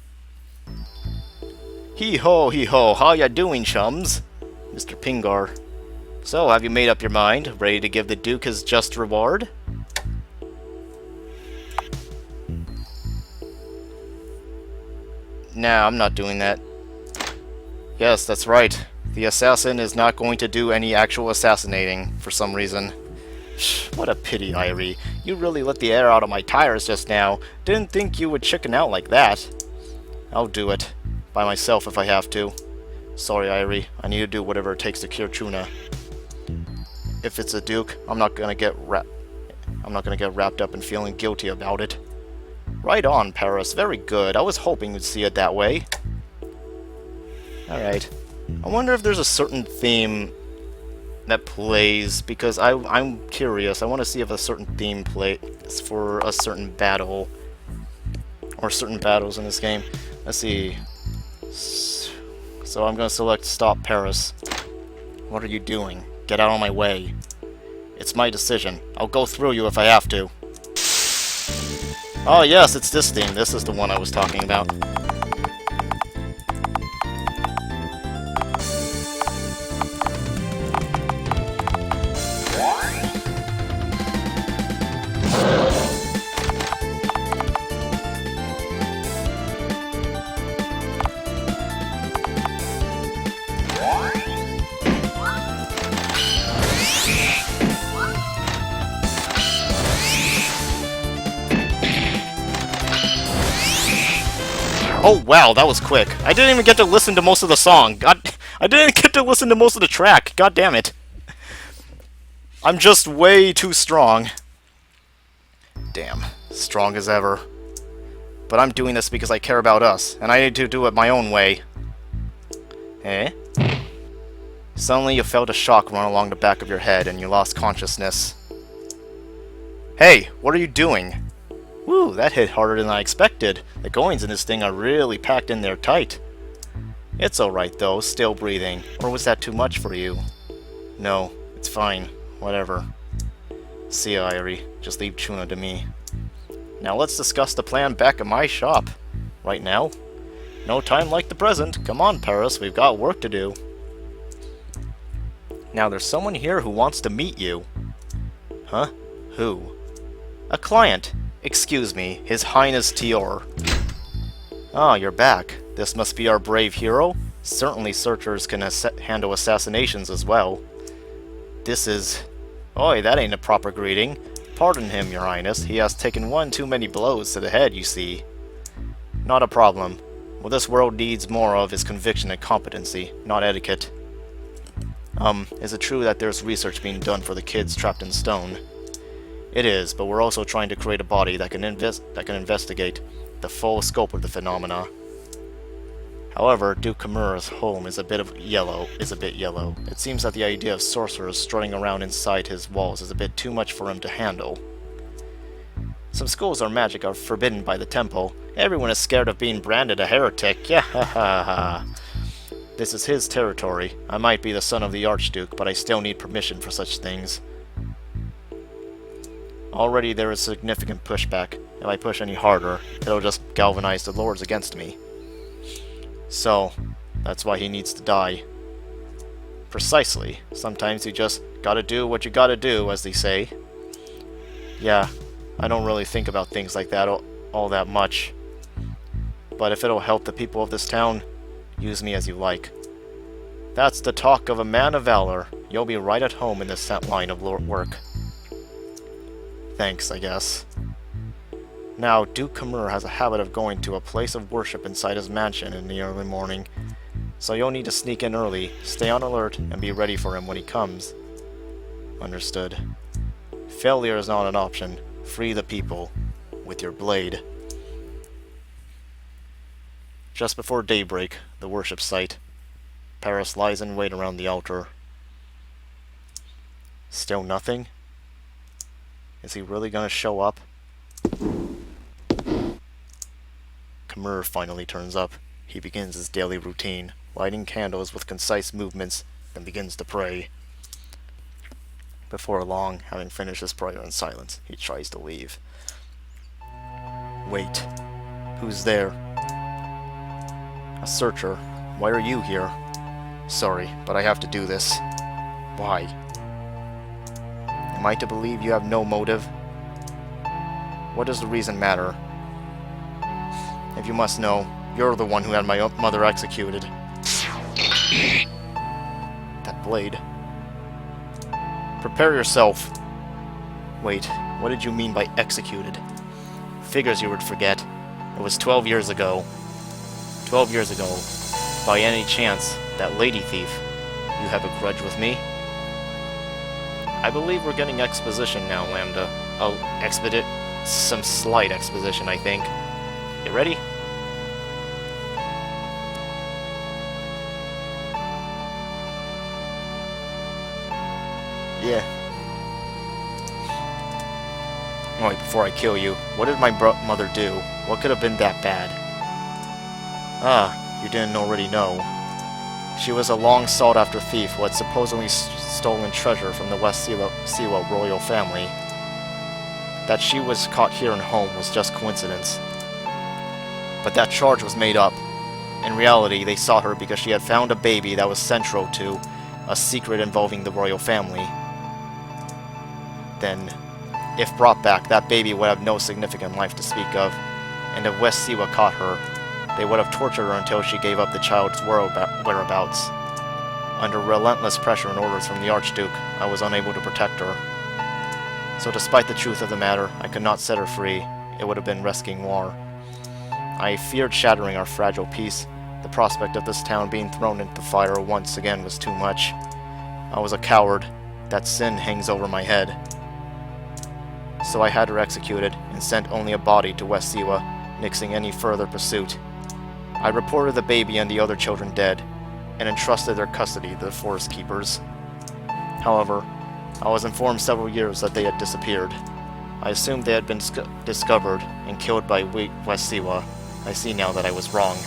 Hee-ho, how ya doing, chums? Mr. Pingar. So, have you made up your mind? Ready to give the Duke his just reward? Nah, I'm not doing that. Yes, that's right. The assassin is not going to do any actual assassinating, for some reason. What a pity, Irie. You really let the air out of my tires just now. Didn't think you would chicken out like that. I'll do it. By myself if I have to. Sorry, Irie. I need to do whatever it takes to cure Truna. If it's a Duke, I'm not gonna get wrapped up in feeling guilty about it. Right on, Paris. Very good. I was hoping you'd see it that way. Alright. I wonder if there's a certain theme that plays, because I'm curious. I want to see if a certain theme plays for a certain battle. Or certain battles in this game. Let's see. So I'm going to select Stop Paris. What are you doing? Get out of my way. It's my decision. I'll go through you if I have to. Oh yes, it's this theme. This is the one I was talking about. Oh wow, that was quick. I didn't even get to listen to most of the song. I didn't get to listen to most of the track. God damn it. I'm just way too strong. Damn. strong as ever. But I'm doing this because I care about us, and I need to do it my own way. Eh? Suddenly you felt a shock run along the back of your head, and you lost consciousness. Hey, what are you doing? Woo, that hit harder than I expected. The goings in this thing are really packed in there tight. It's alright though, still breathing. Or was that too much for you? No, it's fine. Whatever. See ya, Irie. Just leave Chuna to me. Now let's discuss the plan back at my shop. Right now? No time like the present. Come on, Paris, we've got work to do. Now there's someone here who wants to meet you. Huh? Who? A client. Excuse me, His Highness Tior. Ah, you're back. This must be our brave hero? Certainly searchers can handle assassinations as well. This is... Oi, that ain't a proper greeting. Pardon him, Your Highness. He has taken one too many blows to the head, you see. Not a problem. What this world needs more of is conviction and competency, not etiquette. Is it true that there's research being done for the kids trapped in stone? It is, but we're also trying to create a body that can investigate the full scope of the phenomena. However, Duke Kamura's home is a bit yellow. It seems that the idea of sorcerers strutting around inside his walls is a bit too much for him to handle. Some schools or magic are forbidden by the temple. Everyone is scared of being branded a heretic. Yeah, ha ha ha. This is his territory. I might be the son of the Archduke, but I still need permission for such things. Already there is significant pushback. If I push any harder, it'll just galvanize the lords against me. So, that's why he needs to die. Precisely. Sometimes you just gotta do what you gotta do, as they say. Yeah, I don't really think about things like that all that much. But if it'll help the people of this town, use me as you like. That's the talk of a man of valor. You'll be right at home in this line of work. Thanks, I guess. Now, Duke Kamur has a habit of going to a place of worship inside his mansion in the early morning, so you'll need to sneak in early, stay on alert, and be ready for him when he comes. Understood. Failure is not an option. Free the people with your blade. Just before daybreak, the worship site. Paris lies in wait around the altar. Still nothing? Is he really gonna show up? Kamur finally turns up. He begins his daily routine, lighting candles with concise movements, then begins to pray. Before long, having finished his prayer in silence, he tries to leave. Wait. Who's there? A searcher. Why are you here? Sorry, but I have to do this. Why? Am I to believe you have no motive? What does the reason matter? If you must know, you're the one who had my mother executed. That blade. Prepare yourself. Wait, what did you mean by executed? Figures you would forget. It was 12 years ago. 12 years ago. By any chance, that lady thief, you have a grudge with me? I believe we're getting exposition now, Lambda. Oh, some slight exposition, I think. You ready? Yeah. Wait, before I kill you, what did my mother do? What could have been that bad? Ah, you didn't already know. She was a long sought-after thief who had supposedly stolen treasure from the West Siwa royal family. That she was caught here in home was just coincidence. But that charge was made up. In reality, they sought her because she had found a baby that was central to a secret involving the royal family. Then, if brought back, that baby would have no significant life to speak of, and if West Siwa caught her, they would have tortured her until she gave up the child's whereabouts. Under relentless pressure and orders from the Archduke, I was unable to protect her. So despite the truth of the matter, I could not set her free. It would have been risking war. I feared shattering our fragile peace. The prospect of this town being thrown into the fire once again was too much. I was a coward. That sin hangs over my head. so I had her executed and sent only a body to West Siwa, nixing any further pursuit. I reported the baby and the other children dead, and entrusted their custody to the forest keepers. However, I was informed several years that they had disappeared. I assumed they had been discovered and killed by West Siwa. I see now that I was wrong.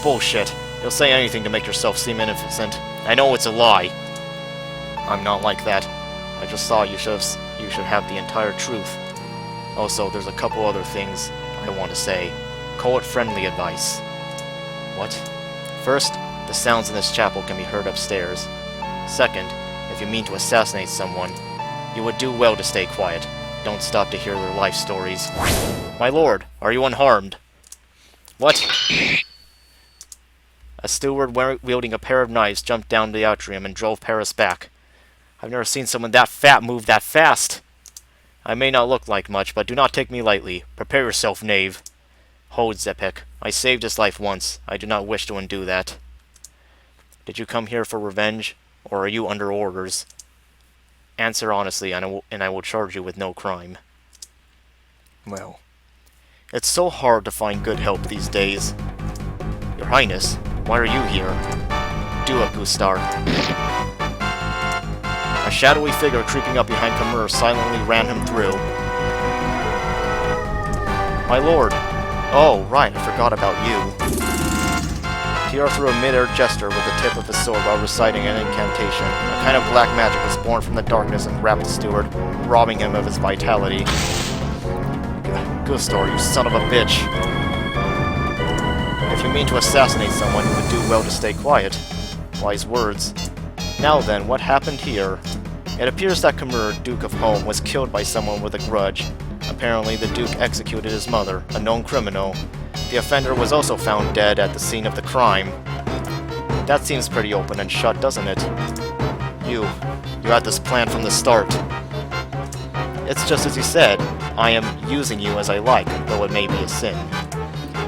Bullshit. You'll say anything to make yourself seem innocent. I know it's a lie. I'm not like that. I just thought you should have the entire truth. Also, there's a couple other things I want to say. Call it friendly advice. What? First, the sounds in this chapel can be heard upstairs. Second, if you mean to assassinate someone, you would do well to stay quiet. Don't stop to hear their life stories. My lord, are you unharmed? What? A steward wielding a pair of knives jumped down the atrium and drove Paris back. I've never seen someone that fat move that fast. I may not look like much, but do not take me lightly. Prepare yourself, knave. Hold, Zepek. I saved his life once. I do not wish to undo that. Did you come here for revenge, or are you under orders? Answer honestly, and I will charge you with no crime. Well, it's so hard to find good help these days. Your Highness, why are you here? Do it, Gustar. A shadowy figure creeping up behind Kamur silently ran him through. My lord! Oh, right, I forgot about you. Tiar threw a mid-air gesture with the tip of his sword while reciting an incantation. A kind of black magic was born from the darkness and wrapped the steward, robbing him of his vitality. Gustar, you son of a bitch! If you mean to assassinate someone, you would do well to stay quiet. Wise words. Now then, what happened here? It appears that Kamur, Duke of Home, was killed by someone with a grudge. Apparently, the Duke executed his mother, a known criminal. The offender was also found dead at the scene of the crime. That seems pretty open and shut, doesn't it? You had this plan from the start. It's just as you said. I am using you as I like, though it may be a sin.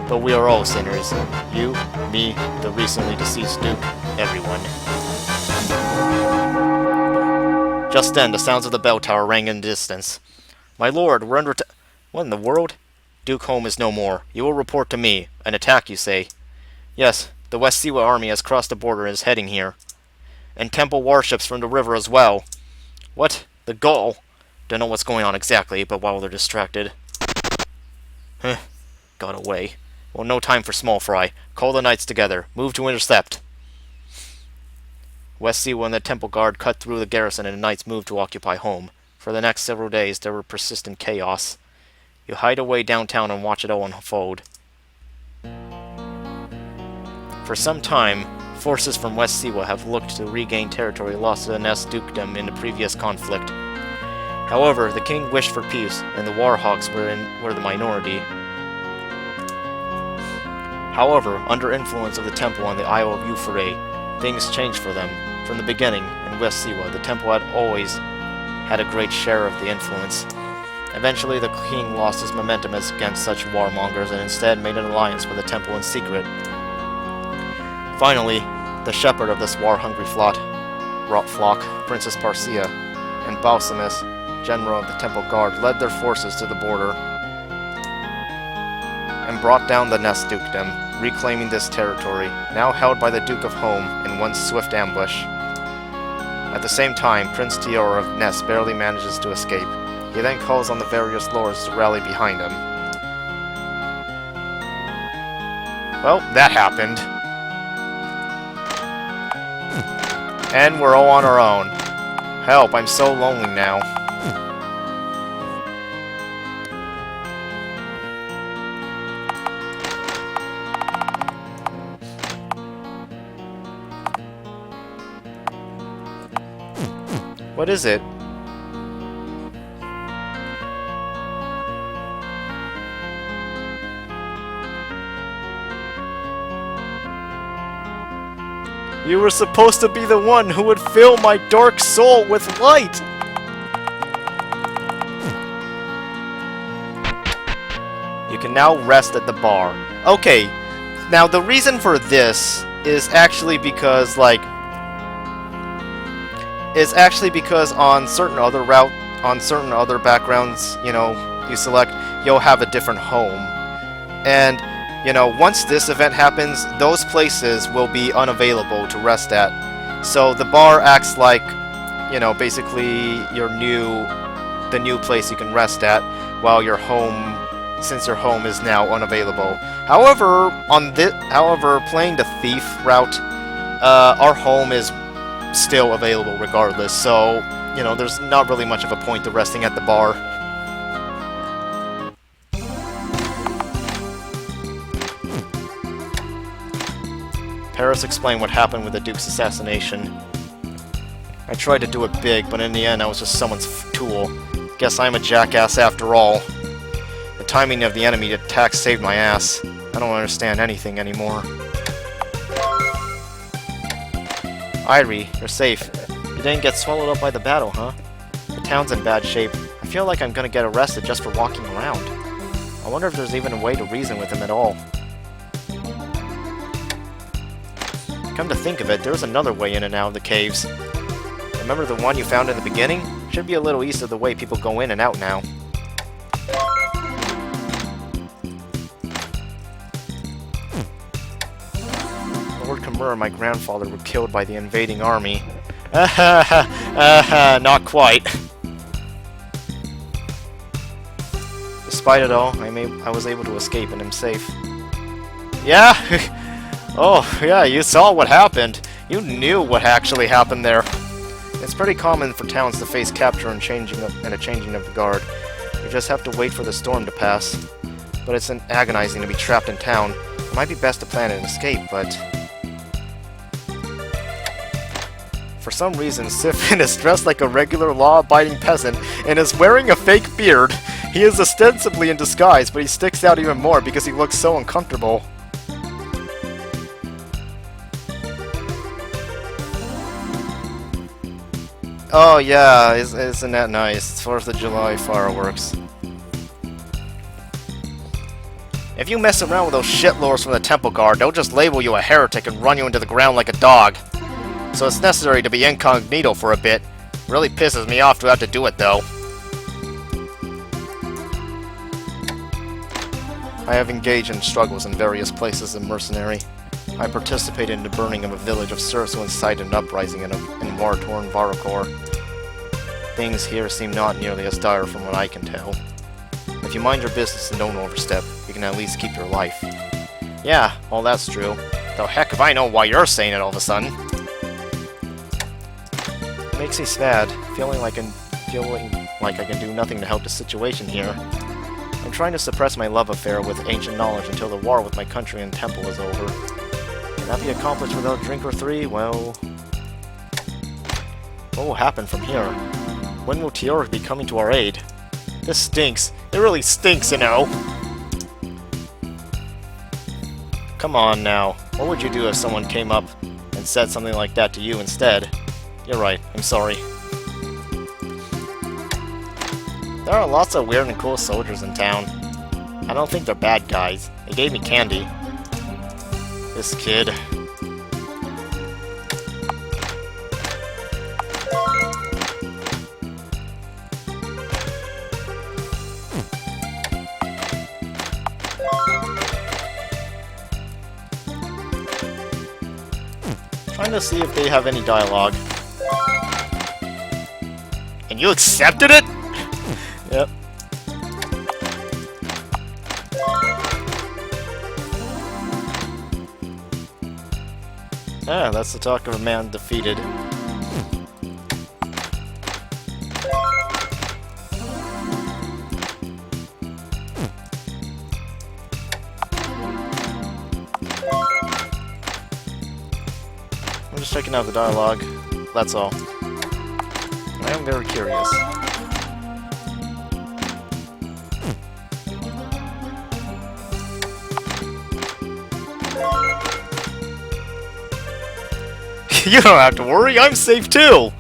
But we are all sinners. You, me, the recently deceased Duke, everyone. Just then, the sounds of the bell tower rang in the distance. My lord, we're under what in the world? Duke Home is no more. You will report to me. An attack, you say? Yes, the West Siwa army has crossed the border and is heading here. And temple warships from the river as well. What? The Gaul? Don't know what's going on exactly, but while they're distracted. Got away. Well, no time for small fry. Call the knights together. Move to intercept. West Siwa and the temple guard cut through the garrison and the knights moved to occupy Home. For the next several days, there were persistent chaos. You hide away downtown and watch it all unfold. For some time, forces from West Siwa have looked to regain territory lost to the Ness dukedom in the previous conflict. However, the king wished for peace, and the Warhawks were the minority. However, under influence of the temple on the Isle of Euphrates, things changed for them. From the beginning, in West Siwa, the temple had always had a great share of the influence. Eventually, the king lost his momentum against such warmongers and instead made an alliance with the temple in secret. Finally, the shepherd of this war-hungry flock, Princess Parcia, and Balsamus, general of the temple guard, led their forces to the border and brought down the Ness dukedom, reclaiming this territory, now held by the Duke of Home in one swift ambush. At the same time, Prince Tior of Ness barely manages to escape. He then calls on the various lords to rally behind him. Well, that happened. And we're all on our own. Help, I'm so lonely now. What is it? You were supposed to be the one who would fill my dark soul with light! You can now rest at the bar. Okay, now the reason for this is actually because, on certain other on certain other backgrounds, you select, you'll have a different home. And, once this event happens, those places will be unavailable to rest at. So the bar acts like, basically the new place you can rest at, while your home, since your home is now unavailable. However, playing the thief route, our home is still available regardless, so, there's not really much of a point to resting at the bar. Paris explained what happened with the Duke's assassination. I tried to do it big, but in the end I was just someone's tool. Guess I'm a jackass after all. The timing of the enemy attack saved my ass. I don't understand anything anymore. Irie, you're safe. You didn't get swallowed up by the battle, huh? The town's in bad shape. I feel like I'm gonna get arrested just for walking around. I wonder if there's even a way to reason with him at all. Come to think of it, there's another way in and out of the caves. Remember the one you found in the beginning? Should be a little east of the way people go in and out now. Lord Kamur and my grandfather were killed by the invading army. Not quite. Despite it all, I was able to escape and am safe. Yeah? Oh, yeah, you saw what happened. You knew what actually happened there. It's pretty common for towns to face capture and a changing of the guard. You just have to wait for the storm to pass. But it's agonizing to be trapped in town. It might be best to plan an escape, but... For some reason, Siffin is dressed like a regular law-abiding peasant and is wearing a fake beard. He is ostensibly in disguise, but he sticks out even more because he looks so uncomfortable. Oh yeah, isn't that nice? 4th of July fireworks. If you mess around with those shitlords from the Temple Guard, they'll just label you a heretic and run you into the ground like a dog. So it's necessary to be incognito for a bit. Really pisses me off to have to do it, though. I have engaged in struggles in various places as a mercenary. I participated in the burning of a village of serfs who incited an uprising in war-torn Varakor. Things here seem not nearly as dire from what I can tell. If you mind your business and don't overstep, you can at least keep your life. Yeah, well that's true. Though heck if I know why you're saying it all of a sudden. It makes me sad, feeling like I can do nothing to help the situation here. I'm trying to suppress my love affair with ancient knowledge until the war with my country and temple is over. Can that be accomplished without a drink or three? Well... What will happen from here? When will Tiora be coming to our aid? This stinks. It really stinks, you know! Come on now. What would you do if someone came up and said something like that to you instead? You're right. I'm sorry. There are lots of weird and cool soldiers in town. I don't think they're bad guys. They gave me candy. This kid. Trying to see if they have any dialogue. And you accepted it? Yep. Ah, that's the talk of a man defeated. I'm just checking out the dialogue. That's all. I am very curious. You don't have to worry, I'm safe too!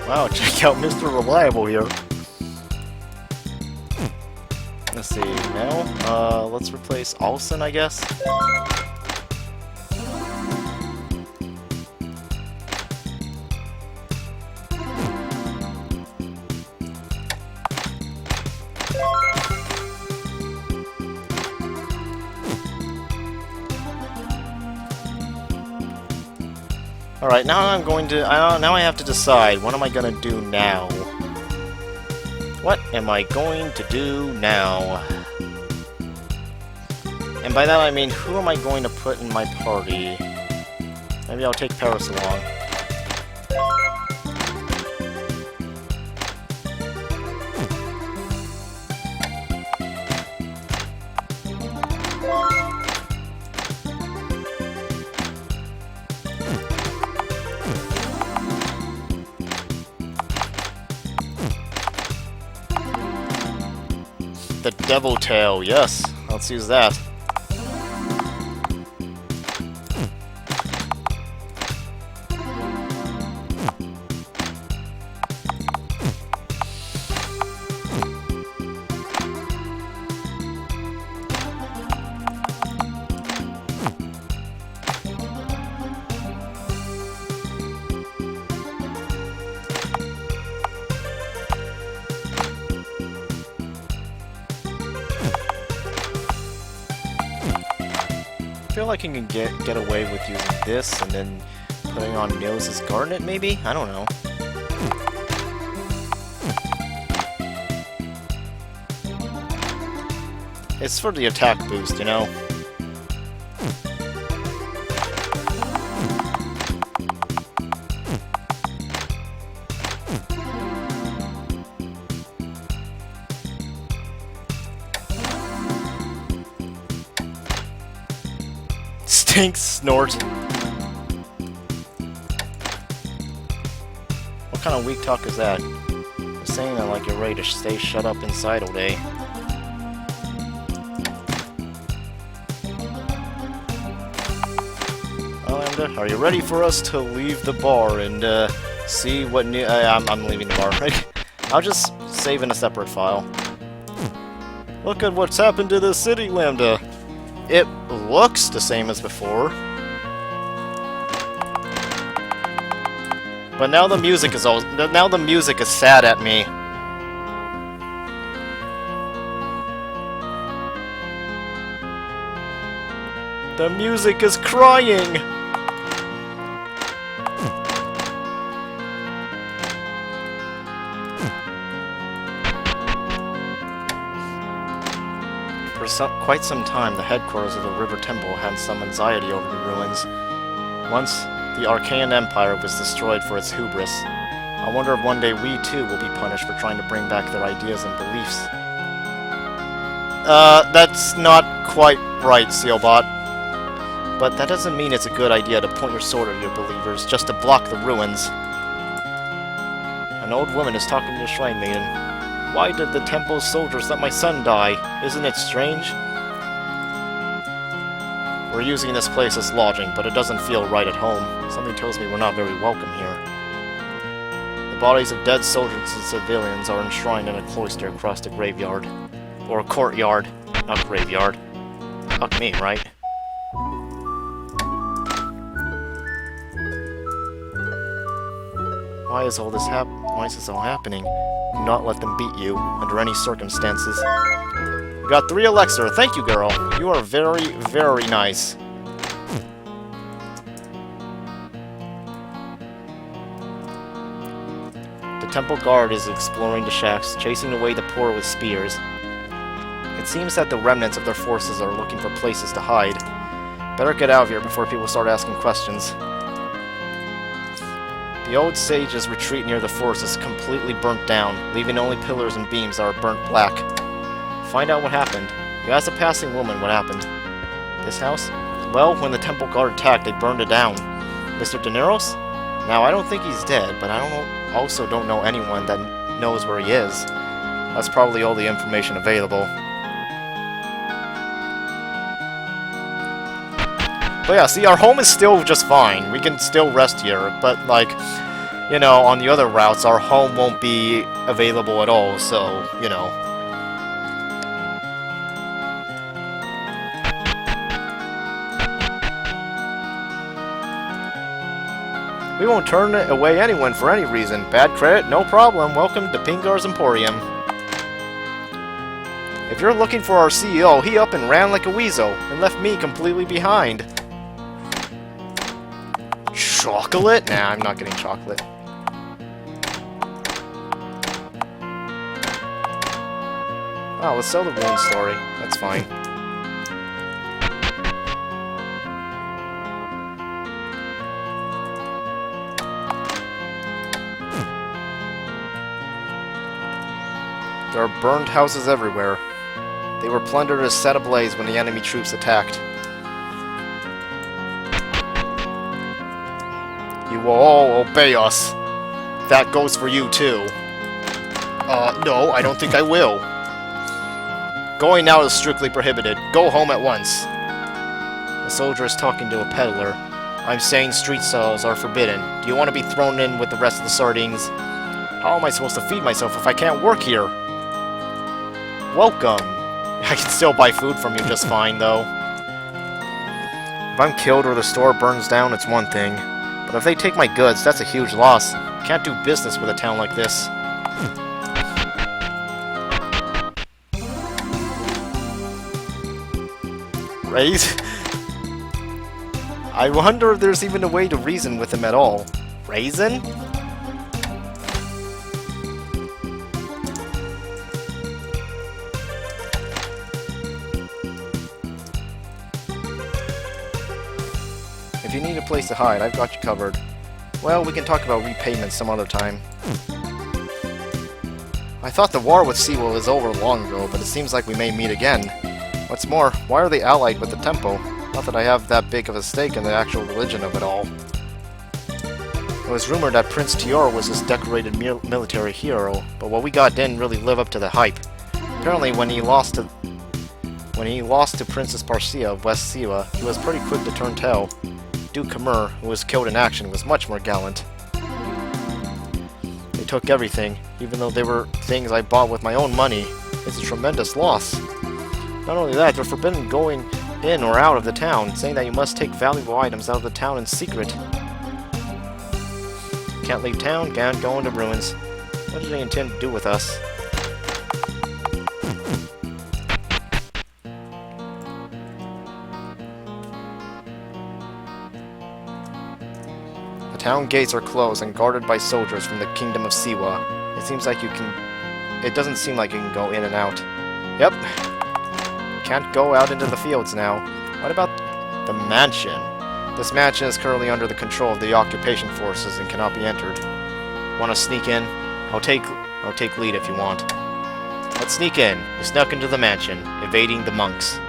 Wow, check out Mr. Reliable here. Let's see, now, let's replace Olsen, I guess. Alright, now I'm going to... now I have to decide, what am I gonna do now? What am I going to do now? And by that I mean, who am I going to put in my party? Maybe I'll take Paris along. The Devil Tail, yes. Let's use that. I feel like I can get away with using this and then putting on Nils' Garnet, maybe? I don't know. It's for the attack boost, you know? Stink snort. What kind of weak talk is that? I'm saying that like you're ready to stay shut up inside all day. Well, Lambda, are you ready for us to leave the bar and see what new... I'm leaving the bar. I'll just save in a separate file. Look at what's happened to the city, Lambda. It looks the same as before. But now the music is sad at me. The music is crying. For quite some time, the headquarters of the River Temple had some anxiety over the ruins. Once the Archaean Empire was destroyed for its hubris, I wonder if one day we too will be punished for trying to bring back their ideas and beliefs. That's not quite right, Sealbot. But that doesn't mean it's a good idea to point your sword at your believers just to block the ruins. An old woman is talking to the Shrine Maiden. Why did the temple's soldiers let my son die? Isn't it strange? We're using this place as lodging, but it doesn't feel right at home. Something tells me we're not very welcome here. The bodies of dead soldiers and civilians are enshrined in a cloister across the graveyard. Or a courtyard, not graveyard. Fuck me, right? Why is this all happening? Do not let them beat you, under any circumstances. You got 3 elixir. Thank you, girl. You are very, very nice. The temple guard is exploring the shacks, chasing away the poor with spears. It seems that the remnants of their forces are looking for places to hide. Better get out of here before people start asking questions. The old sage's retreat near the forest is completely burnt down, leaving only pillars and beams that are burnt black. Find out what happened. You asked a passing woman what happened. This house? Well, when the temple guard attacked, they burned it down. Mr. Dineros? Now, I don't think he's dead, but I also don't know anyone that knows where he is. That's probably all the information available. But yeah, see, our home is still just fine. We can still rest here, but, like, You know, on the other routes, our home won't be available at all, so, you know. We won't turn away anyone for any reason. Bad credit? No problem. Welcome to Pingar's Emporium. If you're looking for our CEO, he up and ran like a weasel and left me completely behind. Chocolate? Nah, I'm not getting chocolate. Oh, let's sell the ruin story. That's fine. There are burned houses everywhere. They were plundered and set ablaze when the enemy troops attacked. You will all obey us. That goes for you too. No, I don't think I will. Going now is strictly prohibited. Go home at once. The soldier is talking to a peddler. I'm saying street stalls are forbidden. Do you want to be thrown in with the rest of the sardines? How am I supposed to feed myself if I can't work here? Welcome. I can still buy food from you just fine, though. If I'm killed or the store burns down, it's one thing. But if they take my goods, that's a huge loss. Can't do business with a town like this. Raise? I wonder if there's even a way to reason with him at all. Raisin? If you need a place to hide, I've got you covered. Well, we can talk about repayment some other time. I thought the war with Siwa was over long ago, but it seems like we may meet again. What's more, why are they allied with the temple? Not that I have that big of a stake in the actual religion of it all. It was rumored that Prince Tior was this decorated military hero, but what we got didn't really live up to the hype. Apparently, when he lost to Princess Parcia of West Siwa, he was pretty quick to turn tail. Duke Khmer, who was killed in action, was much more gallant. They took everything, even though they were things I bought with my own money. It's a tremendous loss. Not only that, they're forbidden going in or out of the town, saying that you must take valuable items out of the town in secret. Can't leave town, can't go into ruins. What do they intend to do with us? The town gates are closed and guarded by soldiers from the kingdom of Siwa. It doesn't seem like you can go in and out. Yep. Can't go out into the fields now. What about the mansion? This mansion is currently under the control of the occupation forces and cannot be entered. Want to sneak in? I'll take lead if you want. Let's sneak in. You snuck into the mansion, evading the monks.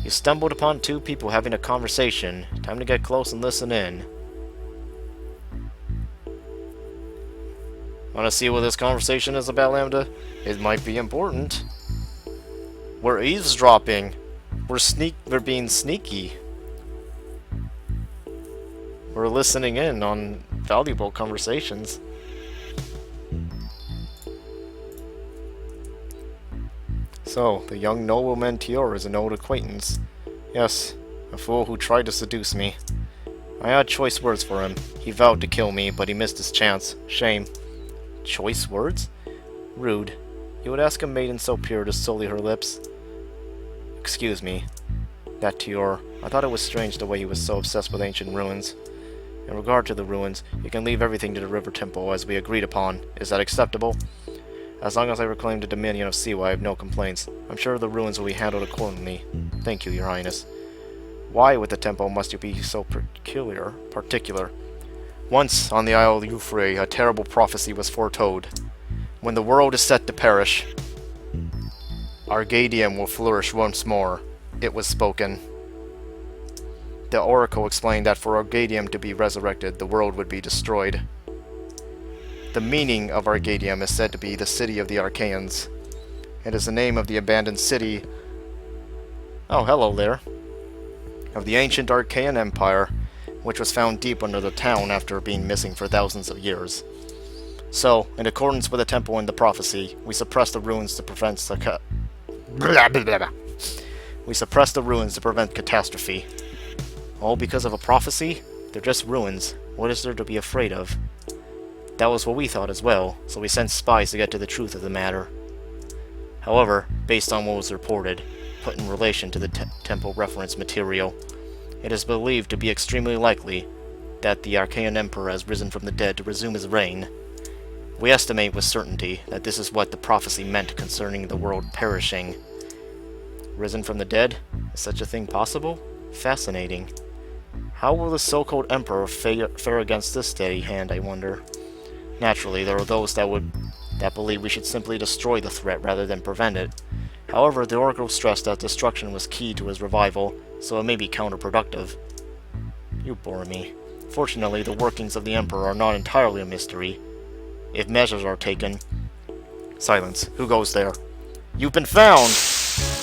You stumbled upon two people having a conversation. Time to get close and listen in. Want to see what this conversation is about, Lambda? It might be important. We're eavesdropping. We're being sneaky. We're listening in on valuable conversations. So, the young nobleman Tior is an old acquaintance. Yes, a fool who tried to seduce me. I had choice words for him. He vowed to kill me, but he missed his chance. Shame. Choice words? Rude. You would ask a maiden so pure to sully her lips? Excuse me. That Tior. I thought it was strange the way he was so obsessed with ancient ruins. In regard to the ruins, you can leave everything to the River Temple as we agreed upon. Is that acceptable? As long as I reclaim the dominion of Siwa, I have no complaints. I'm sure the ruins will be handled accordingly. Thank you, Your Highness. Why with the temple must you be so particular? Once, on the Isle of Euphrates, a terrible prophecy was foretold. When the world is set to perish, Argadium will flourish once more. It was spoken. The oracle explained that for Argadium to be resurrected, the world would be destroyed. The meaning of Argadium is said to be the city of the Archaeans. It is the name of the abandoned city... Oh, hello there. Of the ancient Archaean Empire. which was found deep under the town after being missing for thousands of years. So, in accordance with the temple and the prophecy, we suppressed the ruins to prevent We suppressed the ruins to prevent catastrophe. All because of a prophecy? They're just ruins. What is there to be afraid of? That was what we thought as well, so we sent spies to get to the truth of the matter. However, based on what was reported, put in relation to the temple reference material, it is believed to be extremely likely that the Archaean Emperor has risen from the dead to resume his reign. We estimate with certainty that this is what the prophecy meant concerning the world perishing. Risen from the dead? Is such a thing possible? Fascinating. How will the so-called Emperor fare against this steady hand, I wonder? Naturally, there are those that believe we should simply destroy the threat rather than prevent it. However, the Oracle stressed that destruction was key to his revival, so it may be counterproductive. You bore me. Fortunately, the workings of the Emperor are not entirely a mystery. If measures are taken... Silence. Who goes there? You've been found!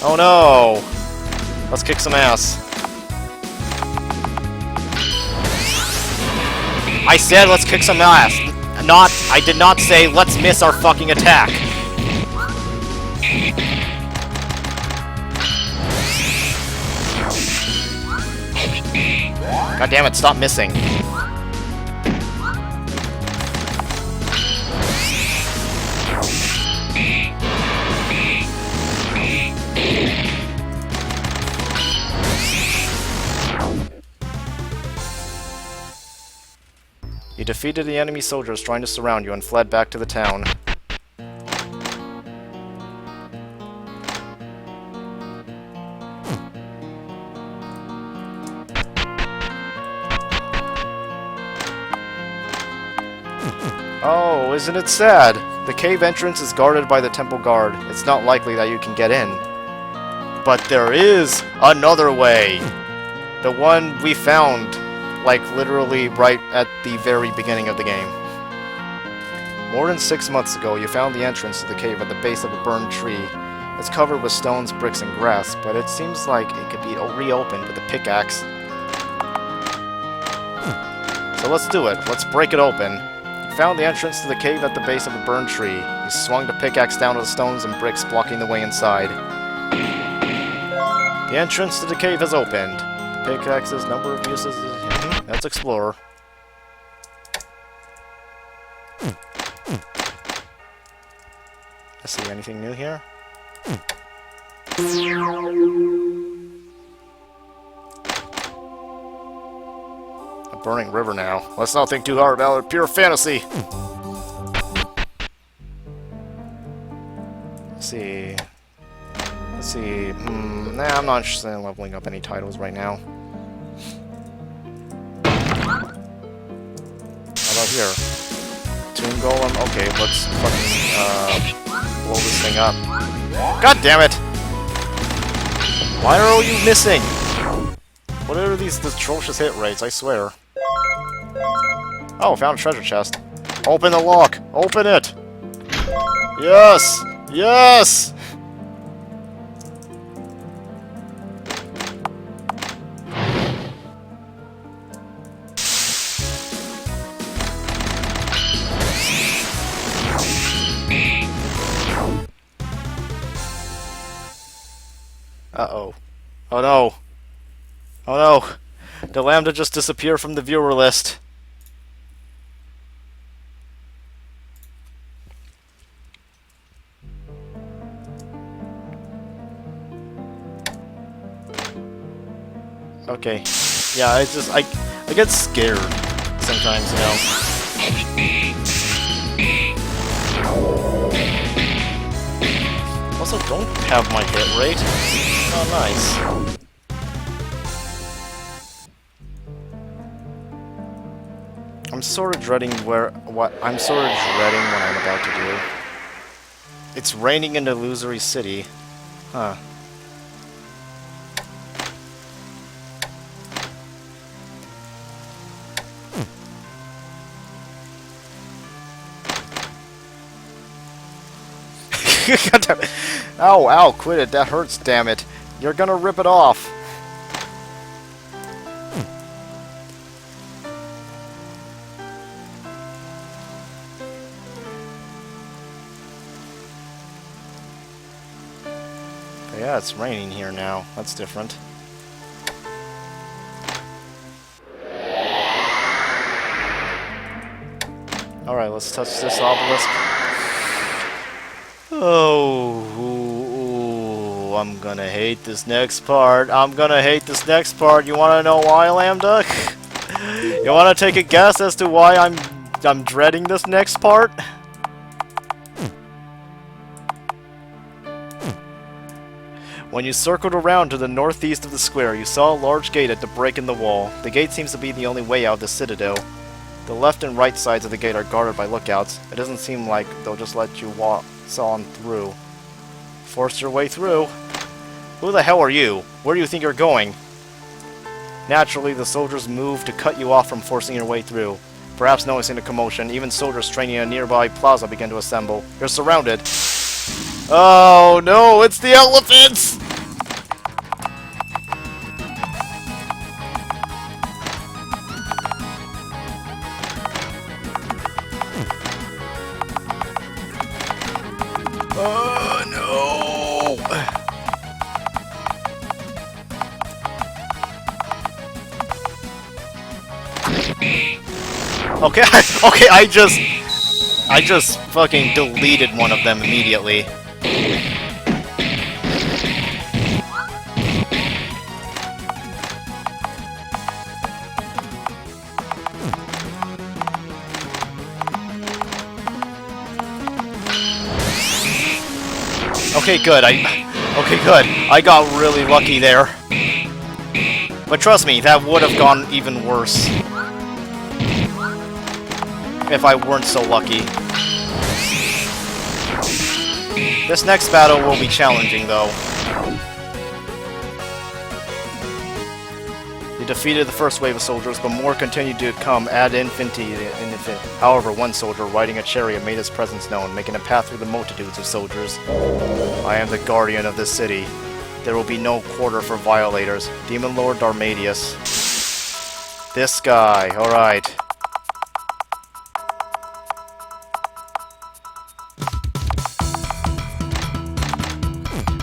Oh no! Let's kick some ass. I said let's kick some ass! I did not say let's miss our fucking attack! God damn it, stop missing. You defeated the enemy soldiers trying to surround you and fled back to the town. Oh, isn't it sad? The cave entrance is guarded by the temple guard. It's not likely that you can get in. But there is another way! The one we found, like, literally right at the very beginning of the game. More than 6 months ago, you found the entrance to the cave at the base of a burned tree. It's covered with stones, bricks, and grass, but it seems like it could be reopened with a pickaxe. So let's do it. Let's break it open. You found the entrance to the cave at the base of a burned tree. You swung the pickaxe down to the stones and bricks blocking the way inside. The entrance to the cave is opened. The pickaxe's number of uses is... Let's explore. Let's see, anything new here? A burning river now. Let's not think too hard about it. Pure fantasy! Let's see. Nah, I'm not interested in leveling up any titles right now. How about here? Tomb Golem? Okay, let's fucking, blow this thing up. God damn it! Why are all you missing? What are these atrocious hit rates, I swear. Oh, found a treasure chest. Open the lock! Open it! Yes! Yes! Uh-oh. Oh no. Oh no. The Lambda just disappeared from the viewer list. Okay. Yeah, I get scared sometimes, you know. Also, don't have my hit rate. Oh, nice. I'm sort of dreading what I'm about to do. It's raining in the illusory city. Huh. God damn it. Ow, ow, quit it. That hurts, damn it. You're gonna rip it off. yeah, it's raining here now. That's different. Alright, let's touch this obelisk. Oh, ooh, I'm gonna hate this next part. I'm gonna hate this next part. You wanna know why, Lambda? You wanna take a guess as to why I'm dreading this next part? When you circled around to the northeast of the square, you saw a large gate at the break in the wall. The gate seems to be the only way out of the citadel. The left and right sides of the gate are guarded by lookouts. It doesn't seem like they'll just let you walk on through. Force your way through? Who the hell are you? Where do you think you're going? Naturally, the soldiers moved to cut you off from forcing your way through. Perhaps noticing the commotion, even soldiers training in a nearby plaza began to assemble. You're surrounded. Oh no, it's the elephants! Oh no! Okay, okay, I just fucking deleted one of them immediately. Okay, good. Okay, good. I got really lucky there. But trust me, that would have gone even worse if I weren't so lucky. This next battle will be challenging, though. You defeated the first wave of soldiers, but more continued to come ad infinitum. However, one soldier riding a chariot made his presence known, making a path through the multitudes of soldiers. I am the guardian of this city. There will be no quarter for violators. Demon Lord Darmadius. This guy, alright.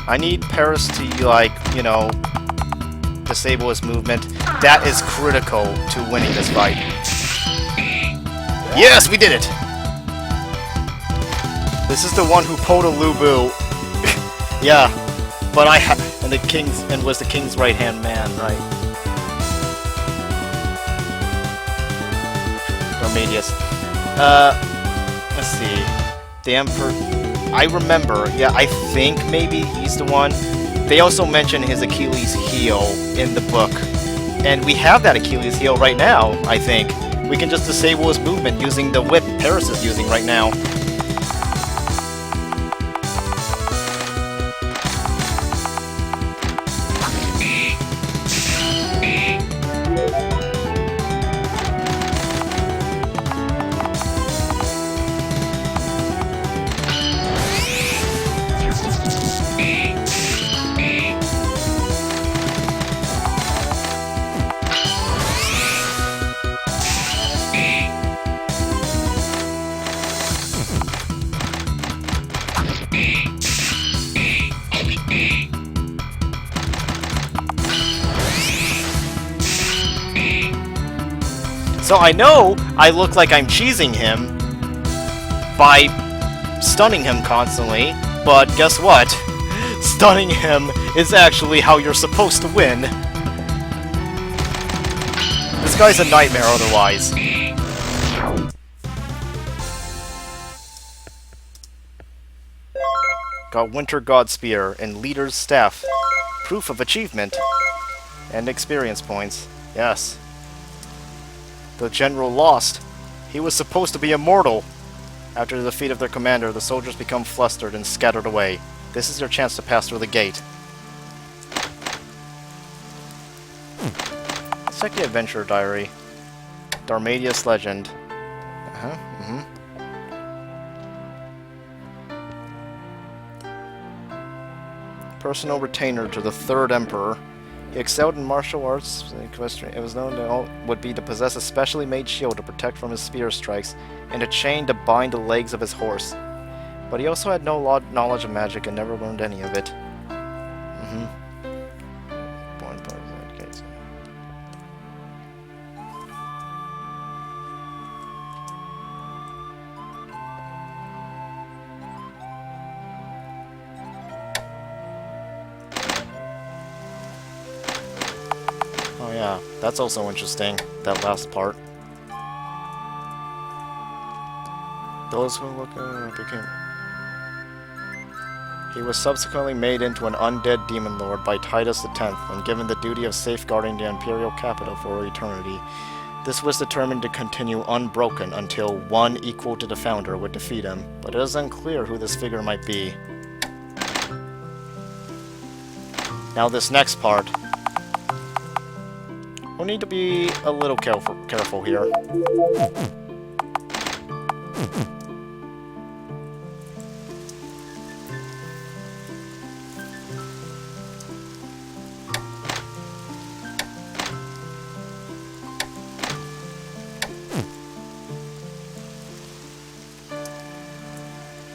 I need Paris to, like, you know, disable his movement. That is critical to winning this fight. Yes, we did it! This is the one who pulled a Lubu. Yeah, but and was the king's right-hand man, right? Darmadius. Let's see. The Emperor. I remember. Yeah, I think maybe he's the one. They also mention his Achilles heel in the book, and we have that Achilles heel right now. I think we can just disable his movement using the whip Paris is using right now. So I know I look like I'm cheesing him by stunning him constantly, but guess what? Stunning him is actually how you're supposed to win. This guy's a nightmare otherwise. Got Winter God Spear and Leader's Staff. Proof of achievement. And experience points. Yes. The general lost. He was supposed to be immortal. After the defeat of their commander, the soldiers become flustered and scattered away. This is your chance to pass through the gate. Let's check the adventure diary. Darmadius Legend. Personal retainer to the Third Emperor. He excelled in martial arts and equestrian. It was known that would be to possess a specially made shield to protect from his spear strikes, and a chain to bind the legs of his horse. But he also had no knowledge of magic and never learned any of it. Oh yeah, that's also interesting, that last part. Those who look became... He was subsequently made into an undead demon lord by Titus X and given the duty of safeguarding the imperial capital for eternity. This was determined to continue unbroken until one equal to the founder would defeat him, but it is unclear who this figure might be. Now this next part, we'll need to be a little careful here.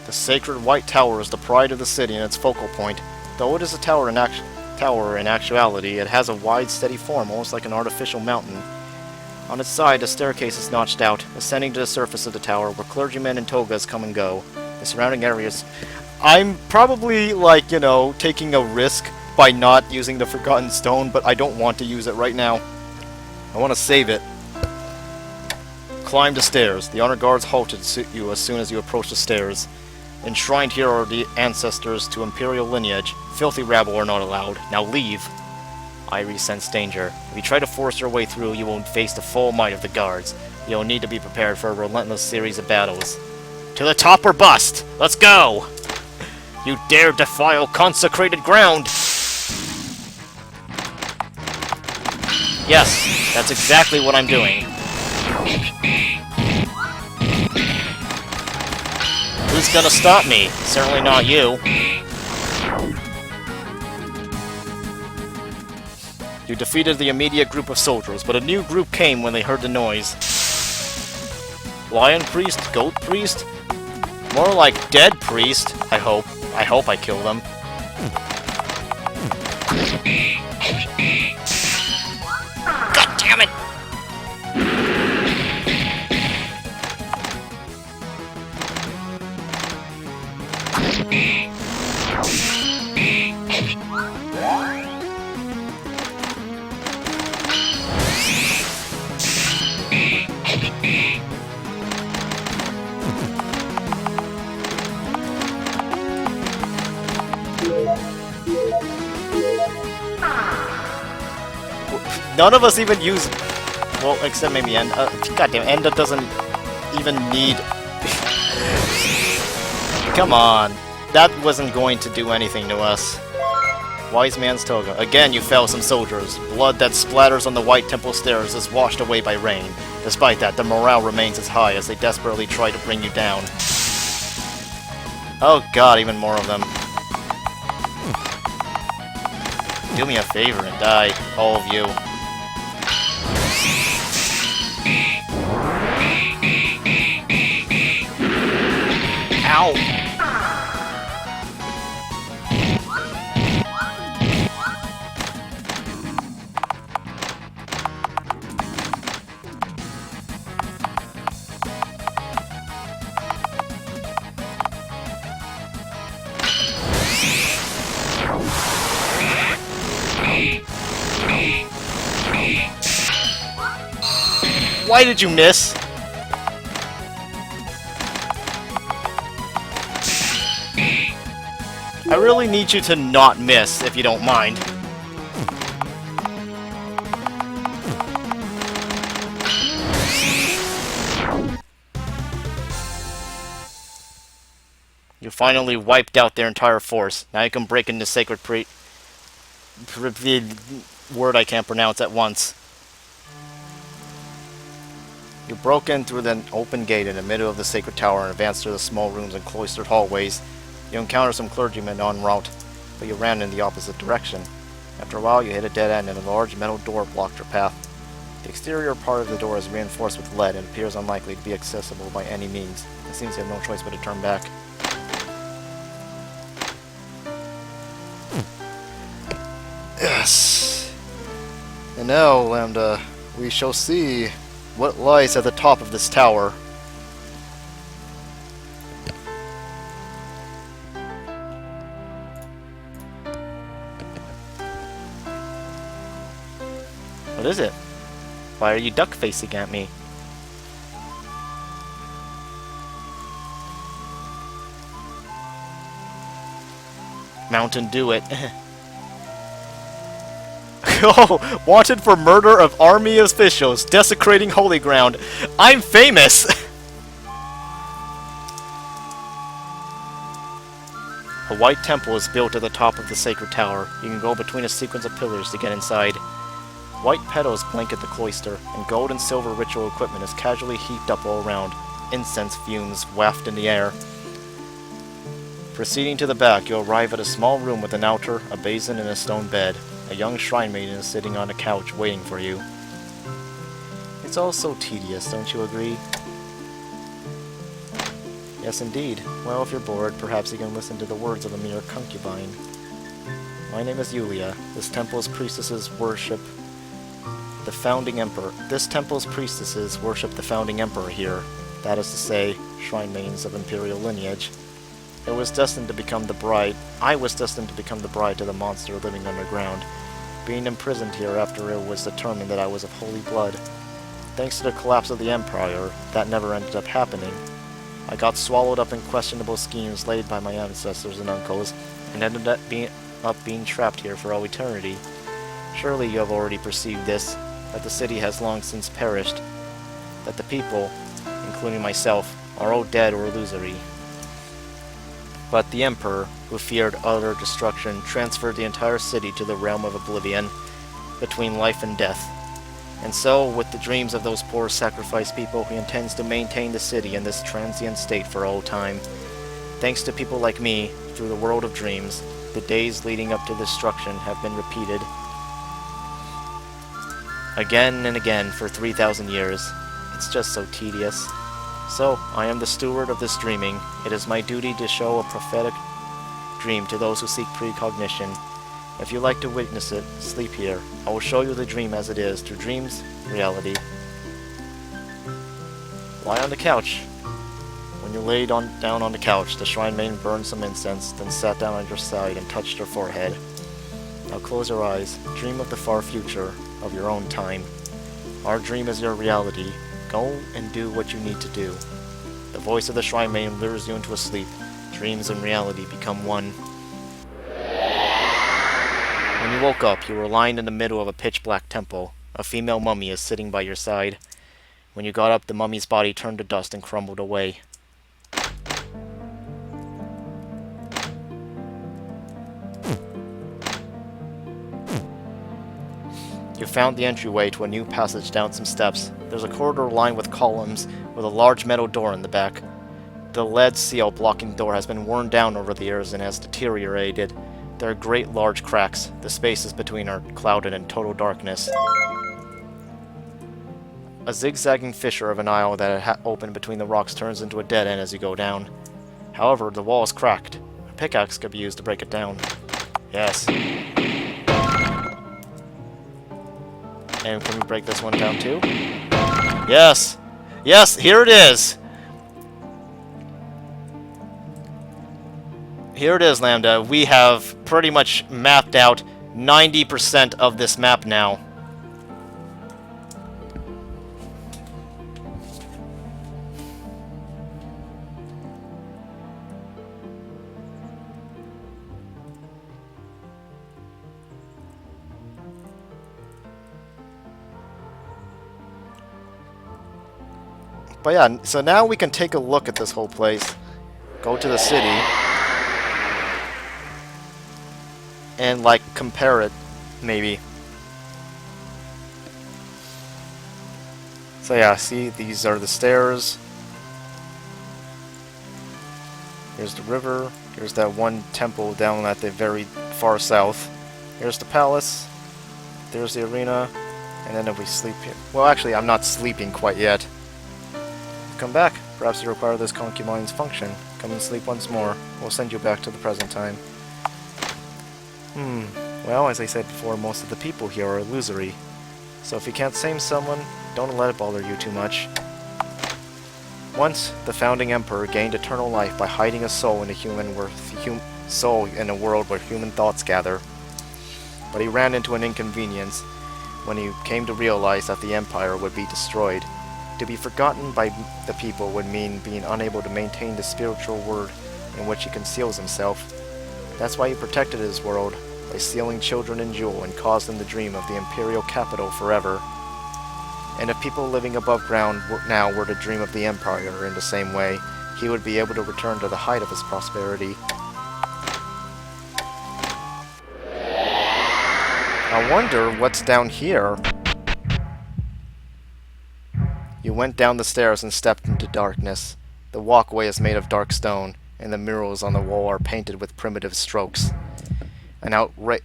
The sacred White Tower is the pride of the city and its focal point. Though it is a tower in actuality, it has a wide, steady form, almost like an artificial mountain. On its side, a staircase is notched out, ascending to the surface of the tower, where clergymen and togas come and go. The surrounding areas... I'm probably, like, you know, taking a risk by not using the Forgotten Stone, but I don't want to use it right now. I want to save it. Climb the stairs. The honor guards halted you as soon as you approach the stairs. Enshrined here are the ancestors to Imperial lineage. Filthy rabble are not allowed. Now leave. Irie sense danger. If you try to force your way through, you will face the full might of the guards. You'll need to be prepared for a relentless series of battles. To the top or bust! Let's go! You dare defile consecrated ground! Yes, that's exactly what I'm doing. Who's gonna stop me? Certainly not you. You defeated the immediate group of soldiers, but a new group came when they heard the noise. Lion priest? Goat priest? More like dead priest, I hope. I hope I kill them. God damn it! None of us even use... Well, except maybe Enda. Goddamn, Enda doesn't even need... Come on. That wasn't going to do anything to us. Wise man's toga. Again, you fell some soldiers. Blood that splatters on the White Temple stairs is washed away by rain. Despite that, the morale remains as high as they desperately try to bring you down. Oh god, even more of them. Do me a favor and die, all of you. Ow! Why did you miss? I really need you to not miss, if you don't mind. You finally wiped out their entire force. Now you can break into sacred word I can't pronounce at once. You broke in through the open gate in the middle of the sacred tower and advanced through the small rooms and cloistered hallways. You encountered some clergymen en route, but you ran in the opposite direction. After a while, you hit a dead end and a large metal door blocked your path. The exterior part of the door is reinforced with lead and appears unlikely to be accessible by any means. It seems you have no choice but to turn back. Yes. And now, Lambda, we shall see what lies at the top of this tower. What is it? Why are you duck-facing at me? Mountain Dew it. Oh, wanted for murder of army officials, desecrating holy ground. I'm famous! A white temple is built at the top of the sacred tower. You can go between a sequence of pillars to get inside. White petals blanket the cloister, and gold and silver ritual equipment is casually heaped up all around. Incense fumes waft in the air. Proceeding to the back, you'll arrive at a small room with an altar, a basin, and a stone bed. A young shrine maiden is sitting on a couch waiting for you. It's all so tedious, don't you agree? Yes, indeed. Well, if you're bored, perhaps you can listen to the words of a mere concubine. My name is Yulia. This temple's priestesses worship the founding emperor. This temple's priestesses worship the founding emperor here. That is to say, shrine maidens of imperial lineage. I was destined to become the bride to the monster living underground, being imprisoned here after it was determined that I was of holy blood. Thanks to the collapse of the empire, that never ended up happening. I got swallowed up in questionable schemes laid by my ancestors and uncles, and ended up being trapped here for all eternity. Surely you have already perceived this, that the city has long since perished, that the people, including myself, are all dead or illusory. But the Emperor, who feared utter destruction, transferred the entire city to the realm of oblivion, between life and death. And so, with the dreams of those poor sacrificed people, he intends to maintain the city in this transient state for all time. Thanks to people like me, through the world of dreams, the days leading up to destruction have been repeated again and again for 3,000 years. It's just so tedious. So, I am the steward of this dreaming. It is my duty to show a prophetic dream to those who seek precognition. If you like to witness it, sleep here. I will show you the dream as it is, through dreams, reality. Lie on the couch. When you laid down on the couch, the shrine maiden burned some incense, then sat down on your side and touched your forehead. Now close your eyes. Dream of the far future, of your own time. Our dream is your reality. Go and do what you need to do. The voice of the shrine maiden lures you into a sleep. Dreams and reality become one. When you woke up, you were lying in the middle of a pitch-black temple. A female mummy is sitting by your side. When you got up, the mummy's body turned to dust and crumbled away. You found the entryway to a new passage down some steps. There's a corridor lined with columns, with a large metal door in the back. The lead seal blocking the door has been worn down over the years and has deteriorated. There are great large cracks. The spaces between are clouded in total darkness. A zigzagging fissure of an aisle that had opened between the rocks turns into a dead end as you go down. However, the wall is cracked. A pickaxe could be used to break it down. Yes. And can we break this one down too? Yes! Yes, here it is! Here it is, Lambda. We have pretty much mapped out 90% of this map now. But yeah, so now we can take a look at this whole place. Go to the city. And, like, compare it, maybe. So yeah, see, these are the stairs. Here's the river. Here's that one temple down at the very far south. Here's the palace. There's the arena. And then if we sleep here... Well, actually, I'm not sleeping quite yet. Come back. Perhaps you require this concubine's function. Come and sleep once more. We'll send you back to the present time. Well, as I said before, most of the people here are illusory. So if you can't save someone, don't let it bother you too much. Once, the founding emperor gained eternal life by hiding a soul in a world where human thoughts gather. But he ran into an inconvenience. when he came to realize that the Empire would be destroyed. To be forgotten by the people would mean being unable to maintain the spiritual word in which he conceals himself. That's why he protected his world, by sealing children in jewel and caused them to dream of the imperial capital forever. And if people living above ground now were to dream of the Empire in the same way, he would be able to return to the height of his prosperity. I wonder what's down here. You went down the stairs and stepped into darkness. The walkway is made of dark stone, and the murals on the wall are painted with primitive strokes. And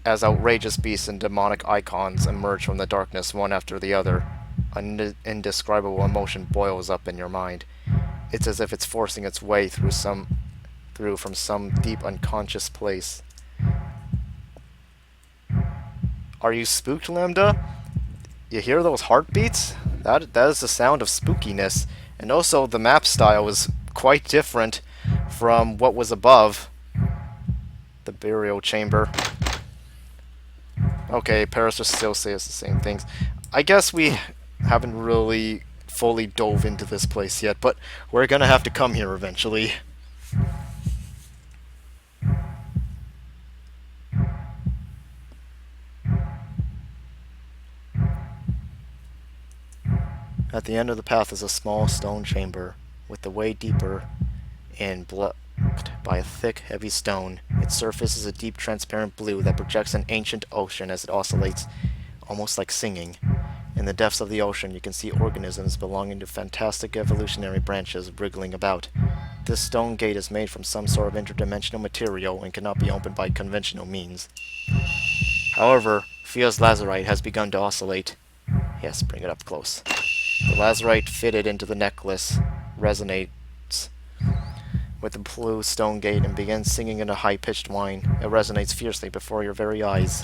as outrageous beasts and demonic icons emerge from the darkness one after the other, an indescribable emotion boils up in your mind. It's as if it's forcing its way through from some deep unconscious place. Are you spooked, Lambda? You hear those heartbeats? That is the sound of spookiness. And also, the map style is quite different from what was above the burial chamber. Okay, Paris just still says the same things. I guess we haven't really fully dove into this place yet, but we're gonna have to come here eventually. At the end of the path is a small stone chamber, with the way deeper and blocked by a thick, heavy stone. Its surface is a deep, transparent blue that projects an ancient ocean as it oscillates, almost like singing. In the depths of the ocean, you can see organisms belonging to fantastic evolutionary branches wriggling about. This stone gate is made from some sort of interdimensional material and cannot be opened by conventional means. However, Fia's lazarite has begun to oscillate. Yes, bring it up close. The lazarite fitted into the necklace resonates with the blue stone gate and begins singing in a high-pitched whine. It resonates fiercely before your very eyes.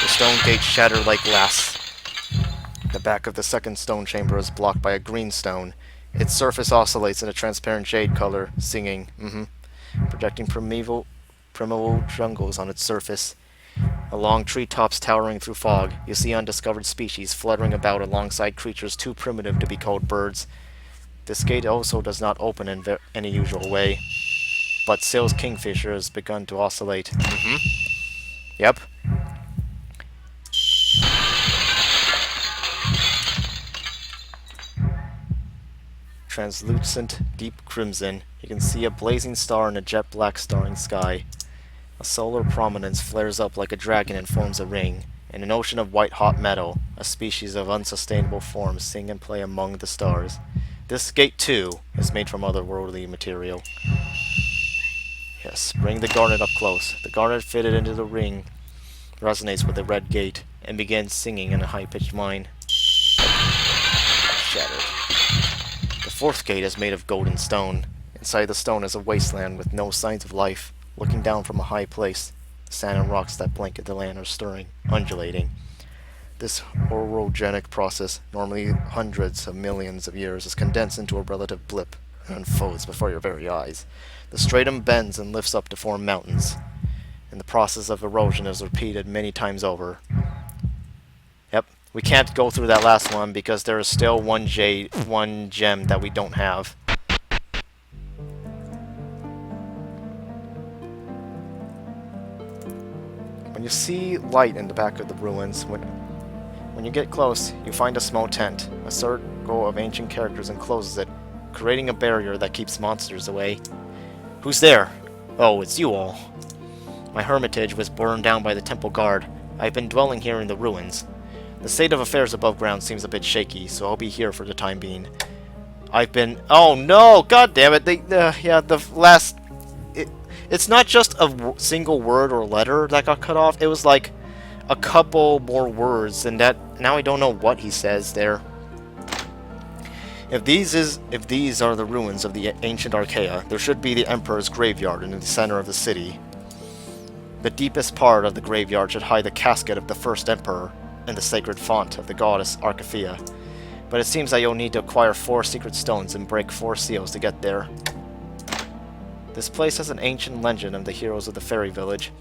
The stone gate shattered like glass. The back of the second stone chamber is blocked by a green stone. Its surface oscillates in a transparent jade color, singing, projecting primeval jungles on its surface. Along treetops towering through fog, you see undiscovered species fluttering about alongside creatures too primitive to be called birds. This gate also does not open in any usual way, but Sale's kingfisher has begun to oscillate. Yep. Translucent, deep crimson, you can see a blazing star in a jet-black starring sky. A solar prominence flares up like a dragon and forms a ring. In an ocean of white-hot metal, a species of unsustainable forms sing and play among the stars. This gate, too, is made from otherworldly material. Yes, bring the garnet up close. The garnet fitted into the ring resonates with the red gate and begins singing in a high-pitched whine. Shattered. The fourth gate is made of golden stone. Inside the stone is a wasteland with no signs of life. Looking down from a high place, the sand and rocks that blanket the land are stirring, undulating. This orogenic process, normally hundreds of millions of years, is condensed into a relative blip and unfolds before your very eyes. The stratum bends and lifts up to form mountains, and the process of erosion is repeated many times over. Yep, we can't go through that last one because there is still one gem that we don't have. When you see light in the back of the ruins, when you get close, you find a small tent. A circle of ancient characters encloses it, creating a barrier that keeps monsters away. Who's there? Oh, it's you all. My hermitage was burned down by the temple guard. I've been dwelling here in the ruins. The state of affairs above ground seems a bit shaky, so I'll be here for the time being. Oh no! God damn it! It's not just a single word or letter that got cut off. It was like a couple more words, and now I don't know what he says there. If these are the ruins of the ancient Archaea, there should be the Emperor's graveyard in the center of the city. The deepest part of the graveyard should hide the casket of the first Emperor and the sacred font of the goddess Archaea. But it seems that you'll need to acquire 4 secret stones and break 4 seals to get there. This place has an ancient legend of the heroes of the fairy village.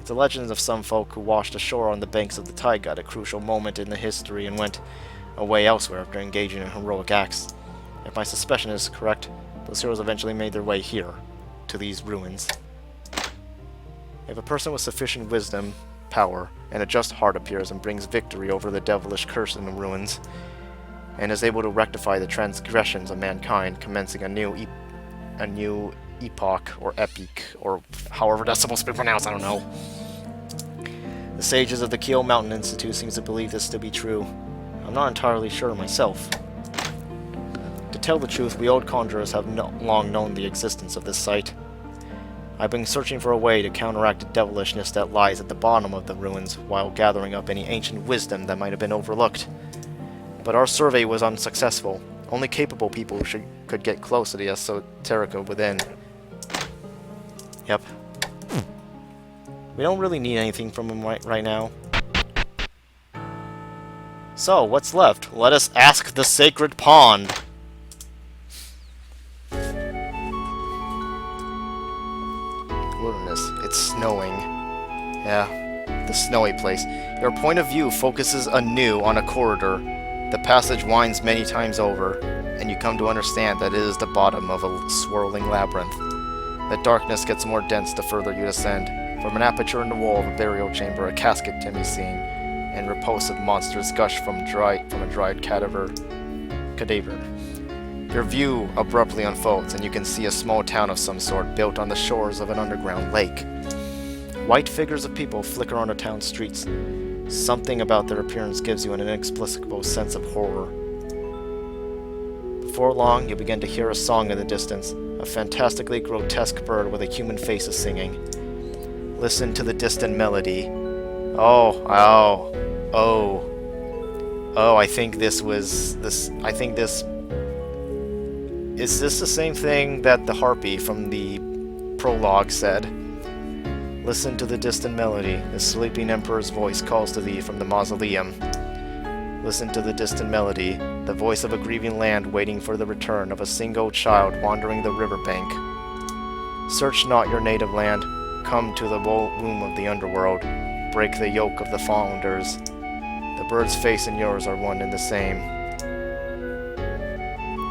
The legends of some folk who washed ashore on the banks of the Taiga at a crucial moment in the history and went away elsewhere after engaging in heroic acts. If my suspicion is correct, those heroes eventually made their way here, to these ruins. If a person with sufficient wisdom, power, and a just heart appears and brings victory over the devilish curse in the ruins, and is able to rectify the transgressions of mankind, commencing a new epoch, or epic, or however that's supposed to be pronounced, I don't know. The sages of the Keel Mountain Institute seems to believe this to be true. I'm not entirely sure myself. To tell the truth, we old conjurers have long known the existence of this site. I've been searching for a way to counteract the devilishness that lies at the bottom of the ruins, while gathering up any ancient wisdom that might have been overlooked. But our survey was unsuccessful. Only capable people could get close to the esoterica within. Yep. We don't really need anything from him right now. So, what's left? Let us ask the sacred pond. Wilderness. It's snowing. Yeah, the snowy place. Your point of view focuses anew on a corridor. The passage winds many times over, and you come to understand that it is the bottom of a swirling labyrinth. The darkness gets more dense the further you descend. From an aperture in the wall of a burial chamber, a casket can be seen, and repulsive monsters gush from a dried cadaver. Your view abruptly unfolds, and you can see a small town of some sort built on the shores of an underground lake. White figures of people flicker on the town streets. Something about their appearance gives you an inexplicable sense of horror. Before long, you begin to hear a song in the distance. A fantastically grotesque bird with a human face is singing. Listen to the distant melody. I think this was this. I think this. Is this the same thing that the harpy from the prologue said? Listen to the distant melody. The sleeping emperor's voice calls to thee from the mausoleum. Listen to the distant melody, the voice of a grieving land waiting for the return of a single child wandering the riverbank. Search not your native land. Come to the womb of the underworld. Break the yoke of the founders. The bird's face and yours are one and the same.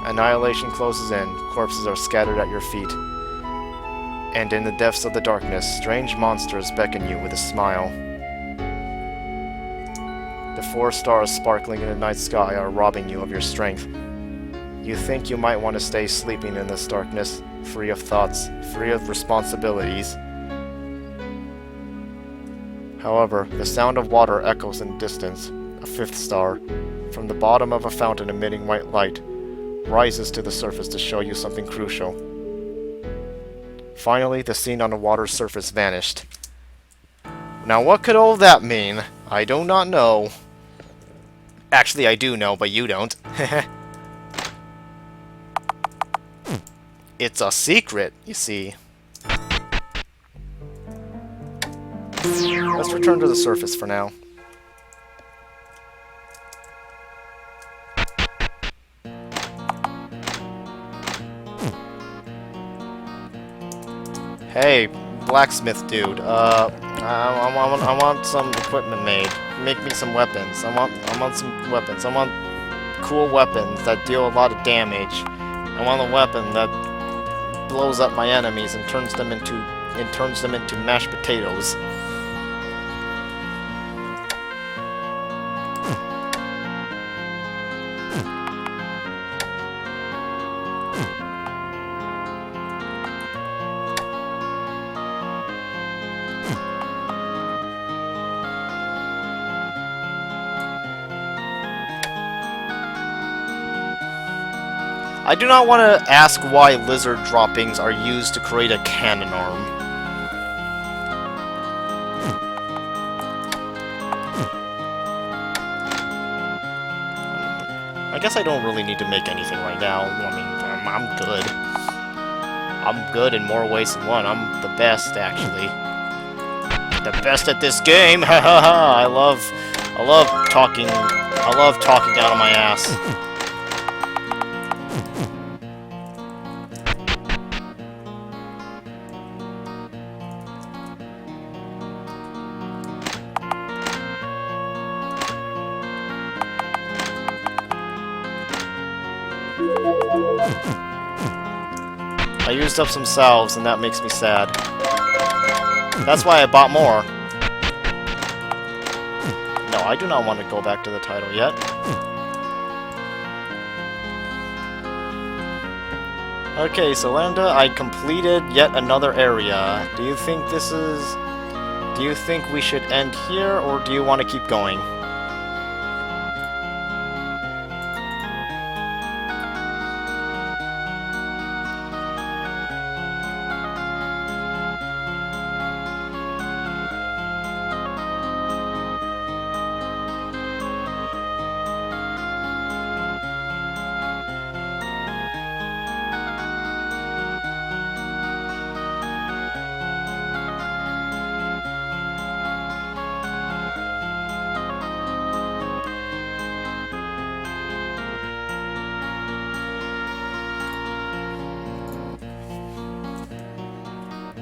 Annihilation closes in. Corpses are scattered at your feet. And in the depths of the darkness, strange monsters beckon you with a smile. The 4 stars sparkling in the night sky are robbing you of your strength. You think you might want to stay sleeping in this darkness, free of thoughts, free of responsibilities. However, the sound of water echoes in the distance. A 5th star, from the bottom of a fountain emitting white light, rises to the surface to show you something crucial. Finally, the scene on the water's surface vanished. Now what could all that mean? I do not know. Actually, I do know, but you don't. It's a secret, you see. Let's return to the surface for now. Hey, blacksmith dude, I want some equipment made. Make me some weapons. I want some weapons. I want cool weapons that deal a lot of damage. I want a weapon that blows up my enemies and turns them into mashed potatoes. I do not want to ask why lizard droppings are used to create a cannon arm. I guess I don't really need to make anything right now. I mean, I'm good. I'm good in more ways than one. I'm the best, actually. The best at this game. Ha ha ha! I love talking out of my ass. I used up some salves, and that makes me sad. That's why I bought more. No, I do not want to go back to the title yet. Okay, so Lambda, I completed yet another area. Do you think this is... Do you think we should end here, or do you want to keep going?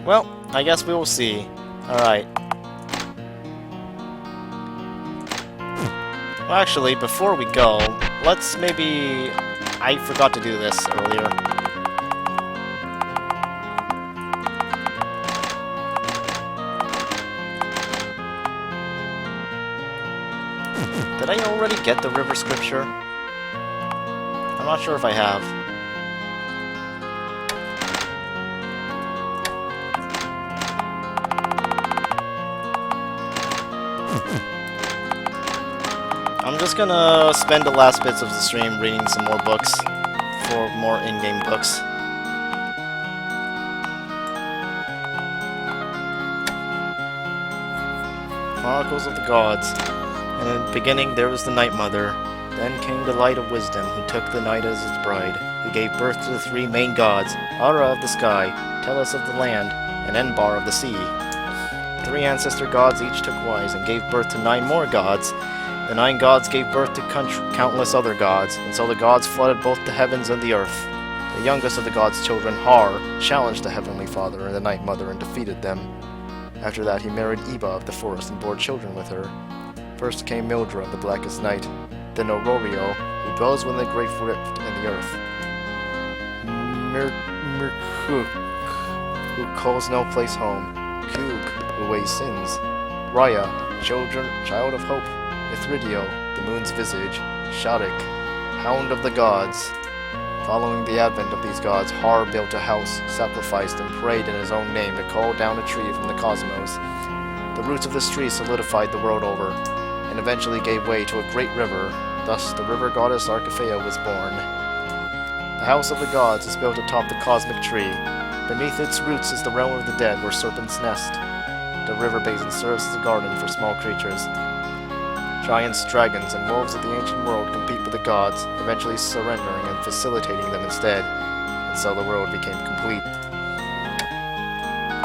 Well, I guess we will see. Alright. Well, actually, before we go, let's maybe... I forgot to do this earlier. Did I already get the river scripture? I'm not sure if I have. I'm just gonna spend the last bits of the stream reading some more books, for more in-game books. Chronicles of the Gods. And in the beginning there was the Night Mother. Then came the Light of Wisdom, who took the night as his bride, who gave birth to the three main gods, Ara of the sky, Tellus of the land, and Enbar of the sea. The three ancestor gods each took wives and gave birth to 9 more gods. The 9 gods gave birth to countless other gods, and so the gods flooded both the heavens and the earth. The youngest of the gods' children, Har, challenged the Heavenly Father and the Night Mother and defeated them. After that he married Eba of the forest and bore children with her. First came Mildra, the blackest night, then Ororio, who dwells within the great rift in the earth. Mirkuk, who calls no place home. Kug, who weighs sins. Raya, child of hope. Ithridio, the moon's visage. Shadik, hound of the gods. Following the advent of these gods, Har built a house, sacrificed, and prayed in his own name to call down a tree from the cosmos. The roots of this tree solidified the world over, and eventually gave way to a great river. Thus, the river goddess Archifea was born. The house of the gods is built atop the cosmic tree. Beneath its roots is the realm of the dead, where serpents nest. The river basin serves as a garden for small creatures. Giants, dragons, and wolves of the ancient world compete with the gods, eventually surrendering and facilitating them instead, and so the world became complete.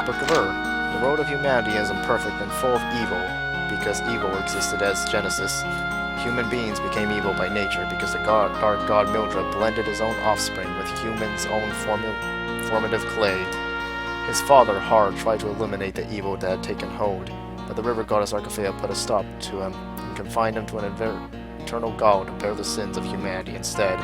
Book of Ur. The world of humanity is imperfect and full of evil, because evil existed as Genesis. Human beings became evil by nature because the dark god Mildred blended his own offspring with humans' own formative clay. His father, Har, tried to eliminate the evil that had taken hold, but the river goddess Archifea put a stop to him and confined him to an eternal god to bear the sins of humanity instead.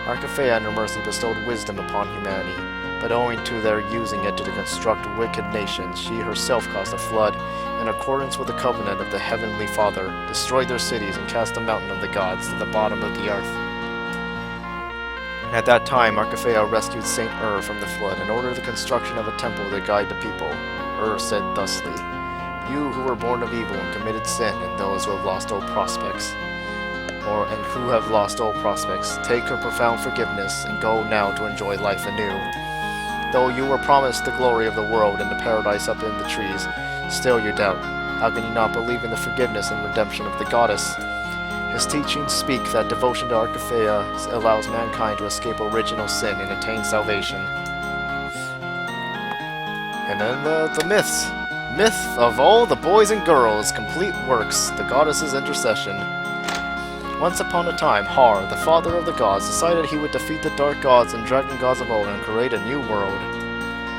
Archifea in her mercy bestowed wisdom upon humanity, but owing to their using it to construct wicked nations, she herself caused a flood, in accordance with the covenant of the Heavenly Father, destroyed their cities and cast the mountain of the gods to the bottom of the earth. At that time, Archifea rescued Saint Ur from the flood and ordered the construction of a temple to guide the people. Ur said thusly, "You who were born of evil and committed sin, and those who have lost all prospects, take her profound forgiveness and go now to enjoy life anew. Though you were promised the glory of the world and the paradise up in the trees, still you doubt. How can you not believe in the forgiveness and redemption of the goddess? His teachings speak that devotion to Archifea allows mankind to escape original sin and attain salvation." And then the myths. Myth of all the boys and girls, complete works, the goddess's intercession. Once upon a time, Har, the father of the gods, decided he would defeat the dark gods and dragon gods of old and create a new world.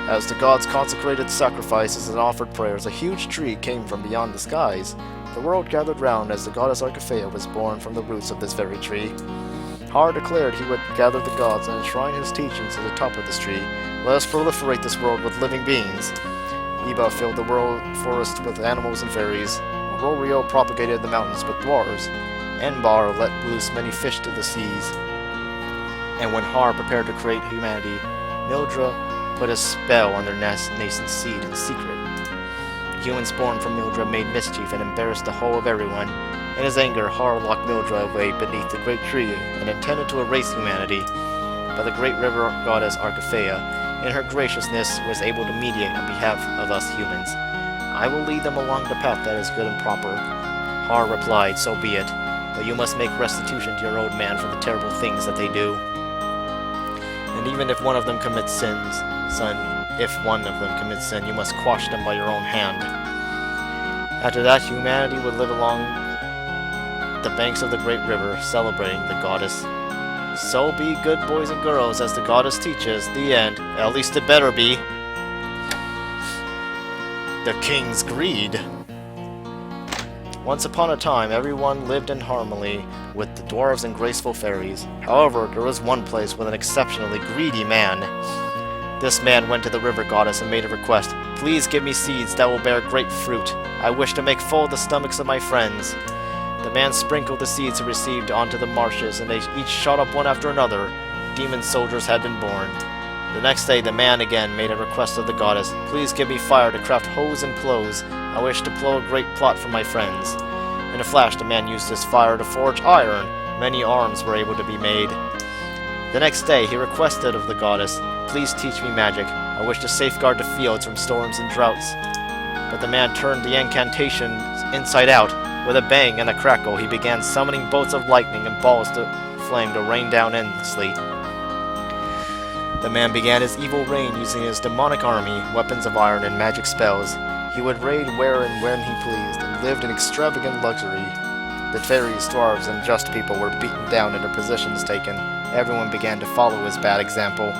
As the gods consecrated sacrifices and offered prayers, a huge tree came from beyond the skies. The world gathered round as the goddess Archifea was born from the roots of this very tree. Har declared he would gather the gods and enshrine his teachings at the top of this tree. Let us proliferate this world with living beings. Iba filled the world forest with animals and fairies. Aurorio propagated the mountains with dwarves. Enbar let loose many fish to the seas. And when Har prepared to create humanity, Mildra put a spell on their nascent seed in secret. Humans born from Mildra made mischief and embarrassed the whole of everyone. In his anger, Har locked Mildra away beneath the great tree and intended to erase humanity. But the great river goddess Arcaphea, in her graciousness, was able to mediate on behalf of us humans. I will lead them along the path that is good and proper. Har replied, so be it, but you must make restitution to your old man for the terrible things that they do. And even if one of them commits sins, son, if one of them commits sin, you must quash them by your own hand. After that, humanity would live along the banks of the great river, celebrating the goddess. So be good boys and girls, as the goddess teaches. The end. At least it better be. The King's Greed. Once upon a time, everyone lived in harmony with the dwarves and graceful fairies. However, there was one place with an exceptionally greedy man. This man went to the river goddess and made a request. Please give me seeds that will bear great fruit. I wish to make full the stomachs of my friends. The man sprinkled the seeds he received onto the marshes, and they each shot up one after another. Demon soldiers had been born. The next day, the man again made a request of the goddess. Please give me fire to craft hoes and plows. I wish to plow a great plot for my friends. In a flash, the man used his fire to forge iron. Many arms were able to be made. The next day, he requested of the goddess, please teach me magic. I wish to safeguard the fields from storms and droughts. But the man turned the incantations inside out. With a bang and a crackle, he began summoning bolts of lightning and balls of flame to rain down endlessly. The man began his evil reign using his demonic army, weapons of iron, and magic spells. He would raid where and when he pleased, and lived in extravagant luxury. The fairies, dwarves, and just people were beaten down and their positions taken. Everyone began to follow his bad example.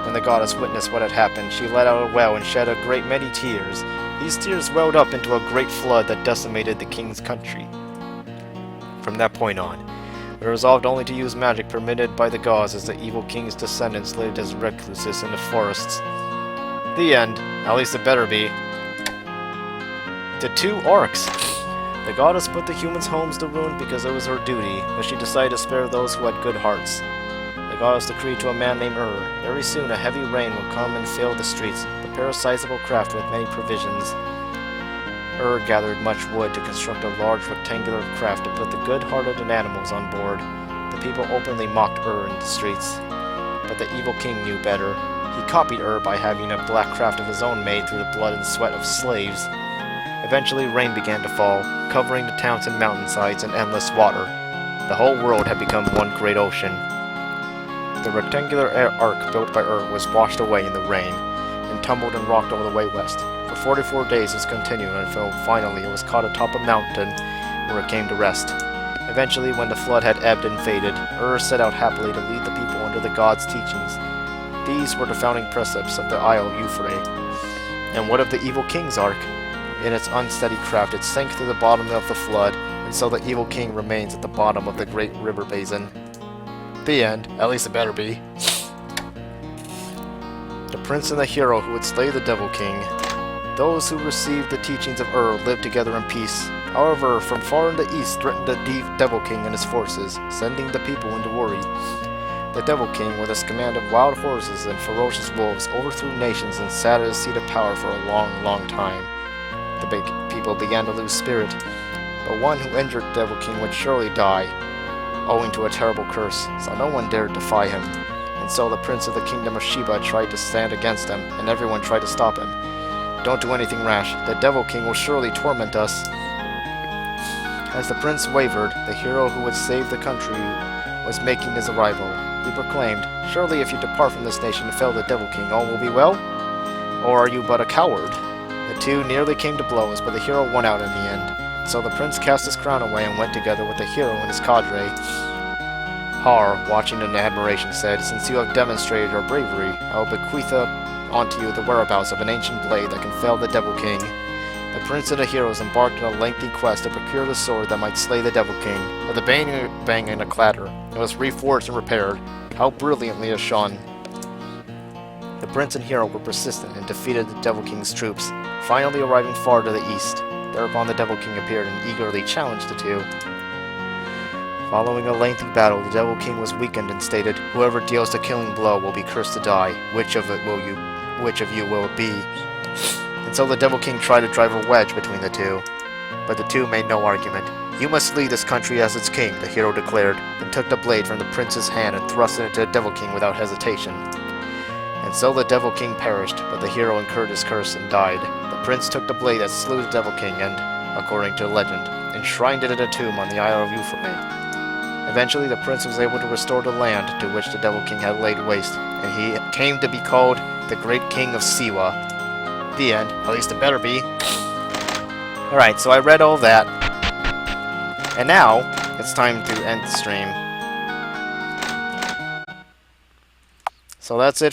When the goddess witnessed what had happened, she let out a wail and shed a great many tears. These tears welled up into a great flood that decimated the king's country. From that point on, they resolved only to use magic permitted by the gods, as the evil king's descendants lived as recluses in the forests. The end. At least it better be. The two orcs. The goddess put the humans' homes to ruin because it was her duty, but she decided to spare those who had good hearts. The goddess decreed to a man named Very soon a heavy rain will come and fill the streets, prepare a sizable craft with many provisions. Gathered much wood to construct a large rectangular craft to put the good-hearted and animals on board. The people openly mocked in the streets, but the evil king knew better. He copied by having a black craft of his own made through the blood and sweat of slaves. Eventually rain began to fall, covering the towns and mountainsides in endless water. The whole world had become one great ocean. The rectangular ark built by was washed away in the rain, and tumbled and rocked all the way west. For 44 days this continued until finally it was caught atop a mountain where it came to rest. Eventually, when the flood had ebbed and faded, set out happily to lead the people under the gods' teachings. These were the founding precepts of the Isle Euphrates. And what of the evil king's ark? In its unsteady craft it sank to the bottom of the flood, and so the evil king remains at the bottom of the great river basin. The end. At least it better be. The prince and the hero who would slay the devil king. Those who received the teachings of lived together in peace. However, from far in the east threatened the devil king and his forces, sending the people into worry. The devil king, with his command of wild horses and ferocious wolves, overthrew nations and sat at his seat of power for a long, long time. The big people began to lose spirit, but one who injured the devil king would surely die, owing to a terrible curse, so no one dared defy him. And so the prince of the kingdom of Sheba tried to stand against him, and everyone tried to stop him. Don't do anything rash. The devil king will surely torment us. As the prince wavered, the hero who would save the country was making his arrival. He proclaimed, surely if you depart from this nation and fell the devil king, all will be well? Or are you but a coward? The two nearly came to blows, but the hero won out in the end. So the prince cast his crown away and went together with the hero and his cadre. Har, watching in admiration, said, since you have demonstrated your bravery, I will bequeath onto you the whereabouts of an ancient blade that can fell the devil king. The prince and the heroes embarked on a lengthy quest to procure the sword that might slay the Devil King. With a bang and a clatter, it was reforged and repaired. How brilliantly it shone. The prince and hero were persistent and defeated the Devil King's troops, finally arriving far to the east. Thereupon the Devil King appeared and eagerly challenged the two. Following a lengthy battle, the Devil King was weakened and stated, "Whoever deals the killing blow will be cursed to die. Which of you will it be?" And so the Devil King tried to drive a wedge between the two. But the two made no argument. "You must lead this country as its king," the hero declared, then took the blade from the prince's hand and thrust it into the Devil King without hesitation. And so the Devil King perished, but the hero incurred his curse and died. The prince took the blade that slew the Devil King and, according to legend, enshrined it in a tomb on the Isle of Euphrates. Eventually, the prince was able to restore the land to which the Devil King had laid waste, and he came to be called the Great King of Siwa. The end. At least it better be. Alright, so I read all that. And now, it's time to end the stream. So that's it for